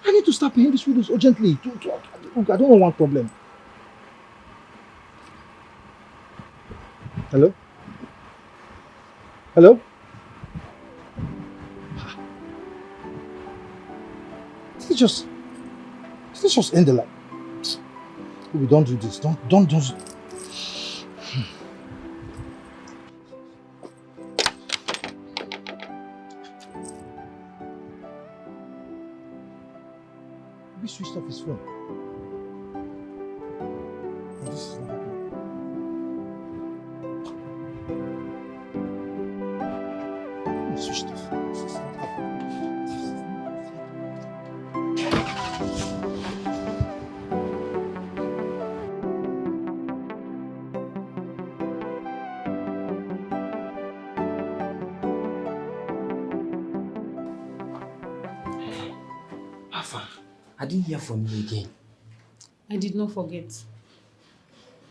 I need to start paying these widows urgently. I don't want one problem. Hello? Hello? Let's just end the line. We don't do this. Don't. He switched off his phone. And this is not happening. He switched off. This is not happening. Alpha, I didn't hear from you again. I did not forget.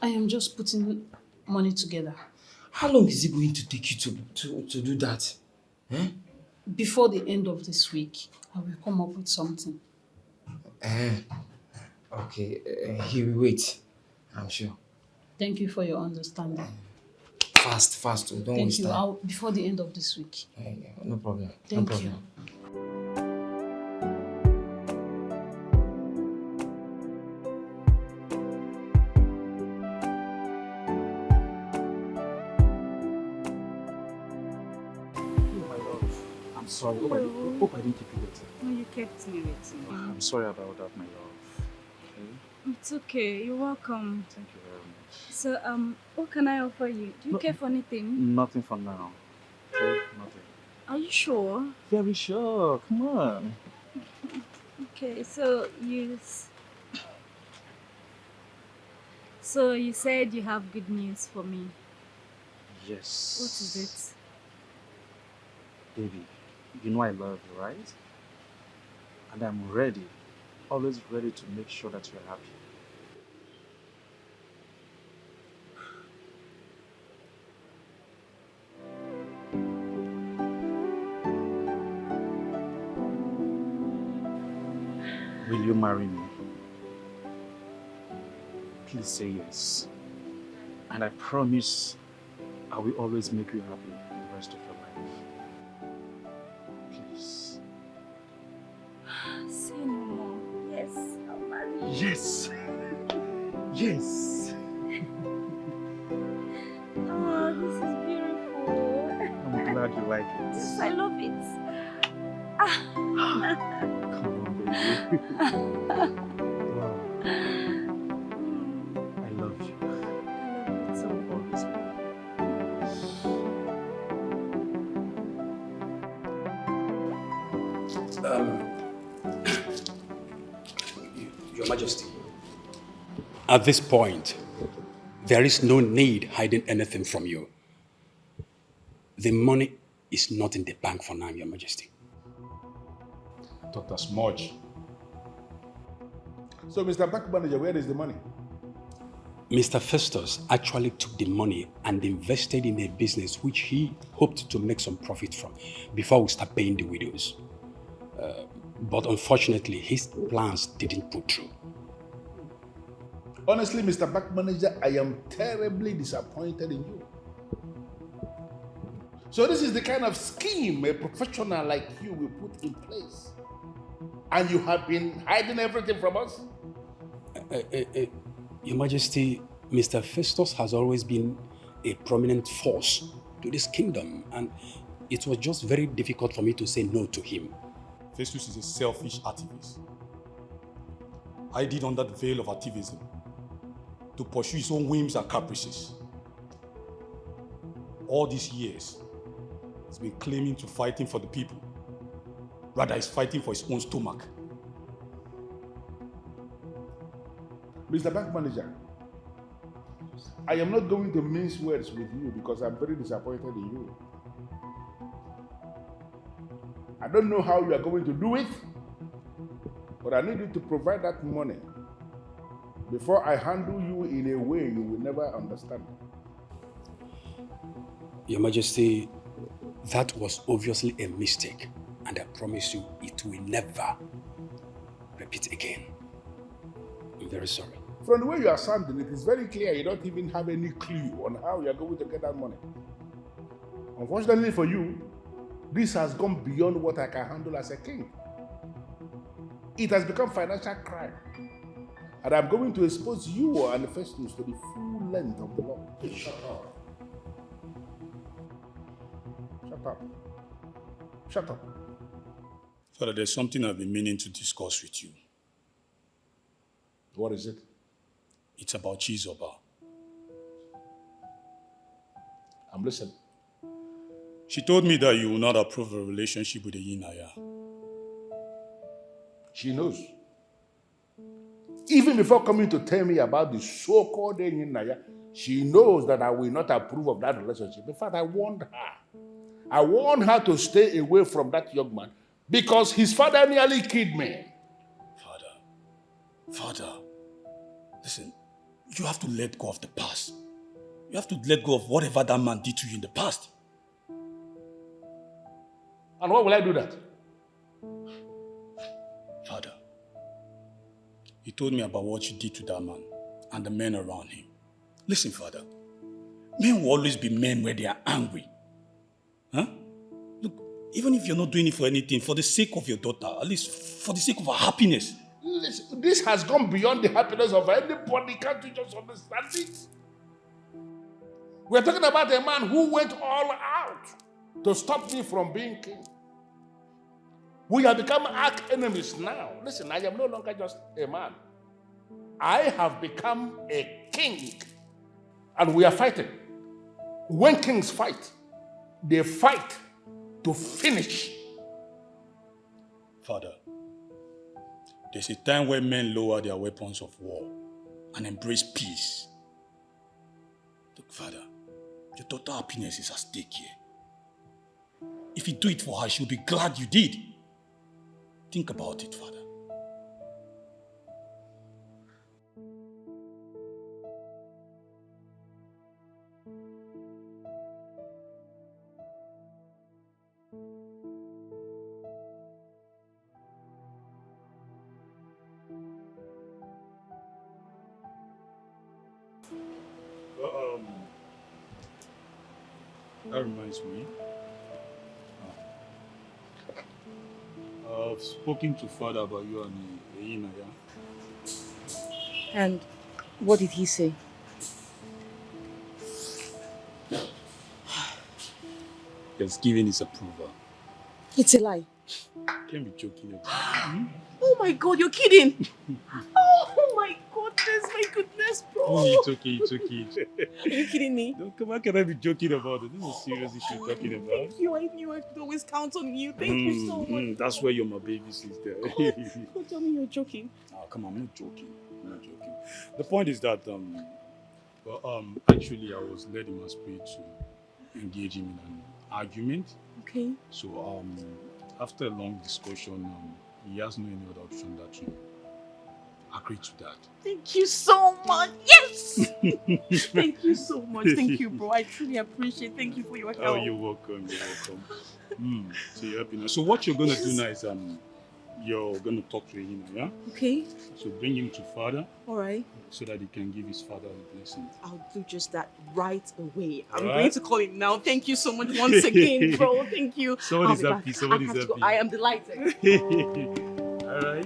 I am just putting money together. How long is it going to take you to do that? Eh? Before the end of this week, I will come up with something. Okay, he will wait. I'm sure. Thank you for your understanding. Fast, oh, don't Thank waste you. time. Before the end of this week. No problem. Thank no you. problem. I'm sorry. Hope I didn't keep you waiting. No, you kept me waiting. I'm sorry about that, my love. Okay? It's okay. You're welcome. Thank you very much. So, what can I offer you? Do you care for anything? Nothing for now. Okay? Nothing. Are you sure? Very sure. Come on. Okay, so you said you have good news for me. Yes. What is it? Baby, you know I love you, right? And I'm ready, always ready to make sure that you're happy. Will you marry me? Please say yes. And I promise I will always make you happy the rest of your life. Please. Say no more. Yes, I'll marry you. Yes. Yes. Oh, this is beautiful. I'm glad you like it. Yes, I love it. Come on, baby. I love you. So always. Your Majesty, at this point, there is no need hiding anything from you. The money is not in the bank for now, Your Majesty. I thought as much. So, Mr. Bank Manager, where is the money? Mr. Festos actually took the money and invested in a business which he hoped to make some profit from before we start paying the widows. But unfortunately, his plans didn't pull through. Honestly, Mr. Bank Manager, I am terribly disappointed in you. So this is the kind of scheme a professional like you will put in place. And you have been hiding everything from us? Your Majesty, Mr. Festos has always been a prominent force to this kingdom, and it was just very difficult for me to say no to him. Festus is a selfish activist. Hiding under the veil of activism to pursue his own whims and caprices. All these years, he's been claiming to fighting for the people. Rather, he's fighting for his own stomach. Mr. Bank Manager, I am not going to mince words with you because I'm very disappointed in you. I don't know how you are going to do it, but I need you to provide that money before I handle you in a way you will never understand. Your Majesty, that was obviously a mistake, and I promise you it will never repeat again. I'm very sorry. From the way you are sounding, it is very clear you don't even have any clue on how you are going to get that money. Unfortunately for you, this has gone beyond what I can handle as a king. It has become financial crime. And I'm going to expose you and Festus to the full length of the law. Shut up. Shut up. Shut up. Father, there's something I've been meaning to discuss with you. What is it? It's about Chizoba. I'm listening. She told me that you will not approve a relationship with the Yinaya. She knows. Even before coming to tell me about the so-called Naya, she knows that I will not approve of that relationship. In fact, I warned her. I warned her to stay away from that young man because his father nearly killed me. Father, listen, you have to let go of the past. You have to let go of whatever that man did to you in the past. And why will I do that? Father, he told me about what you did to that man and the men around him. Listen, Father, men will always be men where they are angry. Huh? Look, even if you're not doing it for anything, for the sake of your daughter, at least for the sake of her happiness. Listen, this has gone beyond the happiness of anybody. Can't you just understand it? We're talking about a man who went all out to stop me from being king. We have become arch enemies now. Listen, I am no longer just a man. I have become a king. And we are fighting. When kings fight, they fight to finish. Father, there's a time when men lower their weapons of war and embrace peace. Look, Father, your daughter's happiness is at stake here. If you do it for her, she'll be glad you did. Think about it, Father. That reminds me. I've spoken to Father about you and Eyina, yeah? And what did he say? He has given his approval. It's a lie. Can't be joking again. Oh my God, you're kidding! Oh my goodness, my goodness, bro! Oh, it's okay. Are you kidding me? No, come on, can I be joking about it? This is a serious issue we're talking about. Thank you, I knew I could always count on you. Thank you so much. That's where you're my baby sister. Don't tell me you're joking. Oh, come on, I'm not joking. The point is that, actually, I was led in my spirit to engage him in an argument. Okay. So, after a long discussion, he has no any other option that to agree to that. Thank you so much. Yes! Thank you so much. Thank you, bro. I truly appreciate it. Thank you for your help. Oh, you're welcome. So you're happy now. So what you're going to do now is you're going to talk to him, yeah? Okay. So bring him to Father. All right. So that he can give his father a blessing. I'll do just that right away. I'm All going right. to call him now. Thank you so much once again, bro. Thank you. Somebody's happy. Somebody's happy. I am delighted. All right.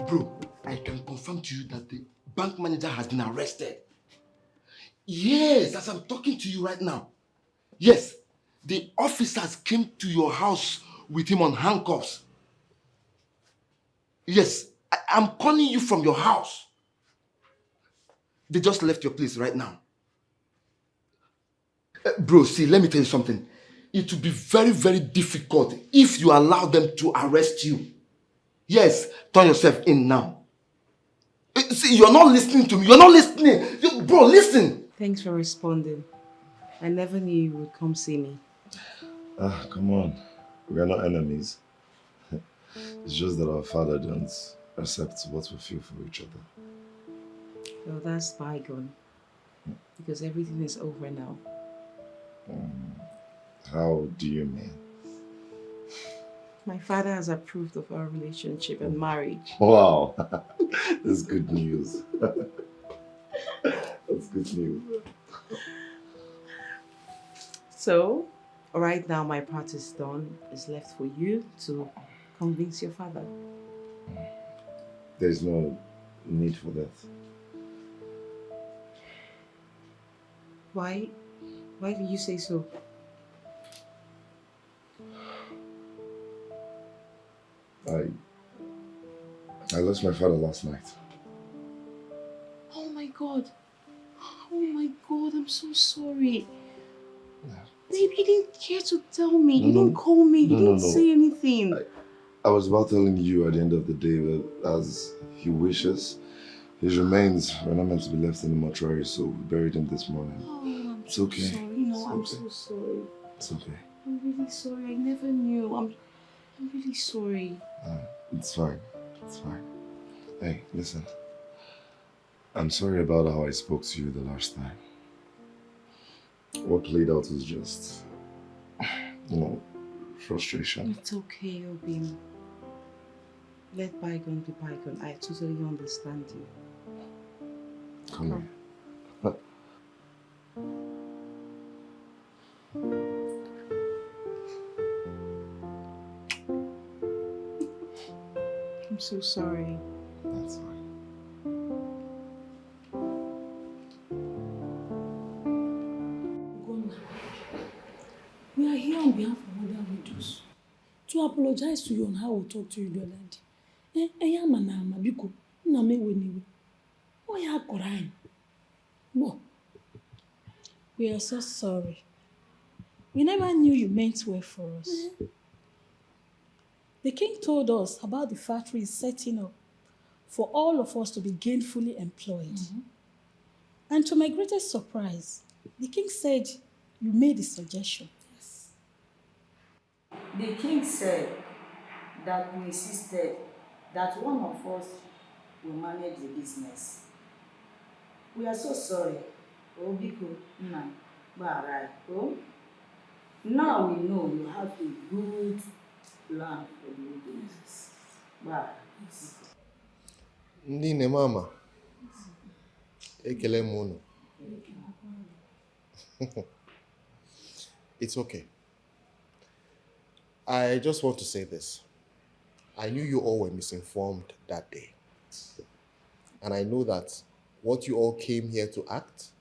Bro, I can confirm to you that the bank manager has been arrested. Yes, as I'm talking to you right now. Yes, the officers came to your house with him on handcuffs. Yes, I'm calling you from your house. They just left your place right now. Bro, see, let me tell you something. It will be very, very difficult if you allow them to arrest you. Yes, turn yourself in now. See, you're not listening to me. You're not listening. Bro, listen. Thanks for responding. I never knew you would come see me. Come on. We are not enemies. It's just that our father don't accept what we feel for each other. Well, that's bygone. Because everything is over now. How do you mean? My father has approved of our relationship and marriage. Wow. That's good news. That's good news. So, right now my part is done. It's left for you to convince your father. There's no need for that. Why? Why do you say so? lost my father last night. Oh my God. Oh my God, I'm so sorry. Babe, you didn't care to tell me. You didn't call me. You didn't say anything. I was about telling you at the end of the day that as he wishes, his remains were not meant to be left in the mortuary, so we buried him this morning. Oh, I'm It's so okay. sorry. No, I'm so sorry. It's okay. I'm really sorry. I never knew. I'm really sorry. It's fine. It's fine. Hey, listen. I'm sorry about how I spoke to you the last time. What played out was just, frustration. It's okay, Obim. Let bygone be bygone. I totally understand you. Come on. I'm so sorry. That's fine. We are here on behalf of other widows to apologize to you on how we talked to you the other day. We are so sorry. We never knew you meant well for us. The king told us about the factory setting up for all of us to be gainfully employed. And to my greatest surprise, the king said you made the suggestion. The king said that we insisted that one of us will manage the business. We are so sorry. Oh, Biko, now we know you have a good plan for the business. Ndị nne mama, ekele m unu. It's okay. I just want to say this. I knew you all were misinformed that day. And I know that what you all came here to act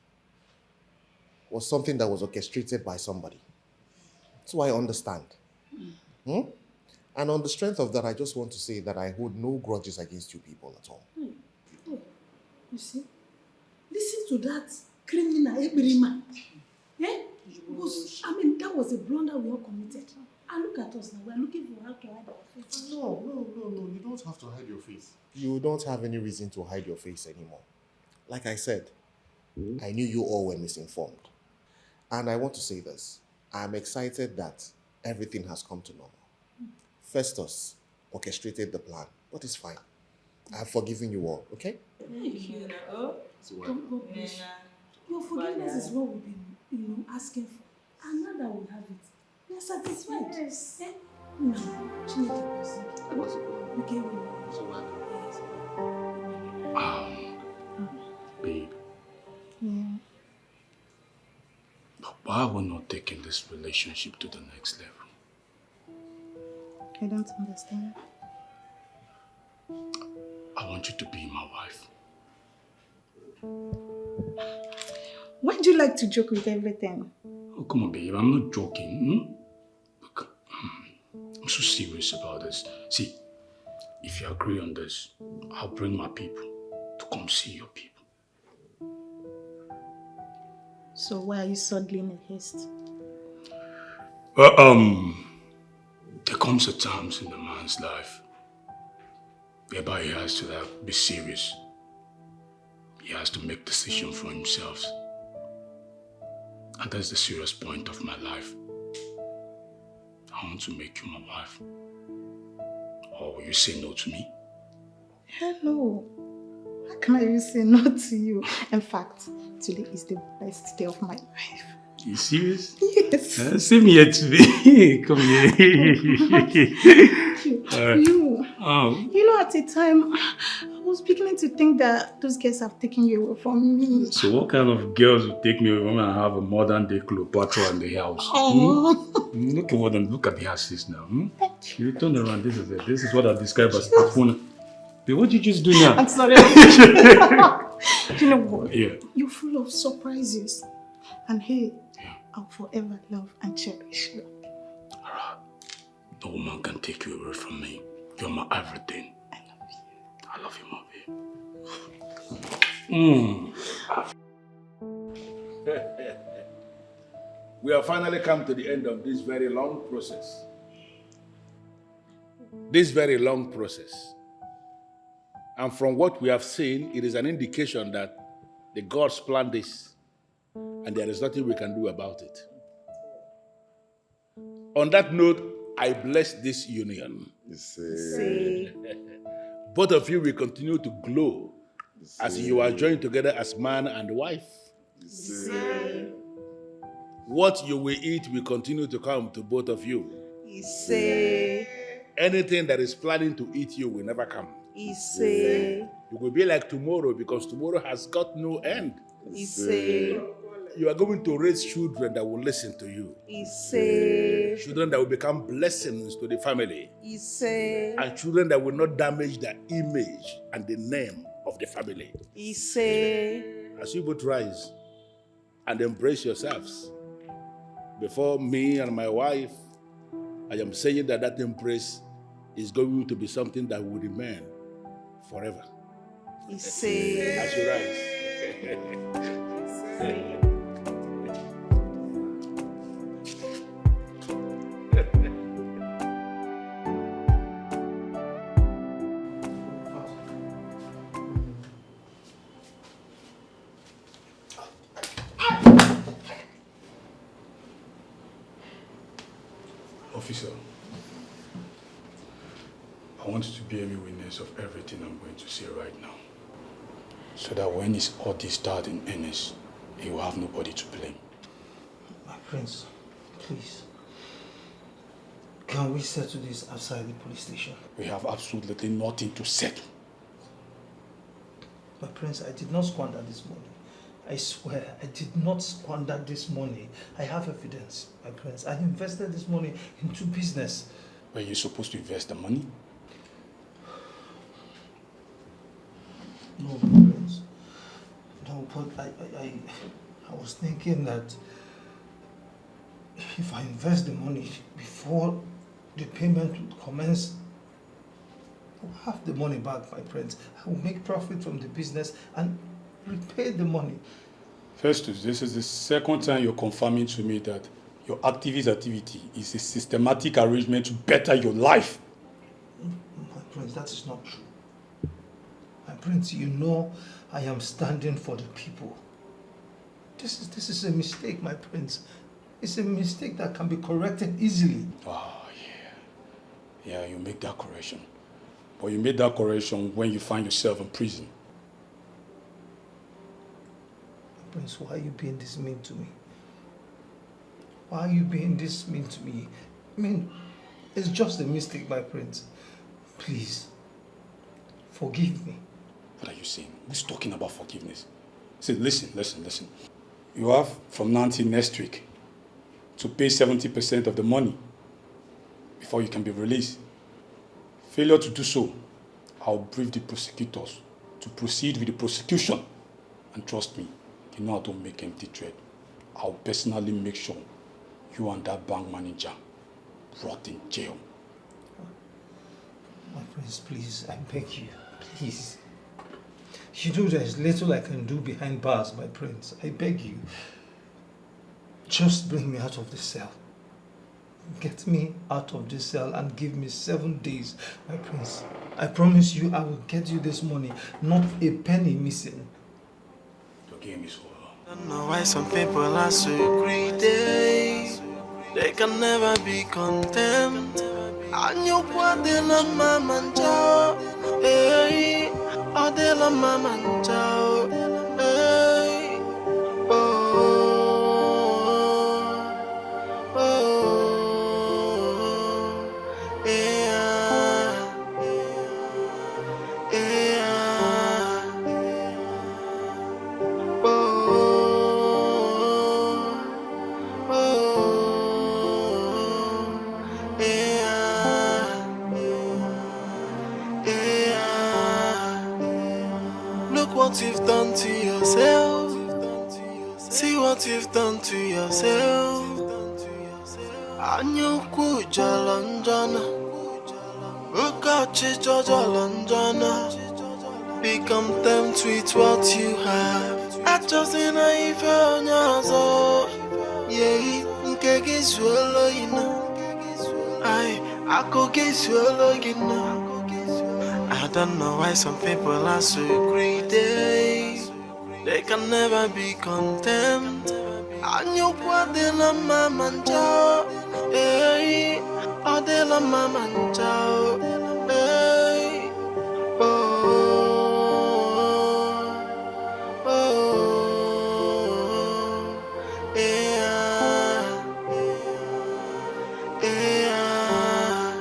was something that was orchestrated by somebody. So I understand. And on the strength of that, I just want to say that I hold no grudges against you people at all. You see? Listen to that criminal, Ebrima. Because, that was a blunder we all committed. And look at us now. We're looking for how to hide our face. No. You don't have to hide your face. You don't have any reason to hide your face anymore. Like I said, I knew you all were misinformed. And I want to say this. I'm excited that everything has come to normal. Festos orchestrated the plan, but it's fine. I've forgiven you all, okay? Thank you. God bless you. Your forgiveness is what we've been, asking for. And now that we have it, we are satisfied. Yes. Babe. Yeah. But why are we not taking this relationship to the next level? I don't understand. I want you to be my wife. Why do you like to joke with everything? Oh, come on, babe. I'm not joking. Look, I'm so serious about this. See, if you agree on this, I'll bring my people to come see your people. So why are you suddenly in haste? Well, there comes a time in a man's life whereby he has to be serious. He has to make decisions for himself. And that's the serious point of my life. I want to make you my wife. Or will you say no to me? Hello. How can I even say no to you? In fact, today is the best day of my life. You serious? Yes. Same here today. Come here. Thank you. You. Oh. You know, at a time, I was beginning to think that those girls have taken you away from me. So what kind of girls would take me when I have a modern day Cleopatra in the house? Oh. Look at what them. Look at the houses now. Thank you. You turn around. This is it. This is what I describe as phone. What did you just do now? I'm sorry. You know what? Yeah. You're full of surprises. And hey, I'll forever love and cherish you. No woman can take you away from me. You're my everything. I love you. I love you, Mommy. We have finally come to the end of this very long process. This very long process. And from what we have seen, it is an indication that the gods planned this, and there is nothing we can do about it. On that note, I bless this union. Both of you will continue to glow as you are joined together as man and wife. What you will eat will continue to come to both of you. Anything that is planning to eat you will never come. You will be like tomorrow because tomorrow has got no end. You are going to raise children that will listen to you. Children that will become blessings to the family. And children that will not damage the image and the name of the family. As you both rise and embrace yourselves, before me and my wife, I am saying that that embrace is going to be something that will remain forever. As you rise. Officer, I want you to bear me witness of everything I'm going to say right now. So that when all this starts in earnest, you will have nobody to blame. My prince, please. Can we settle this outside the police station? We have absolutely nothing to settle. My prince, I did not squander this money. I swear, I did not squander this money. I have evidence, my prince. I invested this money into business. Were you supposed to invest the money? No, my prince. No, but I was thinking that if I invest the money before the payment would commence, I'll have the money back, my prince. I will make profit from the business and repay the money. Festos, this is the second time you're confirming to me that your activist activity is a systematic arrangement to better your life. My prince, that is not true. My prince, you know I am standing for the people. This is a mistake, my prince. It's a mistake that can be corrected easily. Oh, yeah. Yeah, you make that correction. But you made that correction when you find yourself in prison. Prince, why are you being this mean to me? Why are you being this mean to me? I mean, it's just a mistake, my prince. Please, forgive me. What are you saying? Who's talking about forgiveness? Say, listen. You have from now until next week to pay 70% of the money before you can be released. Failure to do so, I'll brief the prosecutors to proceed with the prosecution. And trust me, you know I don't make empty threat. I'll personally make sure you and that bank manager rot in jail. My prince, please, I beg you, please. You know there's little I can do behind bars, my prince. I beg you. Just bring me out of the cell. Get me out of this cell and give me 7 days, my prince. I promise you I will get you this money, not a penny missing. Your game is over. I don't know why some people are so greedy. They can never be content. And you put in a mama chao. Hey, I did a mama chao. Hey, look what you've done to yourself. See what you've done to yourself. Anyukwu jalanjana, ukachicha jalanjana. be content with what you have. I just in a on your soul. Yeah, nke gị zuolo ino. I could get zuolo ino. I don't know why some people are so greedy. They can never be content. And you put in a mama, hey, or de la mama, hey, oh, yeah, yeah,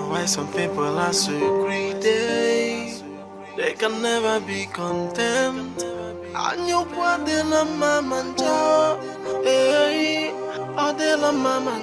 why some people are so greedy. They can never be content. And you put in a mama, hey, or de la mama,